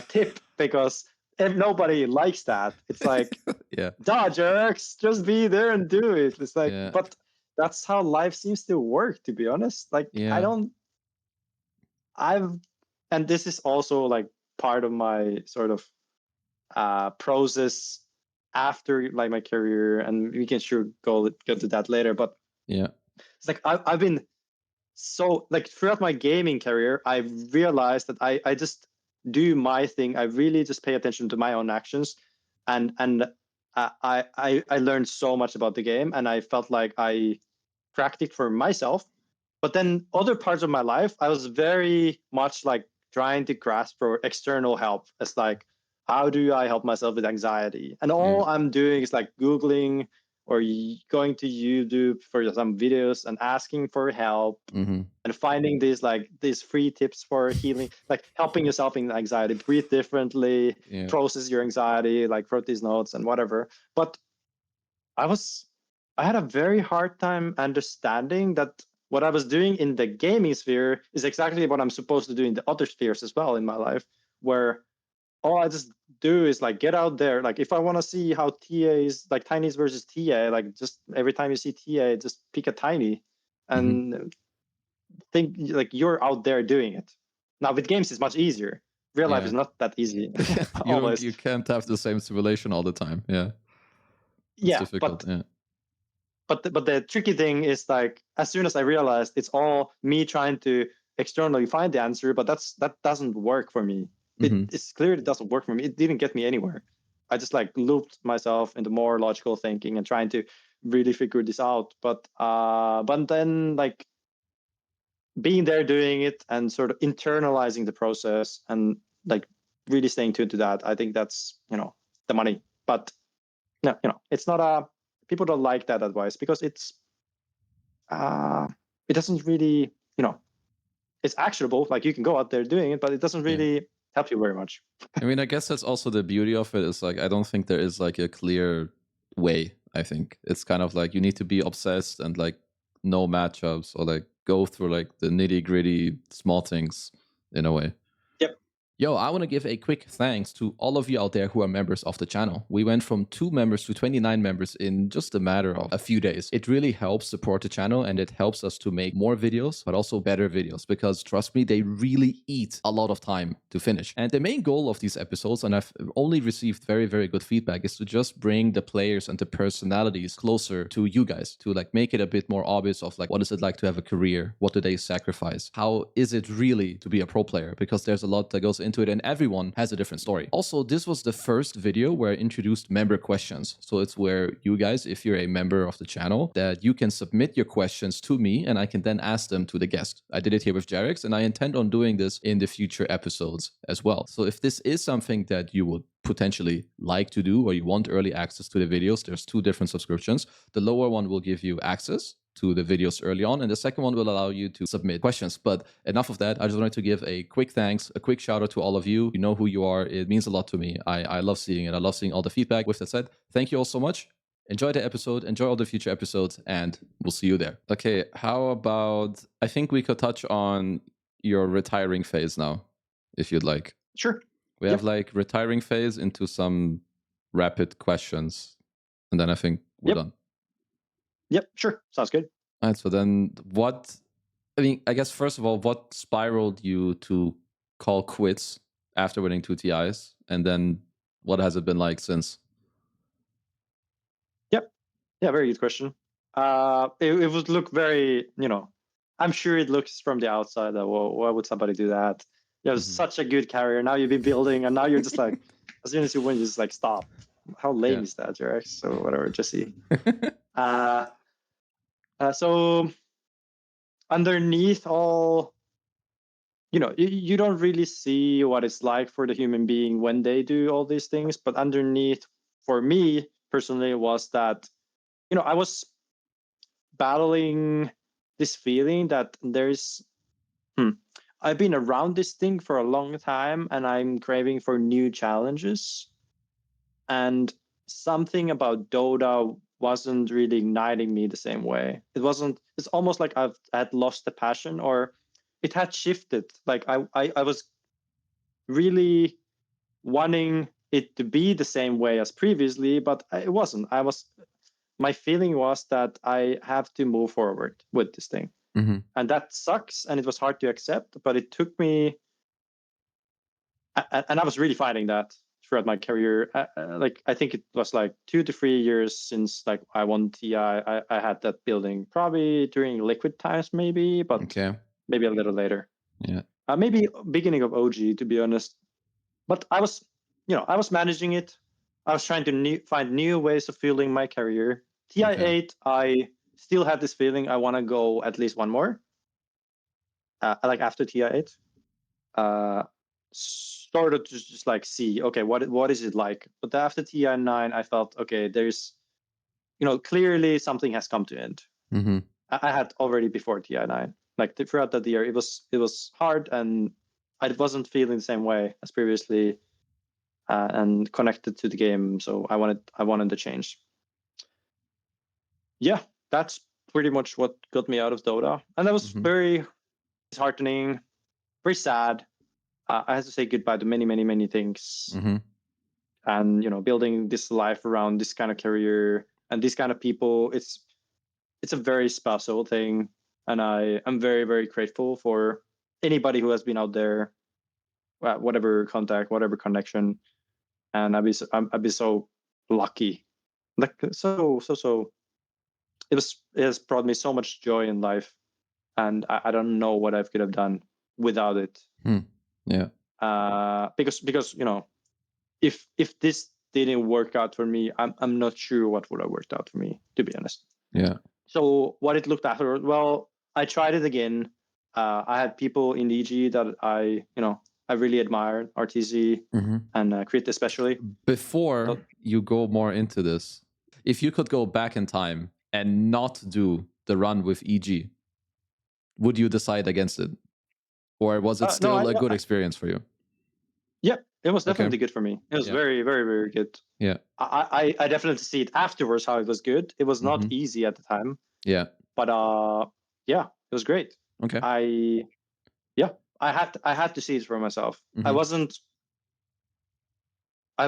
tip because nobody likes that. It's like, Jerax, just be there and do it. It's like, but that's how life seems to work, to be honest. Like, and this is also like part of my sort of process after like my career, and we can sure go to that later. But it's like I've been so like throughout my gaming career, I realized that I just do my thing. I really just pay attention to my own actions, and I learned so much about the game, and I felt like I cracked it for myself. But then other parts of my life, I was very much like trying to grasp for external help. It's like, how do I help myself with anxiety? And all I'm doing is like Googling or going to YouTube for some videos and asking for help and finding these free tips for healing, like helping yourself in anxiety, breathe differently, process your anxiety, like wrote these notes and whatever. But I had a very hard time understanding that what I was doing in the gaming sphere is exactly what I'm supposed to do in the other spheres as well in my life, where all I just do is like get out there. Like if I want to see how TA is like Tinies versus TA, like just every time you see TA, just pick a Tiny and think like you're out there doing it. Now with games, it's much easier. Real life is not that easy. You can't have the same simulation all the time. It's difficult. But the tricky thing is like as soon as I realized it's all me trying to externally find the answer, but that doesn't work for me. It's clear it doesn't work for me. It didn't get me anywhere. I just like looped myself into more logical thinking and trying to really figure this out. But then like being there doing it and sort of internalizing the process and like really staying tuned to that, I think that's the money. But no, it's not people don't like that advice because it doesn't really it's actionable. Like you can go out there doing it, but it doesn't really help you very much. I mean, I guess that's also the beauty of it. Is like I don't think there is like a clear way. I think it's kind of like you need to be obsessed and like know matchups or like go through like the nitty gritty small things in a way. Yep. Yo, I want to give a quick thanks to all of you out there who are members of the channel. We went from 2 members to 29 members in just a matter of a few days. It really helps support the channel and it helps us to make more videos, but also better videos, because trust me, they really eat a lot of time to finish. And the main goal of these episodes, and I've only received very, very good feedback, is to just bring the players and the personalities closer to you guys, to like make it a bit more obvious of like, what is it like to have a career? What do they sacrifice? How is it really to be a pro player? Because there's a lot that goes into it and everyone has a different story. Also, this was the first video where I introduced member questions. So it's where you guys, if you're a member of the channel, that you can submit your questions to me and I can then ask them to the guest. I did it here with Jerax and I intend on doing this in the future episodes as well. So if this is something that you would potentially like to do or you want early access to the videos, there's 2 different subscriptions. The lower one will give you access to the videos early on, and the second one will allow you to submit questions. But enough of that. I just wanted to give a quick thanks, a quick shout out to all of you. You know who you are. It means a lot to me. I love seeing it. I love seeing all the feedback. With that said, thank you all so much. Enjoy the episode, enjoy all the future episodes, and we'll see you there. Okay, how about, I think we could touch on your retiring phase now, if you'd like. Sure. We have like retiring phase into some rapid questions, and then I think we're done. Yep, sure. Sounds good. All right, so then what, I mean, I guess first of all, what spiraled you to call quits after winning 2 TIs? And then what has it been like since? Yep. Yeah, very good question. It would look very, I'm sure it looks from the outside that, well, why would somebody do that? You have such a good carrier. Now you've been building, and now you're just like, as soon as you win, you just like, stop. How lame is that, Jerax? So whatever, just see. So underneath all, you don't really see what it's like for the human being when they do all these things. But underneath, for me personally, was that, I was battling this feeling that there's, I've been around this thing for a long time and I'm craving for new challenges. And something about Dota wasn't really igniting me the same way. It's almost like I had lost the passion, or it had shifted. Like I was really wanting it to be the same way as previously, but it wasn't. My feeling was that I have to move forward with this thing. And that sucks, and it was hard to accept, but it took me, and I was really fighting that throughout my career. Like I think it was like 2 to 3 years since like I won TI. I had that building probably during liquid times, maybe, but maybe a little later. Yeah, maybe beginning of OG, to be honest. But I was managing it. I was trying to find new ways of fueling my career. TI8, I still had this feeling I want to go at least one more. Like after TI8. Started to just like see, okay, what is it like? But after TI9, I felt, okay, there's, clearly something has come to end. I had already before TI9, like throughout that year, it was hard, and I wasn't feeling the same way as previously, and connected to the game. So I wanted to change. Yeah, that's pretty much what got me out of Dota, and that was very disheartening, very sad. I had to say goodbye to many, many, many things. And building this life around this kind of career and these kind of people, it's a very special thing, and I am very, very grateful for anybody who has been out there, whatever contact, whatever connection, and I'd be so lucky, like so. It has brought me so much joy in life, and I don't know what I could have done without it. Yeah. Because if this didn't work out for me, I'm not sure what would have worked out for me, to be honest. Yeah. So what it looked after, well, I tried it again. I had people in EG that I really admired, RTZ and Crit especially. Before you go more into this, if you could go back in time and not do the run with EG, would you decide against it? Or was it still a good experience for you? Yeah, it was definitely good for me. It was very, very, very good. Yeah. I definitely see it afterwards how it was good. It was not easy at the time. Yeah. But yeah, it was great. Okay. I had to see it for myself. I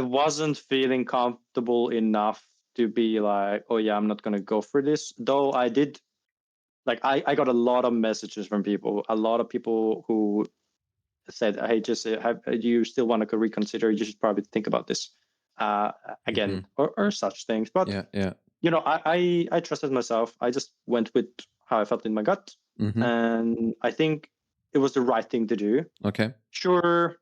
wasn't feeling comfortable enough to be like, oh yeah, I'm not gonna go for this. Though I did, like, I got a lot of messages from people, a lot of people who said, hey, just do you still want to reconsider? You should probably think about this again, or such things. But yeah. you know, I trusted myself. I just went with how I felt in my gut, and I think it was the right thing to do. Okay. Sure,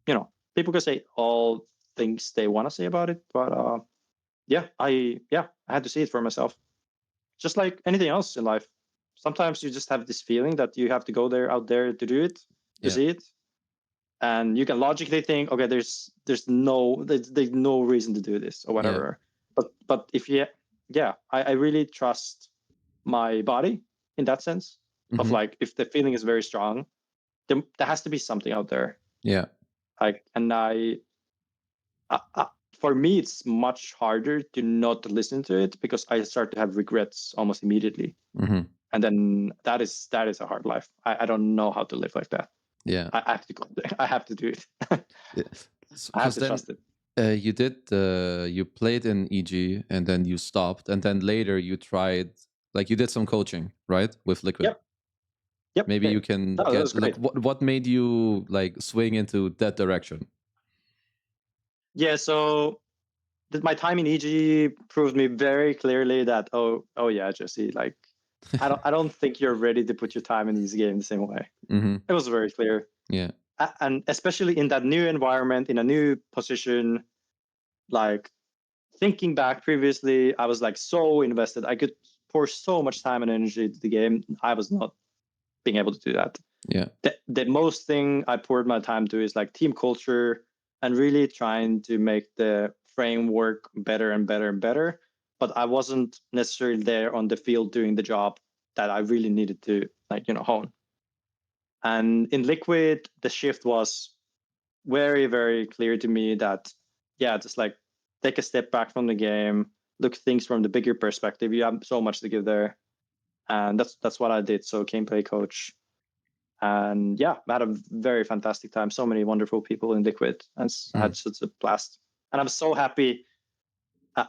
you know, people can say all things they want to say about it, but I had to see it for myself. Just like anything else in life, sometimes you just have this feeling that you have to go out there to do it, to see it, and you can logically think, okay, there's no reason to do this or whatever. But if I really trust my body in that sense of like, if the feeling is very strong, there has to be something out there. Yeah. Like, and for me, it's much harder to not listen to it because I start to have regrets almost immediately. And then that is a hard life. I don't know how to live like that. Yeah. I have to go there. I have to do it. I have to trust it. You played in EG and then you stopped, and then later you tried, like, you did some coaching, right, with Liquid. Yep. Maybe you can get like what made you like swing into that direction? Yeah, so my time in EG proved me very clearly that oh yeah, Jesse, like I don't think you're ready to put your time in these games the same way. It was very clear. Yeah. And especially in that new environment, in a new position, like thinking back previously, I was like so invested. I could pour so much time and energy into the game. I was not being able to do that. Yeah. The most thing I poured my time to is like team culture and really trying to make the framework better and better and better. But I wasn't necessarily there on the field doing the job that I really needed to, like, you know, hone. And in Liquid, the shift was very, very clear to me that, yeah, just like take a step back from the game, look at things from the bigger perspective. You have so much to give there. And that's what I did. So gameplay coach. And yeah, I had a very fantastic time. So many wonderful people in Liquid, and I had such a blast. And I'm so happy.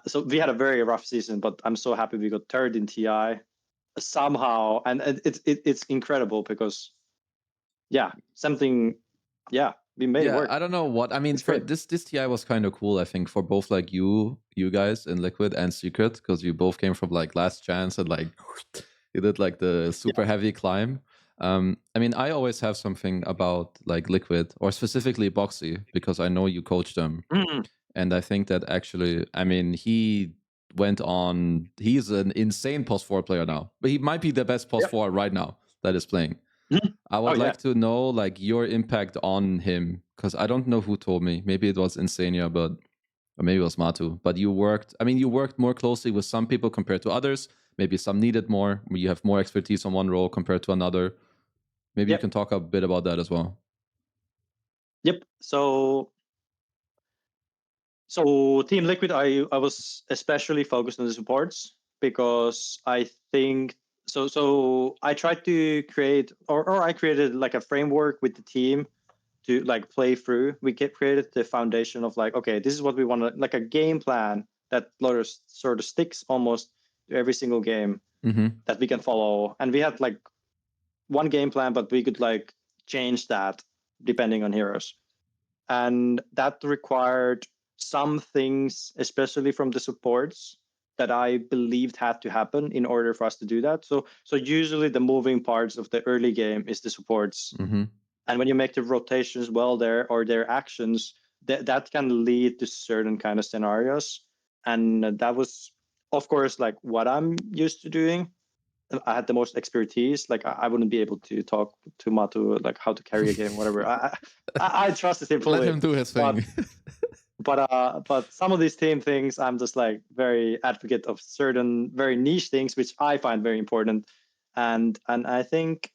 So we had a very rough season, but I'm so happy we got third in TI somehow. And it's incredible because, yeah, we made it work. I don't know what I mean. For this TI was kind of cool, I think, for both like you guys in Liquid and Secret, because you both came from like last chance and like you did like the super heavy climb. I mean, I always have something about like Liquid, or specifically Boxi, because I know you coached them. And I think that actually, I mean, he's an insane post-4 player now, but he might be the best post-4 right now that is playing. I would like to know like your impact on him, because I don't know who told me. Maybe it was Insania, or maybe it was Matu. But you worked more closely with some people compared to others. Maybe some needed more. You have more expertise on one role compared to another. Maybe you can talk a bit about that as well. Yep. So Team Liquid, I was especially focused on the supports because I think so I tried to create or I created like a framework with the team to like play through. We created the foundation of like, okay, this is what we want to, like a game plan that sort of sticks almost to every single game that we can follow. And we had like one game plan, but we could like change that depending on heroes. And that required some things, especially from the supports, that I believed had to happen in order for us to do that. So usually the moving parts of the early game is the supports. And when you make the rotations well there, or their actions, that can lead to certain kind of scenarios. And that was, of course, like what I'm used to doing. I had the most expertise. Like I wouldn't be able to talk to Matu like how to carry a game, whatever. I trusted him fully. Let him do his thing. But some of these team things, I'm just like very advocate of certain very niche things, which I find very important. And I think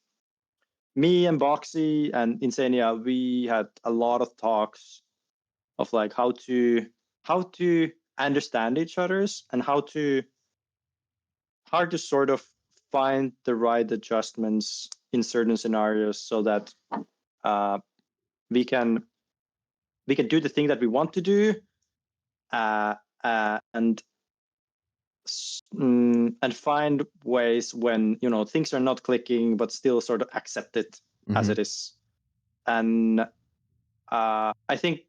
me and Boxi and Insania, we had a lot of talks of like how to understand each other's and how to sort of find the right adjustments in certain scenarios so that we can do the thing that we want to do, and find ways when things are not clicking, but still sort of accept it as it is. And I think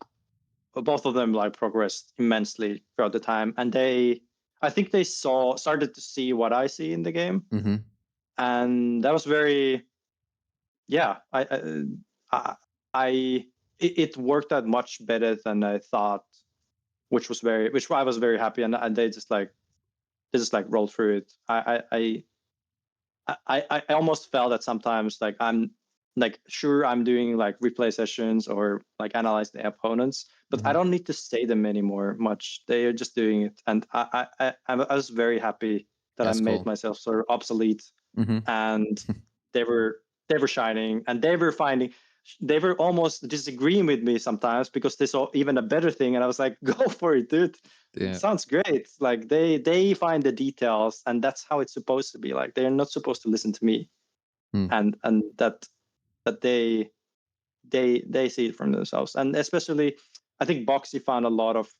both of them like progressed immensely throughout the time, and I think they started to see what I see in the game, and that was very, it worked out much better than I thought, which I was very happy, and they just rolled through it. I almost felt that sometimes like I'm like, sure, I'm doing like replay sessions or like analyze the opponents, but I don't need to say them anymore much. They are just doing it, and I was very happy that I made myself sort of obsolete, and they were shining, and they were almost disagreeing with me sometimes because they saw even a better thing, and I was like, go for it, dude. It sounds great. Like they find the details, and that's how it's supposed to be. Like they're not supposed to listen to me, and that they see it from themselves. And especially I think Boxi found a lot of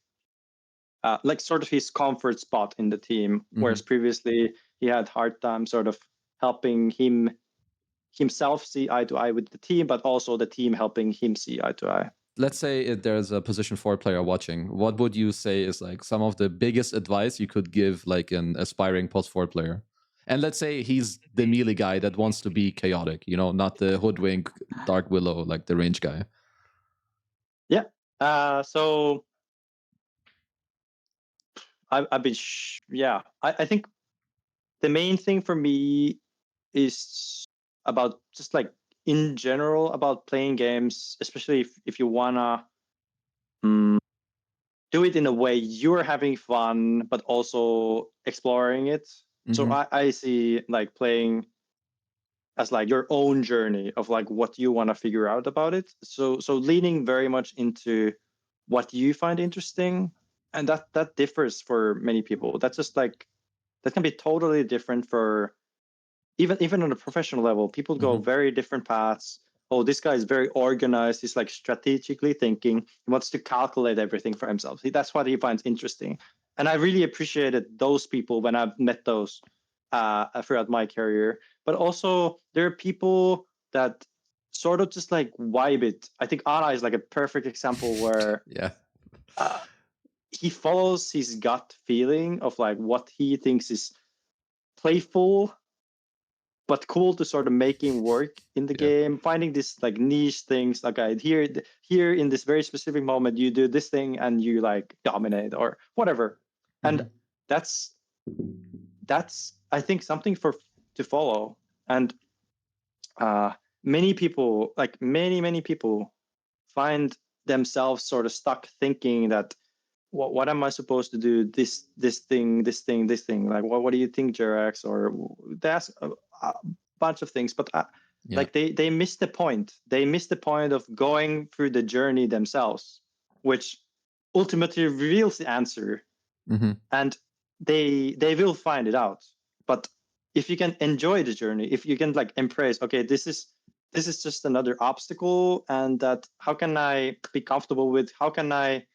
like sort of his comfort spot in the team, whereas previously he had hard time sort of helping himself see eye to eye with the team, but also the team helping him see eye to eye. Let's say if there's a position 4 player watching, what would you say is like some of the biggest advice you could give like an aspiring post 4 player? And let's say he's the melee guy that wants to be chaotic, not the hoodwink Dark Willow, like the range guy. Yeah. So I've been, I think the main thing for me is about just like in general about playing games, especially if you wanna do it in a way you're having fun, but also exploring it. So I see like playing as like your own journey of like what you want to figure out about it. So leaning very much into what you find interesting, and that differs for many people. That's just like that can be totally different for even on a professional level. People go very different paths. Oh, this guy is very organized. He's like strategically thinking. He wants to calculate everything for himself. That's what he finds interesting. And I really appreciated those people when I've met those throughout my career. But also there are people that sort of just like vibe it. I think Anna is like a perfect example where he follows his gut feeling of like what he thinks is playful but cool to sort of making work in the game, finding this like niche things. Like here in this very specific moment, you do this thing and you like dominate or whatever. And that's I think something to follow. And many people, like many people, find themselves sort of stuck thinking that what am I supposed to do? This thing. Like, what do you think, Jerax? Or that's a bunch of things, but like they missed the point. They missed the point of going through the journey themselves, which ultimately reveals the answer, and they will find it out. But if you can enjoy the journey, if you can like embrace, okay, this is just another obstacle, and that how can I be comfortable with? How can I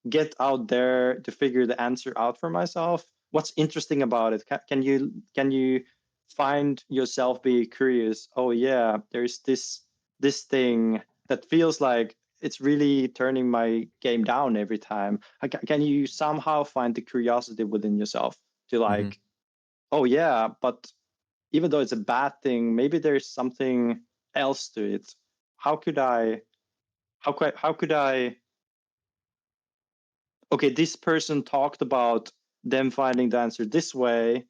get out there to figure the answer out for myself? What's interesting about it? Can you find yourself be curious? Oh yeah, there's this thing that feels like it's really turning my game down every time. Can you somehow find the curiosity within yourself to like, oh yeah, but even though it's a bad thing, maybe there's something else to it. How could I okay, this person talked about them finding the answer this way.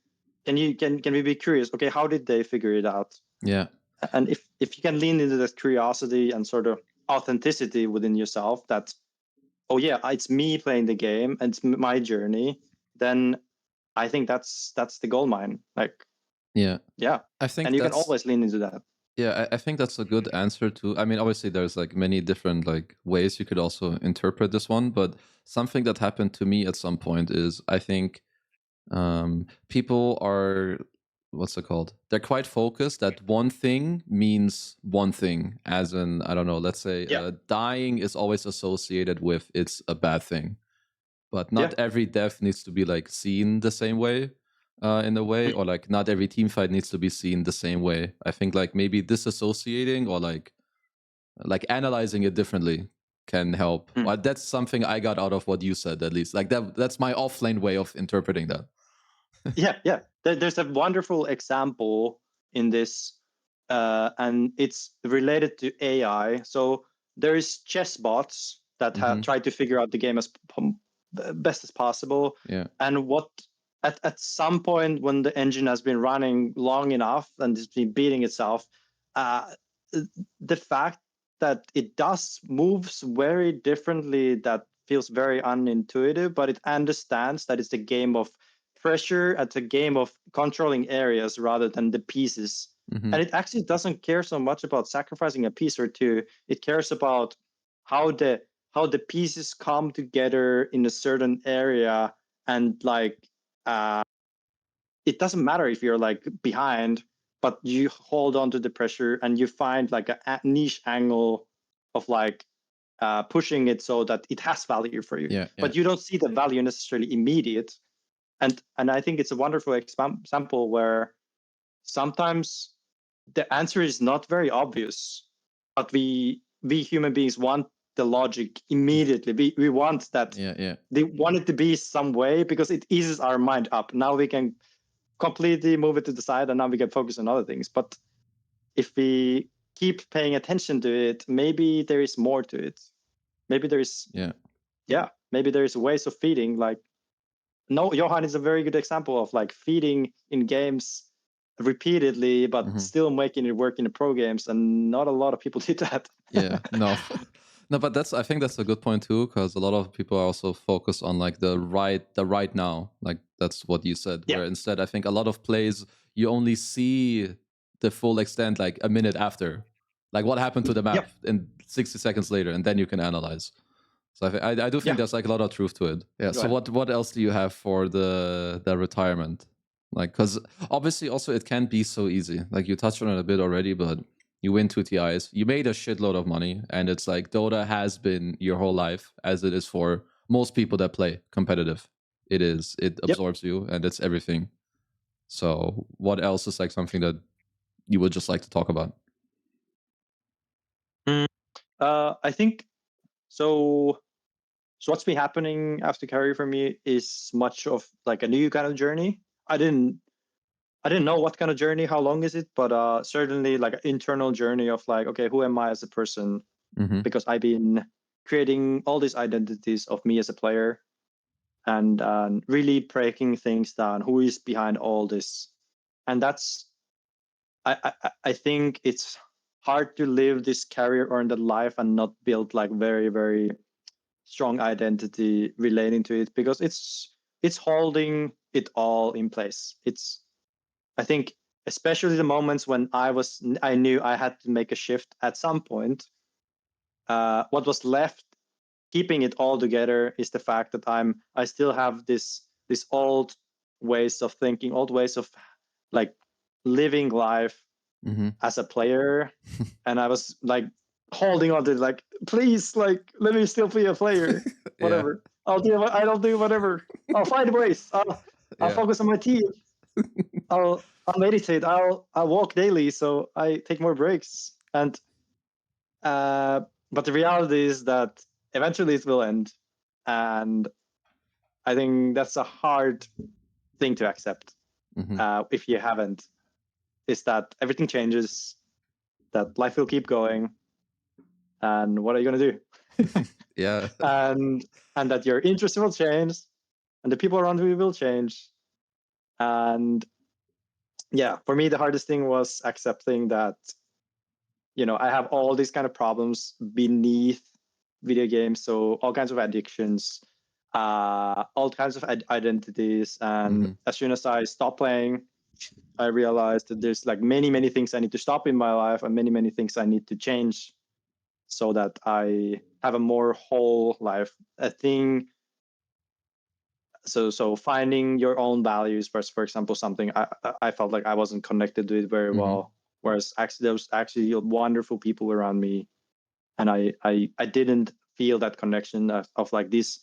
Can we be curious? Okay, how did they figure it out? Yeah. And if you can lean into that curiosity and sort of authenticity within yourself, that oh yeah, it's me playing the game and it's my journey, then I think that's the gold mine. Like yeah, I think, and you can always lean into that. Yeah, I think that's a good answer to. I mean, obviously, there's like many different like ways you could also interpret this one, but something that happened to me at some point is I think people are what's it called? They're quite focused that one thing means one thing, as in, I don't know, let's say dying is always associated with it's a bad thing. But not every death needs to be like seen the same way in a way, or like not every team fight needs to be seen the same way. I think like maybe disassociating or like analyzing it differently can help. Well, that's something I got out of what you said, at least. Like that's my offlane way of interpreting that. Yeah. There's a wonderful example in this, and it's related to AI. So there is chess bots that have tried to figure out the game as best as possible. Yeah. And what at some point when the engine has been running long enough and it's been beating itself, the fact that it does moves very differently, that feels very unintuitive, but it understands that it's a game of pressure, it's a game of controlling areas rather than the pieces. And it actually doesn't care so much about sacrificing a piece or two. It cares about how the pieces come together in a certain area, and like it doesn't matter if you're like behind, but you hold on to the pressure and you find like a niche angle of like pushing it so that it has value for you. But you don't see the value necessarily immediate. And I think it's a wonderful example where sometimes the answer is not very obvious, but we human beings want the logic immediately. We want that. They want it to be some way because it eases our mind up. Now we can completely move it to the side and now we can focus on other things. But if we keep paying attention to it, maybe there is more to it. Maybe there is maybe there is ways of feeding. Like Johan is a very good example of like feeding in games repeatedly, but still making it work in the pro games, and not a lot of people did that. No, but I think that's a good point too, because a lot of people are also focused on like the right now, like that's what you said. Where instead, I think a lot of plays you only see the full extent like a minute after, like what happened to the map in 60 seconds later, and then you can analyze. So I do think there's like a lot of truth to it. Yeah. So what else do you have for the retirement? Like, because obviously also it can't be so easy. Like you touched on it a bit already, but you win 2 TIs, you made a shitload of money, and it's like Dota has been your whole life, as it is for most people that play competitive. It absorbs you, and it's everything. So what else is like something that you would just like to talk about? I think so. So what's been happening after Korea for me is much of like a new kind of journey. I didn't know what kind of journey, how long is it, but certainly like an internal journey of like, okay, who am I as a person? Because I've been creating all these identities of me as a player, and really breaking things down. Who is behind all this? And that's I think it's hard to live this career or in the life and not build like very, very strong identity relating to it, because it's holding it all in place. I think especially the moments when I knew I had to make a shift at some point. What was left keeping it all together is the fact that I still have this old ways of thinking, old ways of like living life as a player, and I was like holding on to it, like, please, like, let me still be a player. Whatever. I'll do whatever. I'll find ways. I'll focus on my team. I'll meditate. I'll walk daily, so I take more breaks. And but the reality is that eventually it will end, and I think that's a hard thing to accept. If you haven't, is that everything changes, that life will keep going, and what are you gonna do? And that your interests will change, and the people around you will change. And for me, the hardest thing was accepting that, I have all these kind of problems beneath video games. So all kinds of addictions, all kinds of identities. And as soon as I stopped playing, I realized that there's like many, many things I need to stop in my life, and many, many things I need to change so that I have a more whole life. so finding your own values was, for example, something I felt like I wasn't connected to it very well. Whereas actually there was actually wonderful people around me, and I didn't feel that connection of like these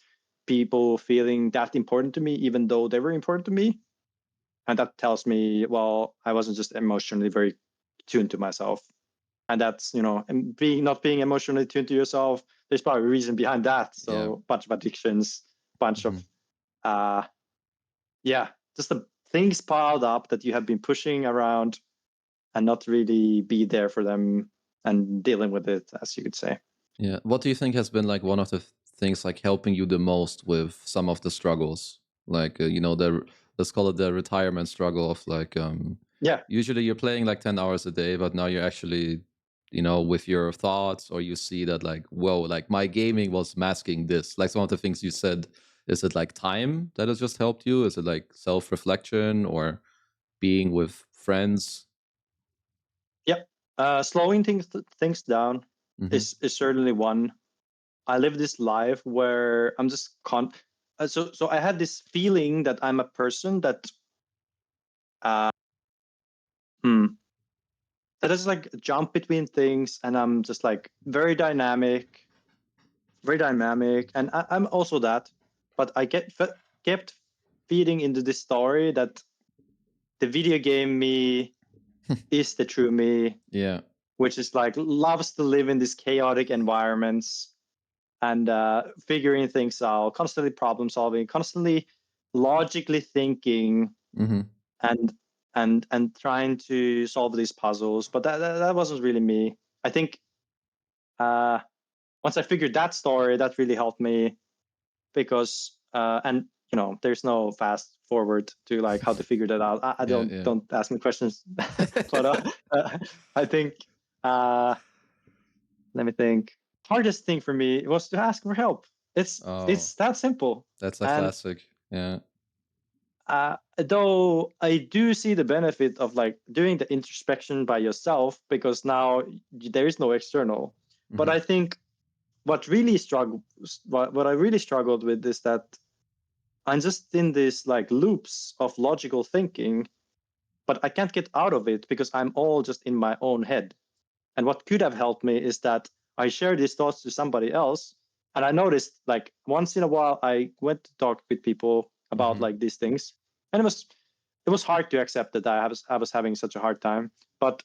people feeling that important to me, even though they were important to me. And that tells me, well, I wasn't just emotionally very tuned to myself. And that's, and not being emotionally tuned to yourself, there's probably a reason behind that. So bunch of addictions, bunch of just the things piled up that you have been pushing around and not really be there for them and dealing with it, as you could say. Yeah. What do you think has been like one of the things like helping you the most with some of the struggles? Like, let's call it the retirement struggle of like, usually you're playing like 10 hours a day, but now you're actually, with your thoughts, or you see that like, whoa, like my gaming was masking this. Like some of the things you said, is it like time that has just helped you? Is it like self-reflection or being with friends? Slowing things down is certainly one. I live this life where I'm just so I had this feeling that I'm a person that that is like jump between things, and I'm just like very dynamic, and I'm also that. But I kept feeding into this story that the video game me is the true me. Yeah. Which is like loves to live in these chaotic environments and figuring things out, constantly problem solving, constantly logically thinking, and trying to solve these puzzles. But that wasn't really me. I think once I figured that story, that really helped me, because there's no fast forward to like how to figure that out. I don't ask me questions, but I think let me think. Hardest thing for me was to ask for help. It's that simple. That's a classic. Yeah. Though I do see the benefit of like doing the introspection by yourself, because now there is no external. But I think what I really struggled with is that I'm just in this like loops of logical thinking, but I can't get out of it because I'm all just in my own head. And what could have helped me is that I share these thoughts to somebody else. And I noticed like once in a while I went to talk with people about like these things. And it was hard to accept that I was having such a hard time. But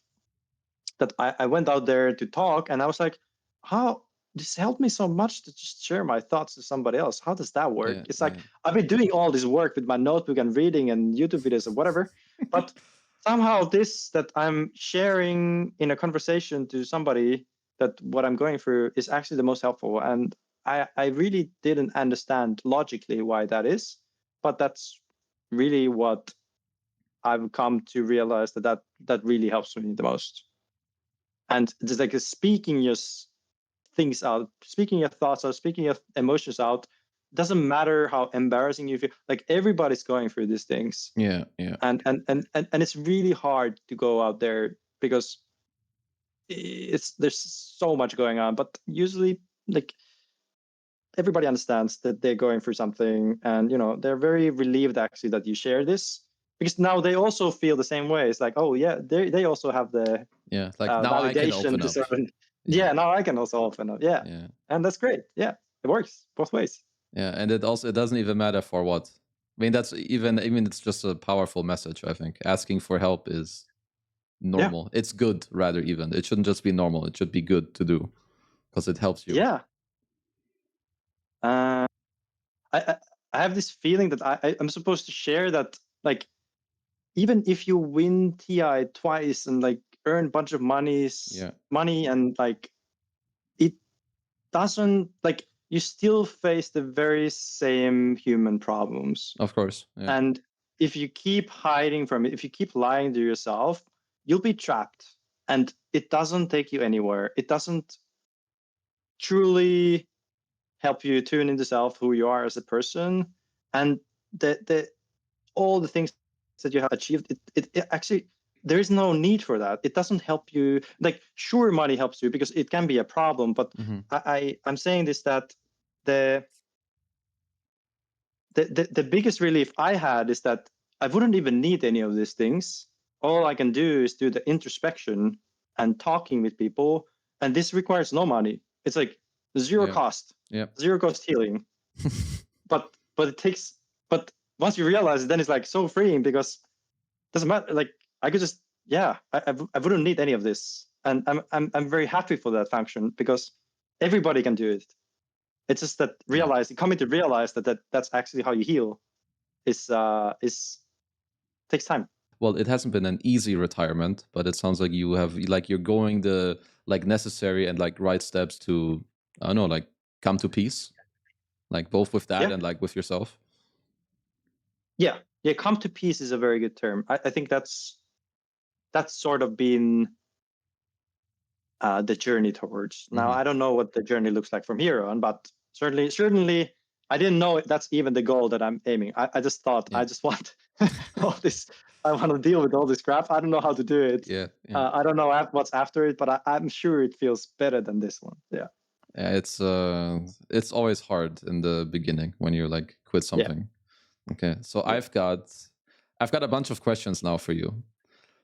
that I went out there to talk, and I was like, how this helped me so much to just share my thoughts to somebody else. How does that work? It's like I've been doing all this work with my notebook and reading and YouTube videos and whatever, but somehow this that I'm sharing in a conversation to somebody, that what I'm going through is actually the most helpful. And I really didn't understand logically why that is, but that's really what I've come to realize that really helps me the most. And just like speaking your things out, speaking your thoughts out, speaking your emotions out, doesn't matter how embarrassing you feel. Like everybody's going through these things. Yeah. And it's really hard to go out there because there's so much going on. But usually, like everybody understands that they're going through something, and they're very relieved actually that you share this, because now they also feel the same way. It's like, oh yeah, they also have the like now I can open up. Now I can also open up. Yeah. And that's great. Yeah, it works both ways. Yeah, and it doesn't even matter for what. I mean, that's it's just a powerful message. I think asking for help is normal. It's good, rather. Even it shouldn't just be normal. It should be good to do because it helps you. Yeah. I have this feeling that I'm supposed to share that, like, even if you win TI twice and like earn a bunch of money and like it doesn't, like, you still face the very same human problems. Of course. Yeah. And if you keep hiding from it, if you keep lying to yourself, you'll be trapped, and it doesn't take you anywhere. It doesn't truly help you tune into self, who you are as a person, and all the things that you have achieved. It actually, there is no need for that. It doesn't help you. Like, sure, money helps you because it can be a problem, but I'm saying this, that the biggest relief I had is that I wouldn't even need any of these things. All I can do is do the introspection and talking with people, and this requires no money. It's like zero cost, zero cost healing. but it takes. But once you realize it, then it's like so freeing because it doesn't matter. Like I could just I wouldn't need any of this, and I'm very happy for that function because everybody can do it. It's just that coming to realize that's actually how you heal is takes time. Well, it hasn't been an easy retirement, but it sounds like you have you're going the necessary and right steps to I don't know, come to peace, both with that and with yourself. Yeah, come to peace is a very good term. I think that's sort of been the journey towards. Now I don't know what the journey looks like from here on, but certainly I didn't know that's even the goal that I'm aiming. I just thought I just want all this. I want to deal with all this crap. I don't know how to do it. I don't know what's after it, but I'm sure it feels better than this one. Yeah, it's always hard in the beginning when you quit something. Okay, so I've got a bunch of questions now for you.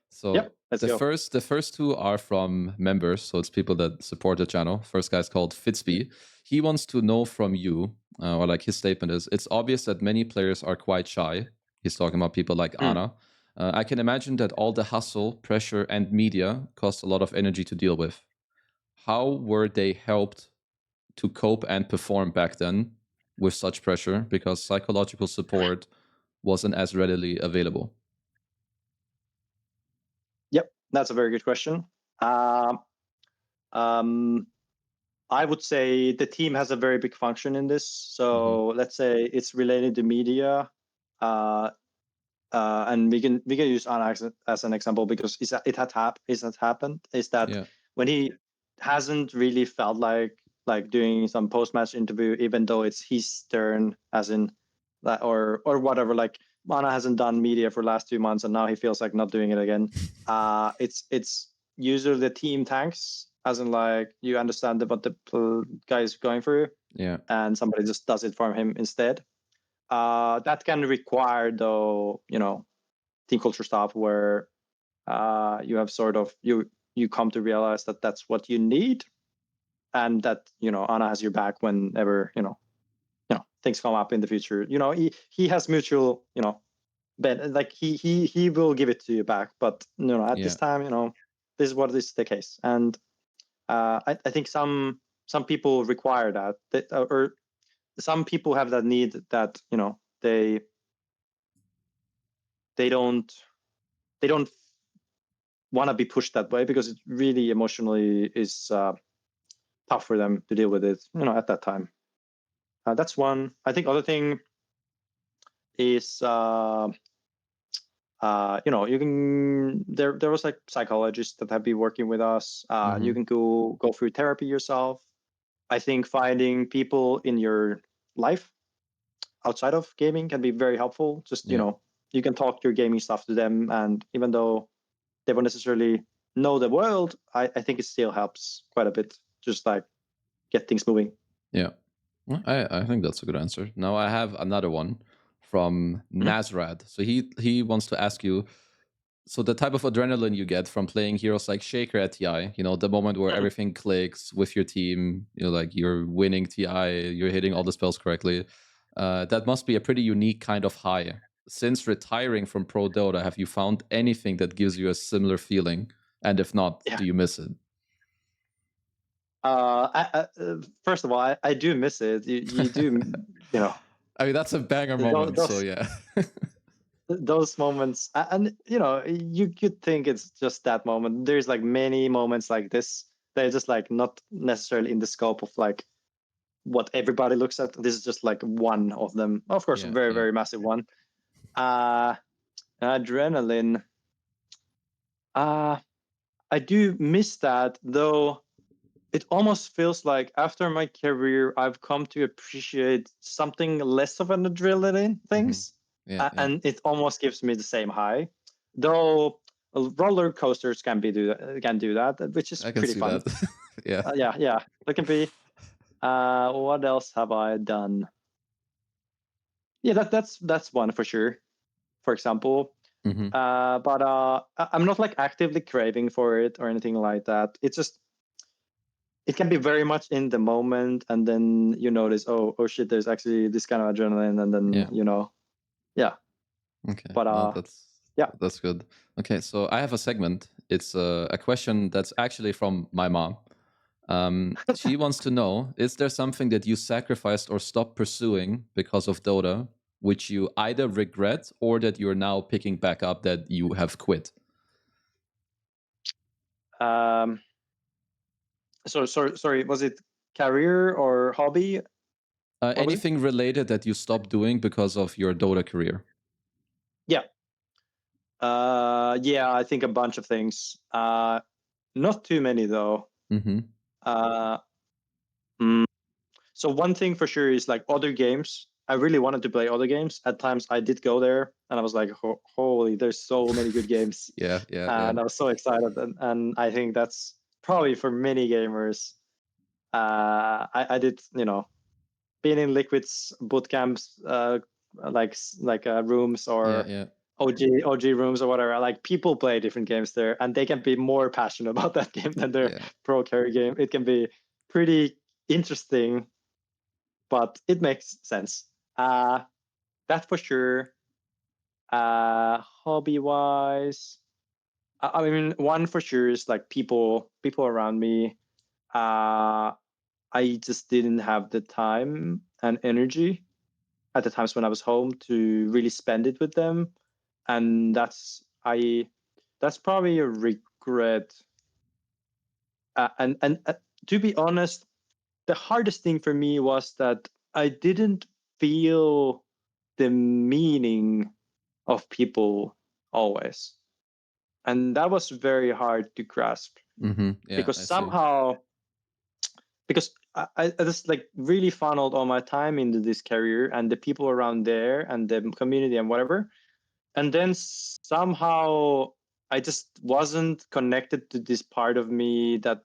So the first two are from members, so it's people that support the channel. First guy's called Fitzby. He wants to know from you, or his statement is, it's obvious that many players are quite shy. He's talking about people like Anna. I can imagine that all the hustle, pressure, and media cost a lot of energy to deal with. How were they helped to cope and perform back then with such pressure? Because psychological support wasn't as readily available. Yep, that's a very good question. I would say the team has a very big function in this. So let's say it's related to media, and we can use Anna as an example because it has happened. Is that when he hasn't really felt like doing some post-match interview, even though it's his turn, as in that or whatever. Like Anna hasn't done media for the last 2 months, and now he feels like not doing it again. It's usually the team tanks, as in you understand what the guy is going through, and somebody just does it for him instead. That can require, though, team culture stuff where you have sort of you come to realize that that's what you need, and that Anna has your back whenever things come up in the future. He has mutual but he will give it to you back, but at this time this is what is the case, and I think some people require that or some people have that need that they don't want to be pushed that way because it really emotionally is tough for them to deal with it at that time. That's one. I think other thing is you can there was psychologists that have been working with us. You can go through therapy yourself. I think finding people in your life outside of gaming can be very helpful. Just you can talk your gaming stuff to them, and even though they won't necessarily know the world, I think it still helps quite a bit. Just get things moving. Yeah, I think that's a good answer. Now I have another one from Nazrad. So he wants to ask you, so the type of adrenaline you get from playing heroes like Shaker at TI, the moment where everything clicks with your team, you're winning TI, you're hitting all the spells correctly, that must be a pretty unique kind of high. Since retiring from Pro Dota, have you found anything that gives you a similar feeling? And if not, do you miss it? First of all, I do miss it. You do, I mean, that's a banger moment. So yeah, those moments, and you could think it's just that moment. There's many moments like this. They're just not necessarily in the scope of what everybody looks at. This is just one of them. Of course, a very very massive one. Adrenaline. I do miss that, though. It almost feels like after my career, I've come to appreciate something less of an adrenaline things, and it almost gives me the same high. Though roller coasters can do that, which is pretty fun. Yeah, that can be. What else have I done? Yeah, that's one for sure. For example, Mm-hmm. but I'm not like actively craving for it or anything like that. It's just it can be very much in the moment, and then you notice, oh shit, there's actually this kind of adrenaline, and then yeah. Okay, But well, yeah. that's good. Okay, so I have a segment. It's a question that's actually from my mom. She wants to know: is there something that you sacrificed or stopped pursuing because of Dota, which you either regret or that you're now picking back up that you have quit? Sorry, was it career or hobby? Anything related that you stopped doing because of your Dota career? Yeah. Yeah, I think a bunch of things. Not too many though. Mm-hmm. So one thing for sure is like other games. I really wanted to play other games. At times I did go there and I was like, holy, there's so many good games. Yeah. And I was so excited. And I think that's probably for many gamers. I did, being in Liquid's boot camps, like rooms or Yeah. OG rooms or whatever. Like people play different games there, and they can be more passionate about that game than their pro carry game. It can be pretty interesting, but it makes sense. That for sure. Hobby wise, I mean, one for sure is like people around me. I just didn't have the time and energy at the times when I was home to really spend it with them, and that's probably a regret. And to be honest, the hardest thing for me was that I didn't feel the meaning of people always, and that was very hard to grasp. Mm-hmm. Yeah, because I see. somehow because I just like really funneled all my time into this career and the people around there and the community and whatever, and then somehow I just wasn't connected to this part of me that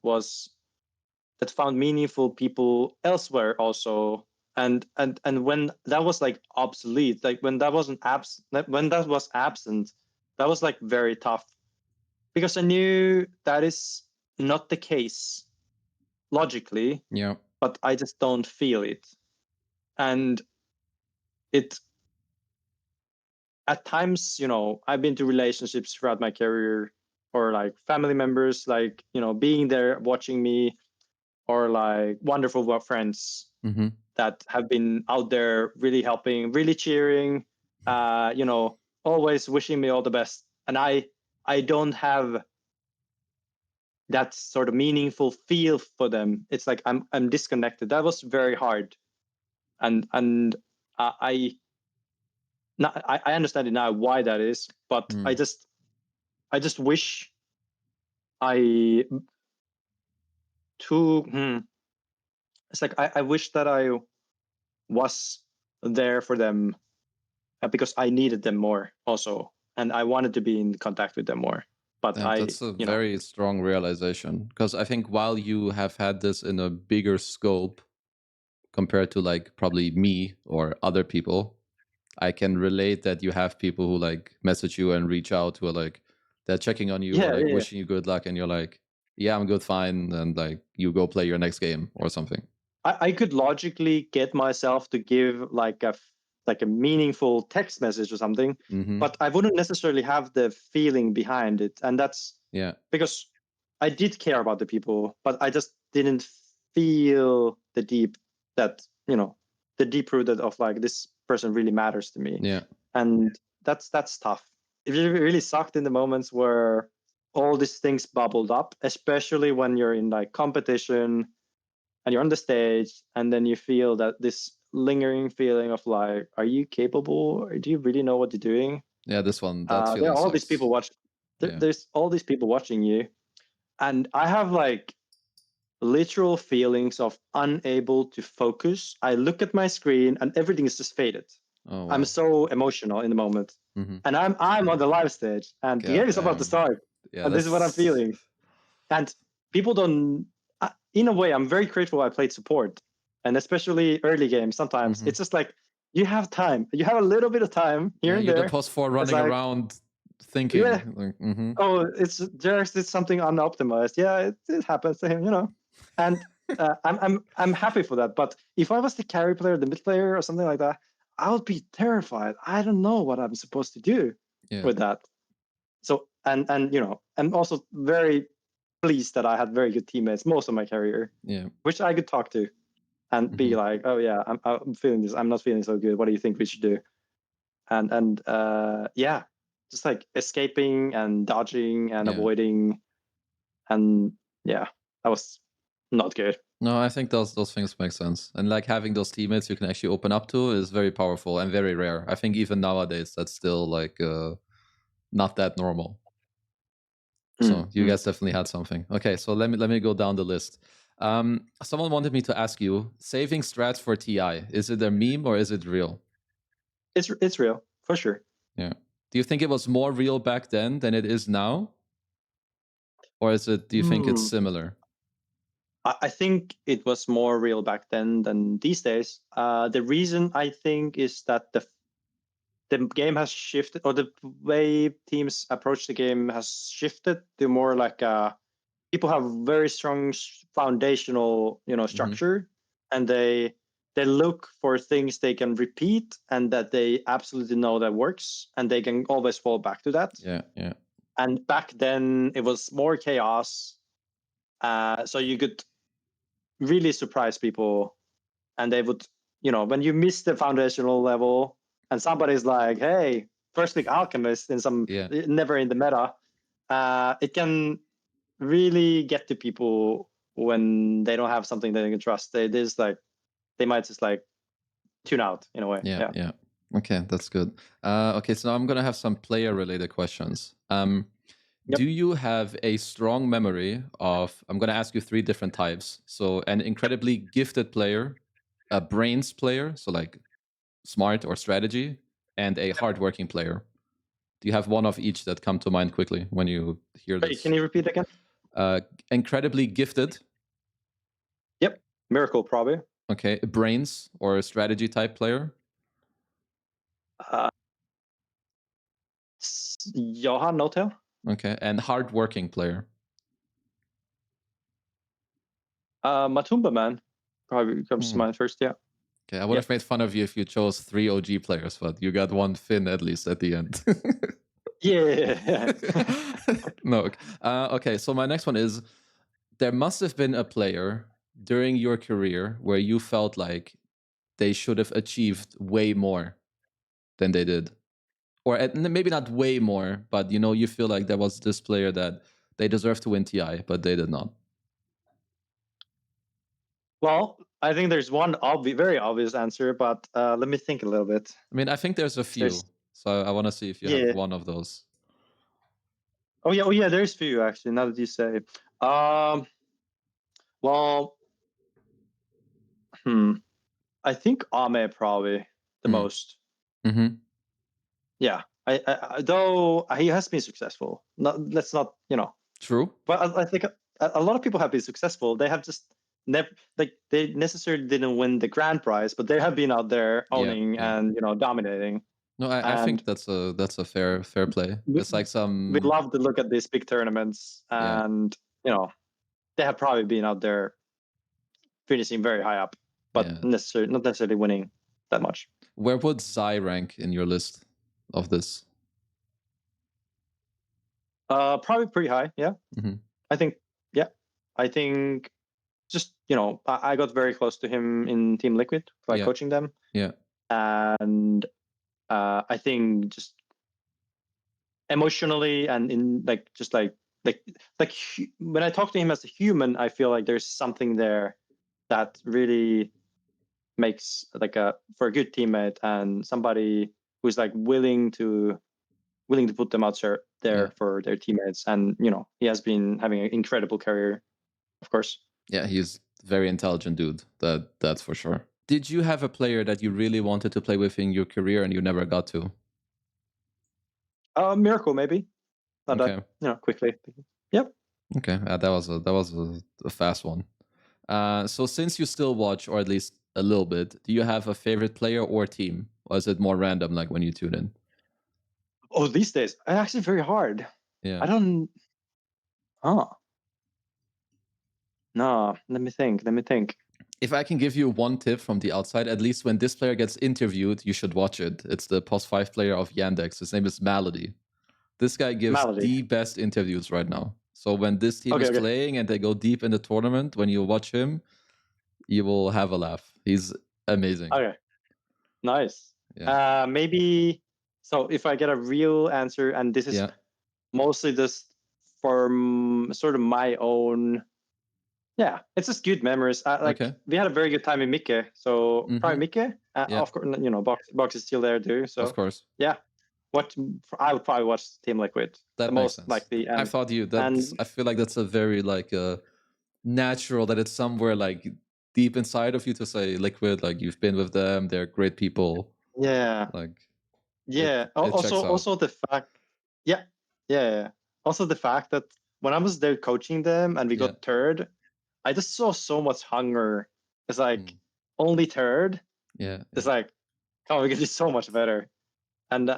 found meaningful people elsewhere also. And when that was like obsolete, like when that was absent, that was like very tough, because I knew that is not the case logically, Yeah. but I just don't feel it. And it at times, I've been to relationships throughout my career, or like family members, like, being there watching me, or like wonderful friends Mm-hmm. that have been out there really helping, really cheering, always wishing me all the best. And I don't have that sort of meaningful feel for them. It's like I'm disconnected. That was very hard. And I understand it now why that is, but I just wish I it's like I wish that I was there for them, because I needed them more also, and I wanted to be in contact with them more. But that's a very strong realization, because I think while you have had this in a bigger scope compared to like probably me or other people, I can relate that you have people who like message you and reach out, who are like, they're checking on you, or like wishing you good luck, and you're like, yeah, I'm good, fine, and like you go play your next game or something. I could logically get myself to give like a meaningful text message or something, but I wouldn't necessarily have the feeling behind it. And that's because I did care about the people, but I just didn't feel the deep rooted of like, this person really matters to me. Yeah. And that's tough. It really sucked in the moments where all these things bubbled up, especially when you're in like competition and you're on the stage, and then you feel that this lingering feeling of like, are you capable? Or do you really know what you're doing? Yeah, this one. There are all these people watching. There's all these people watching you, and I have like literal feelings of unable to focus. I look at my screen and everything is just faded. Oh, wow. I'm so emotional in the moment, and I'm on the live stage, and the game is about to start, and this is what I'm feeling. And people don't. In a way, I'm very grateful I played support, and especially early games. Sometimes it's just like you have time. You have a little bit of time here and you're there. the post 4 running like- around thinking. Yeah. Like, mhm. Oh, it's Jerax did something unoptimized. Yeah, it happens to him, you know. And I'm happy for that. But if I was the carry player, the mid player, or something like that, I would be terrified. I don't know what I'm supposed to do with that. So and you know, I'm also very pleased that I had very good teammates most of my career. Yeah. Which I could talk to and be like, oh yeah, I'm feeling this. I'm not feeling so good. What do you think we should do? And yeah, just like escaping and dodging and avoiding, and yeah, that was not good. No, I think those things make sense. And like having those teammates you can actually open up to is very powerful and very rare. I think even nowadays that's still like not that normal. So you guys definitely had something. Okay, so let me go down the list. Someone wanted me to ask you, saving strats for TI, is it a meme or is it real? It's real, for sure. Yeah. Do you think it was more real back then than it is now? Or is it, do you think it's similar? I think it was more real back then than these days. The reason I think is that the game has shifted, or the way teams approach the game has shifted to more like people have very strong foundational, you know, structure, and they look for things they can repeat and that they absolutely know that works, and they can always fall back to that. Yeah. And back then it was more chaos, so you could really surprise people, and they would, you know, when you miss the foundational level and somebody's like, hey, first pick alchemist in some never in the meta, it can really get to people when they don't have something that they can trust. They might just like tune out in a way. Yeah. Okay, that's good. Okay, so now I'm gonna have some player related questions. Do you have a strong memory of, I'm gonna ask you 3 different types. So an incredibly gifted player, a brains player, so like smart or strategy, and a hardworking player. Do you have one of each that come to mind quickly when you hear this? Wait, can you repeat again? Incredibly gifted. Yep, Miracle probably. Okay, brains or a strategy type player. Johan Notail. Okay, and hardworking player. Matumba Man probably comes to mind first. Yeah. Okay, I would have made fun of you if you chose 3 OG players, but you got 1 Finn at least at the end. Yeah. No. Okay, so my next one is, there must have been a player during your career where you felt like they should have achieved way more than they did. Or maybe not way more, but you know, you feel like there was this player that they deserved to win TI, but they did not. Well, I think there's one very obvious answer, but let me think a little bit. I mean, I think there's a few, so I want to see if you have one of those. Oh yeah, there's a few actually. Now that you say, well, I think Ame probably the most. Yeah, I though he has been successful. Let's not, you know. True. But I think a lot of people have been successful. They have just never, like, they necessarily didn't win the grand prize, but they have been out there owning and, you know, dominating. No, I think that's a fair play. It's like some. We love to look at these big tournaments, and you know, they have probably been out there finishing very high up, but not necessarily winning that much. Where would Zai rank in your list of this? Probably pretty high. Yeah. I think. Yeah, I think. Just, you know, I got very close to him in Team Liquid by coaching them. Yeah. And I think just emotionally and in like just like when I talk to him as a human, I feel like there's something there that really makes like for a good teammate and somebody who's like willing to put them out there for their teammates. And you know, he has been having an incredible career, of course. Yeah, he's a very intelligent dude. That's for sure. Did you have a player that you really wanted to play with in your career and you never got to? Miracle, maybe. Not that, you know, quickly. Yep. Okay, that was a fast one. So since you still watch, or at least a little bit, do you have a favorite player or team? Or is it more random, like when you tune in? Oh, these days, it's actually very hard. Yeah. I don't. Oh. No, let me think. Let me think. If I can give you one tip from the outside, at least when this player gets interviewed, you should watch it. It's the POS5 player of Yandex. His name is Malady. This guy gives Malady. the best interviews right now. So when this team is playing and they go deep in the tournament, when you watch him, you will have a laugh. He's amazing. Okay. Nice. Yeah. Maybe, so if I get a real answer, and this is mostly just from sort of my own, it's just good memories. We had a very good time in Mikke, so probably Mikke. Of course, you know, Box is still there too. So of course, what I would probably watch Team Liquid. That the makes most sense. likely. I thought you. That's. I feel like that's a very like natural that it's somewhere like deep inside of you to say Liquid. Like you've been with them, they're great people. Yeah. Like. Yeah. Also the fact. Yeah. Also the fact that when I was there coaching them and we got third, I just saw so much hunger. It's like only third. Yeah. It's like, come on, we can do so much better. And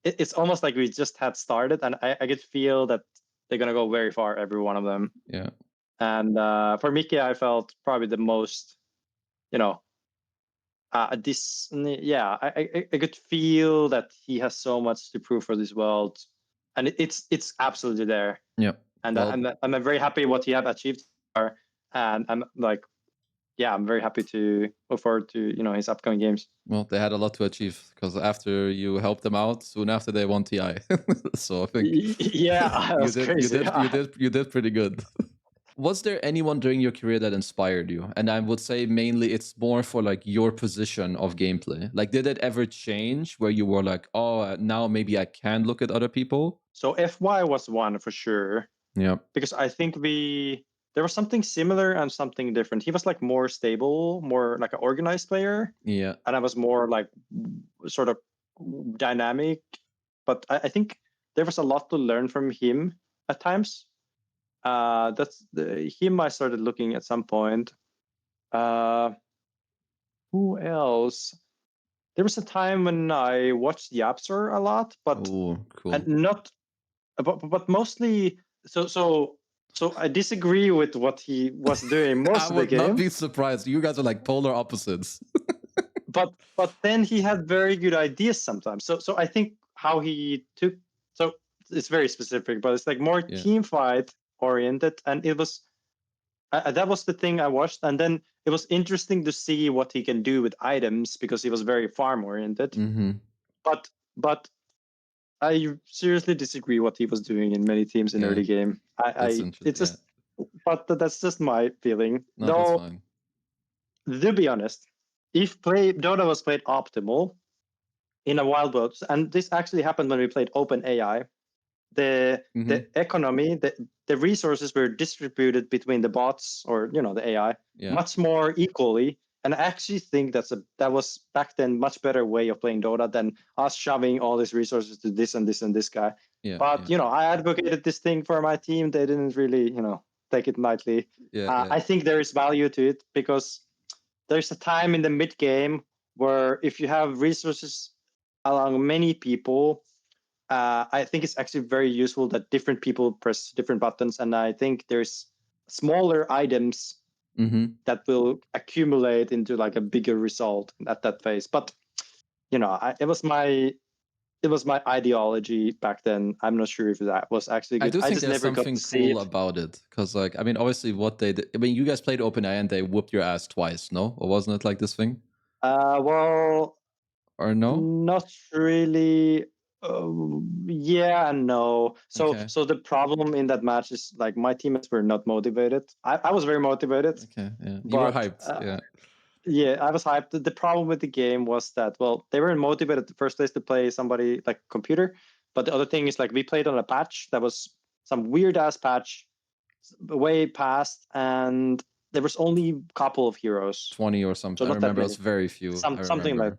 it's almost like we just had started, and I could feel that they're gonna go very far, every one of them. Yeah. And for Mikke, I felt probably the most, you know, I could feel that he has so much to prove for this world, and it's absolutely there. Yeah. And I'm very happy what he have achieved, and I'm like, I'm very happy to look forward to his upcoming games. Well, they had a lot to achieve because after you helped them out, soon after they won TI. So I think you did pretty good. Was there anyone during your career that inspired you? And I would say mainly it's more for like your position of gameplay. Like, did it ever change where you were like, oh, now maybe I can look at other people? So FY was one for sure. Yeah. Because I think there was something similar and something different. He was like more stable, more like an organized player. Yeah. And I was more like sort of dynamic. But I think there was a lot to learn from him at times. That's him I started looking at some point. Who else? There was a time when I watched Yapzor a lot, but and not, but mostly. So I disagree with what he was doing most of the game. I would not be surprised. You guys are like polar opposites. but then he had very good ideas sometimes. So I think how he took, so it's very specific, but it's like more team fight oriented, and it was that was the thing I watched, and then it was interesting to see what he can do with items because he was very farm oriented. Mm-hmm. But I seriously disagree what he was doing in many teams in early game. But that's just my feeling. No, that's fine. To be honest, if Dota was played optimal in a wild world, and this actually happened when we played OpenAI, the economy, the resources were distributed between the bots or the AI much more equally. And I actually think that was back then much better way of playing Dota than us shoving all these resources to this and this and this guy. But I advocated this thing for my team. They didn't really take it lightly. I think there is value to it because there's a time in the mid game where if you have resources along many people, I think it's actually very useful that different people press different buttons, and I think there's smaller items that will accumulate into like a bigger result at that phase. But it was my ideology back then. I'm not sure if that was actually good. I do think just there's never something cool about it because, like, I mean, obviously, what they did. I mean, you guys played OpenAI and they whooped your ass twice, no? Or wasn't it like this thing? Well, or no? Not really. Yeah and no. So the problem in that match is like my teammates were not motivated. I was very motivated. Okay, yeah. You were hyped, Yeah, I was hyped. The problem with the game was that, well, they weren't motivated at the first place to play somebody like computer. But the other thing is like we played on a patch that was some weird ass patch way past, and there was only a couple of heroes. 20 or something. So I remember it was very few. Something like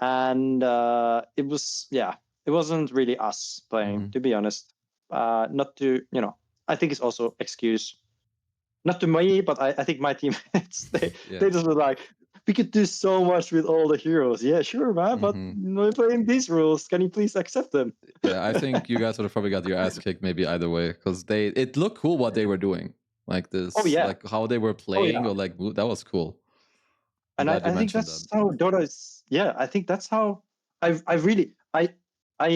and it wasn't really us playing, to be honest. Not to, I think it's also excuse. not to me, but I think my teammates, they just were like, we could do so much with all the heroes. Yeah, sure, man, but we're playing these rules. Can you please accept them? Yeah, I think you guys would have probably got your ass kicked maybe either way, because it looked cool what they were doing, like this, like how they were playing, or like that was cool. And I think that's how Dota is. Yeah, I think that's how I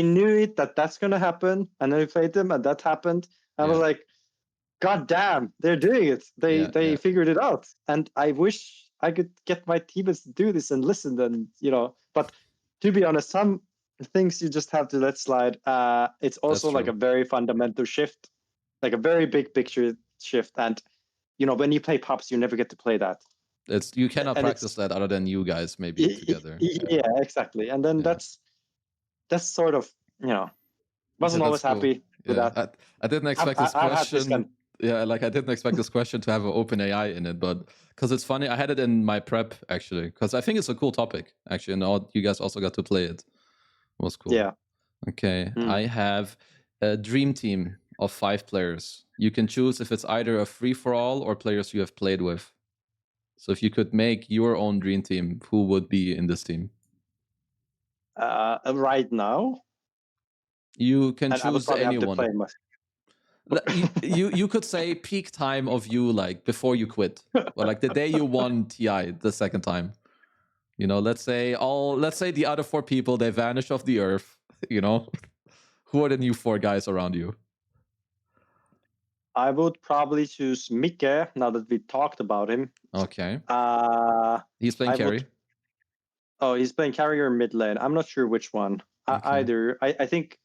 knew it that's gonna happen, and then we played them, and that happened. And I was like, God damn, they're doing it. They figured it out, and I wish I could get my teammates to do this and listen, and But to be honest, some things you just have to let slide. It's also like a very fundamental shift, like a very big picture shift, and when you play pops, you never get to play that. You cannot practice that other than you guys maybe together. Yeah, exactly. And then that's sort of wasn't always happy with that. I didn't expect this question. Yeah, like I didn't expect this question to have an OpenAI in it, but because it's funny, I had it in my prep actually, because I think it's a cool topic actually, and you guys also got to play it. It was cool. Yeah. Okay, I have a dream team of 5 players. You can choose if it's either a free-for-all or players you have played with. So if you could make your own dream team, who would be in this team? Right now? You can choose anyone. You could say peak time of you, like before you quit, or like the day you won TI the second time. Let's say the other 4 people, they vanish off the earth. Who are the new 4 guys around you? I would probably choose Mike now that we talked about him. Okay. He's playing carry. He's playing carry or mid lane. I'm not sure which one. Either. I think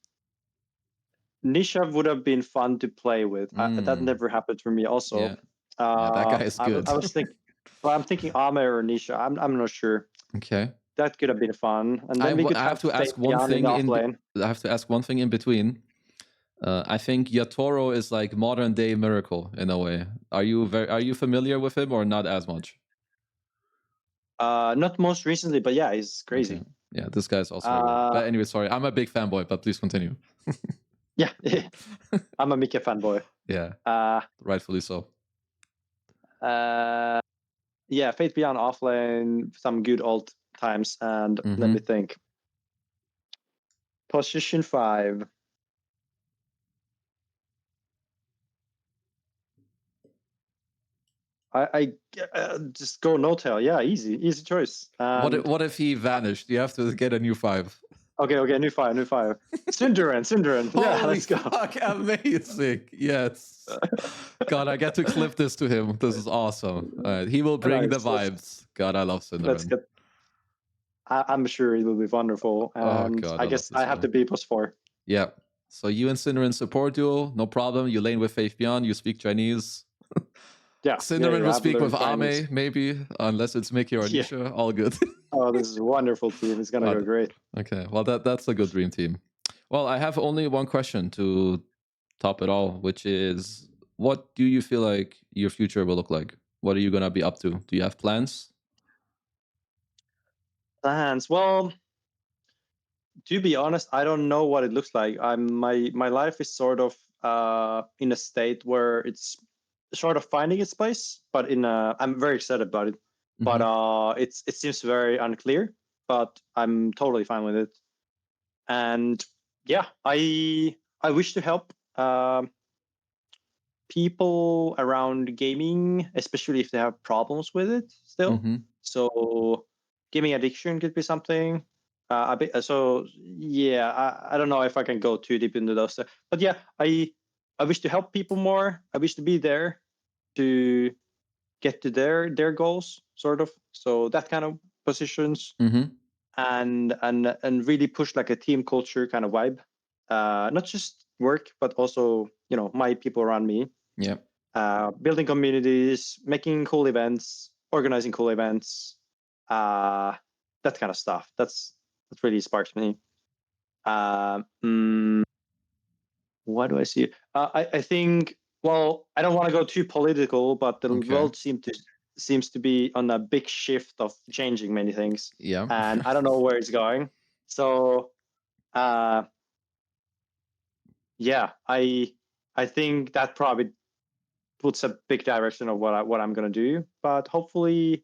Nisha would have been fun to play with. That never happened for me also. Yeah. That guy is good. I was thinking, I'm thinking Ame or Nisha. I'm not sure. Okay. That could have been fun. And then we could have to ask one thing I have to ask one thing in between. I think Yatoro is like modern day Miracle in a way. Are you familiar with him or not as much? Not most recently, but yeah, he's crazy. Okay. Yeah, this guy's also. But anyway, sorry, I'm a big fanboy, but please continue. Yeah, I'm a Mike fanboy. Yeah, rightfully so. Yeah, Fate Beyond offlane, some good old times, and let me think. Position 5. I just go Notail. Yeah, easy choice. What if he vanished? You have to get a new 5. Okay, new 5. Synderen. Yeah, let's go. Fuck, amazing. Yes. God, I get to clip this to him. This is awesome. All right, he will bring the vibes. God, I love Synderen. I'm sure it will be wonderful. And God, I guess I have to be +4. Yeah. So you and Synderen support duo, no problem. You lane with Faith Beyond, you speak Chinese. Yeah. Synderen will speak with Ame, maybe, unless it's Mickey or Nisha. All good. Oh, this is a wonderful team. It's gonna go great. Okay, well that's a good dream team. Well, I have only one question to top it all, which is, what do you feel like your future will look like? What are you gonna be up to? Do you have plans? Plans? Well, to be honest, I don't know what it looks like. My life is sort of in a state where it's sort of finding its place, but I'm very excited about it. But it seems very unclear, but I'm totally fine with it. And yeah, I wish to help people around gaming, especially if they have problems with it still. So gaming addiction could be something. So yeah, I don't know if I can go too deep into those, but yeah, I wish to help people more. I wish to be there to get to their goals, sort of. So that kind of positions, and really push like a team culture kind of vibe. Not just work, but also my people around me. Yeah. Building communities, making cool events, organizing cool events, that kind of stuff. That really sparks me. What do I see? I think. Well, I don't want to go too political, but the world seems to be on a big shift of changing many things. Yeah. And I don't know where it's going. So, yeah, I think that probably puts a big direction of what I'm gonna do. But hopefully,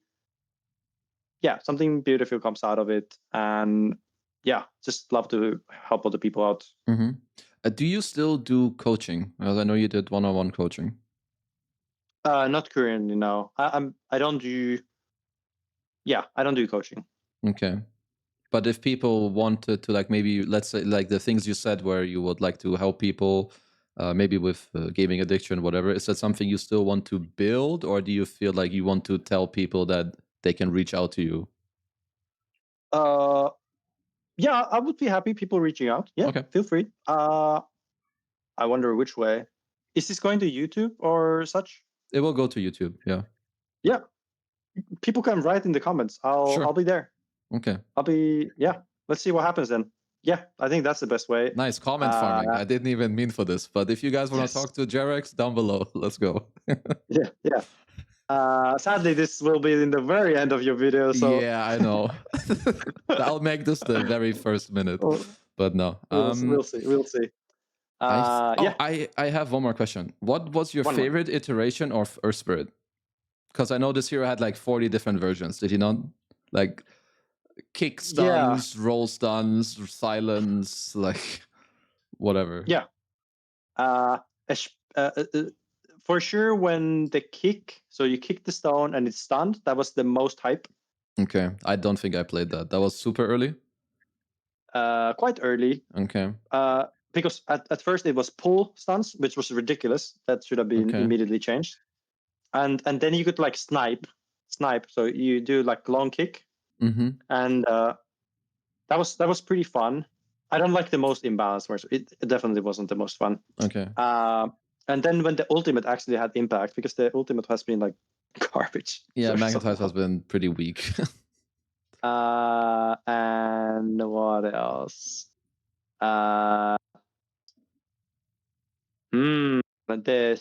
yeah, something beautiful comes out of it, and yeah, just love to help other people out. Mm-hmm. Do you still do coaching? Well, I know you did one-on-one coaching. Not currently, no. I don't do. Yeah, I don't do coaching. Okay. But if people wanted to, like, maybe, let's say, like the things you said where you would like to help people, maybe with gaming addiction, whatever, is that something you still want to build, or do you feel like you want to tell people that they can reach out to you? Yeah, I would be happy people reaching out. Yeah, Okay. feel free. I wonder which way. Is this going to YouTube or such? It will go to YouTube, yeah. Yeah, people can write in the comments. I'll be there. Okay. Yeah. Let's see what happens then. Yeah, I think that's the best way. Nice comment farming. I didn't even mean for this, but if you guys want to talk to Jerax, down below, let's go. Yeah. Sadly, this will be in the very end of your video. So yeah, I know. I'll make this the very first minute, but no. We'll see. We'll see. Yeah. I have one more question. What was your favorite iteration of Earth Spirit? Because I know this hero had like 40 different versions. Did you not? Like kick stuns, roll stuns, silence, like whatever. Yeah. For sure, when the kick, so you kick the stone and it's stunned, that was the most hype. Okay, I don't think I played that. That was super early. Quite early. Okay. Because at first it was pull stuns, which was ridiculous. That should have been immediately changed. And then you could like snipe. So you do like long kick, and that was pretty fun. I don't like the most imbalanced version. It definitely wasn't the most fun. Okay. And then when the ultimate actually had impact, because the ultimate has been like garbage. Yeah, Magnetize has been pretty weak. And what else? The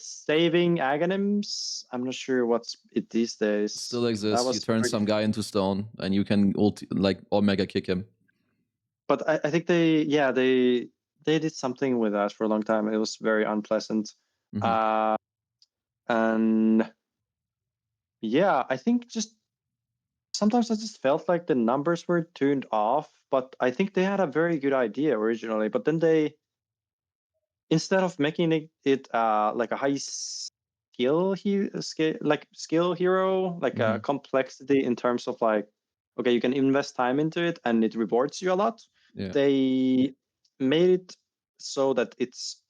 saving agonyms. I'm not sure what's it these days. Still exists. You turn some guy into stone, and you can like omega kick him. But I think they did something with that for a long time. It was very unpleasant. And yeah, I think just sometimes I just felt like the numbers were tuned off. But I think they had a very good idea originally. But then they, instead of making it like a high skill hero, like a complexity in terms of like, okay, you can invest time into it and it rewards you a lot. Yeah. They made it so that it's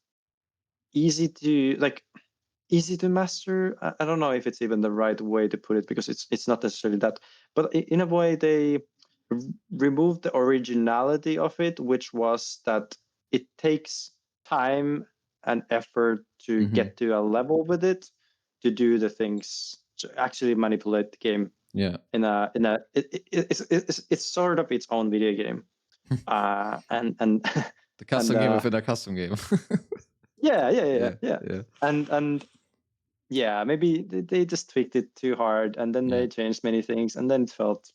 easy to master. I don't know if it's even the right way to put it, because it's not necessarily that. But in a way, they removed the originality of it, which was that it takes time and effort to get to a level with it, to do the things, to actually manipulate the game. Yeah. It's sort of its own video game. And the custom game within a custom game. Yeah. And yeah, maybe they just tweaked it too hard, and then they changed many things, and then it felt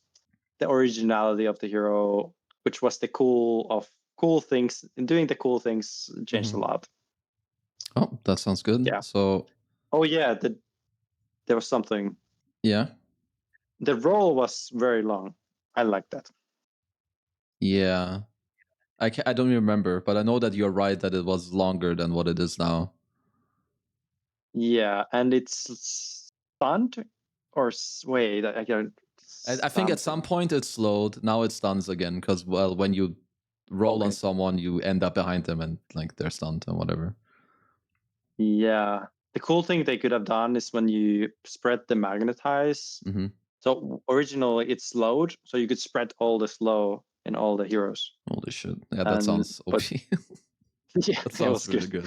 the originality of the hero, which was the cool things, doing the cool things, changed a lot. Oh, that sounds good. Yeah. So. Oh yeah, there was something. Yeah. The roll was very long. I like that. Yeah. I don't remember, but I know that you're right that it was longer than what it is now. Yeah, and it's stunned or wait, I think at some point it slowed. Now it stuns again, because when you roll on someone, you end up behind them and like they're stunned and whatever. Yeah, the cool thing they could have done is when you spread the magnetize. So originally it's slowed, so you could spread all the slow in all the heroes. Holy shit! Yeah, that sounds OP. Yeah, that sounds really good.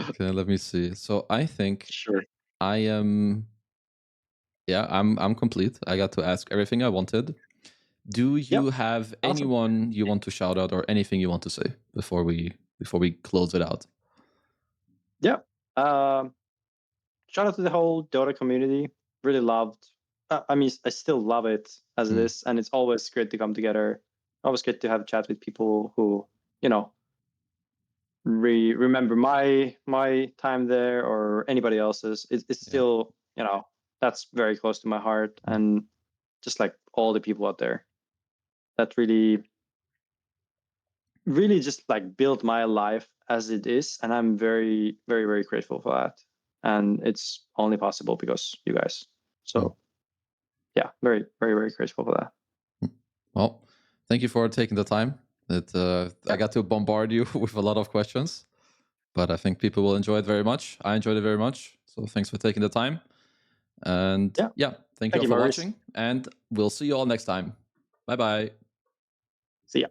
Okay, let me see. So I think I am. Yeah, I'm complete. I got to ask everything I wanted. Do you have anyone you want to shout out or anything you want to say before we close it out? Yeah. Shout out to the whole Dota community. Really loved. I mean, I still love it as it is, and it's always great to come together. Always great to have a chat with people who, remember my time there or anybody else's. It's still, you know, that's very close to my heart, and just like all the people out there that really just like built my life as it is, and I'm very, very, very grateful for that. And it's only possible because you guys. So yeah, very, very, very grateful for that. Well, thank you for taking the time. I got to bombard you with a lot of questions, but I think people will enjoy it very much. I enjoyed it very much. So thanks for taking the time. And yeah, thank you all for Maurice. watching. And we'll see you all next time. Bye-bye. See ya.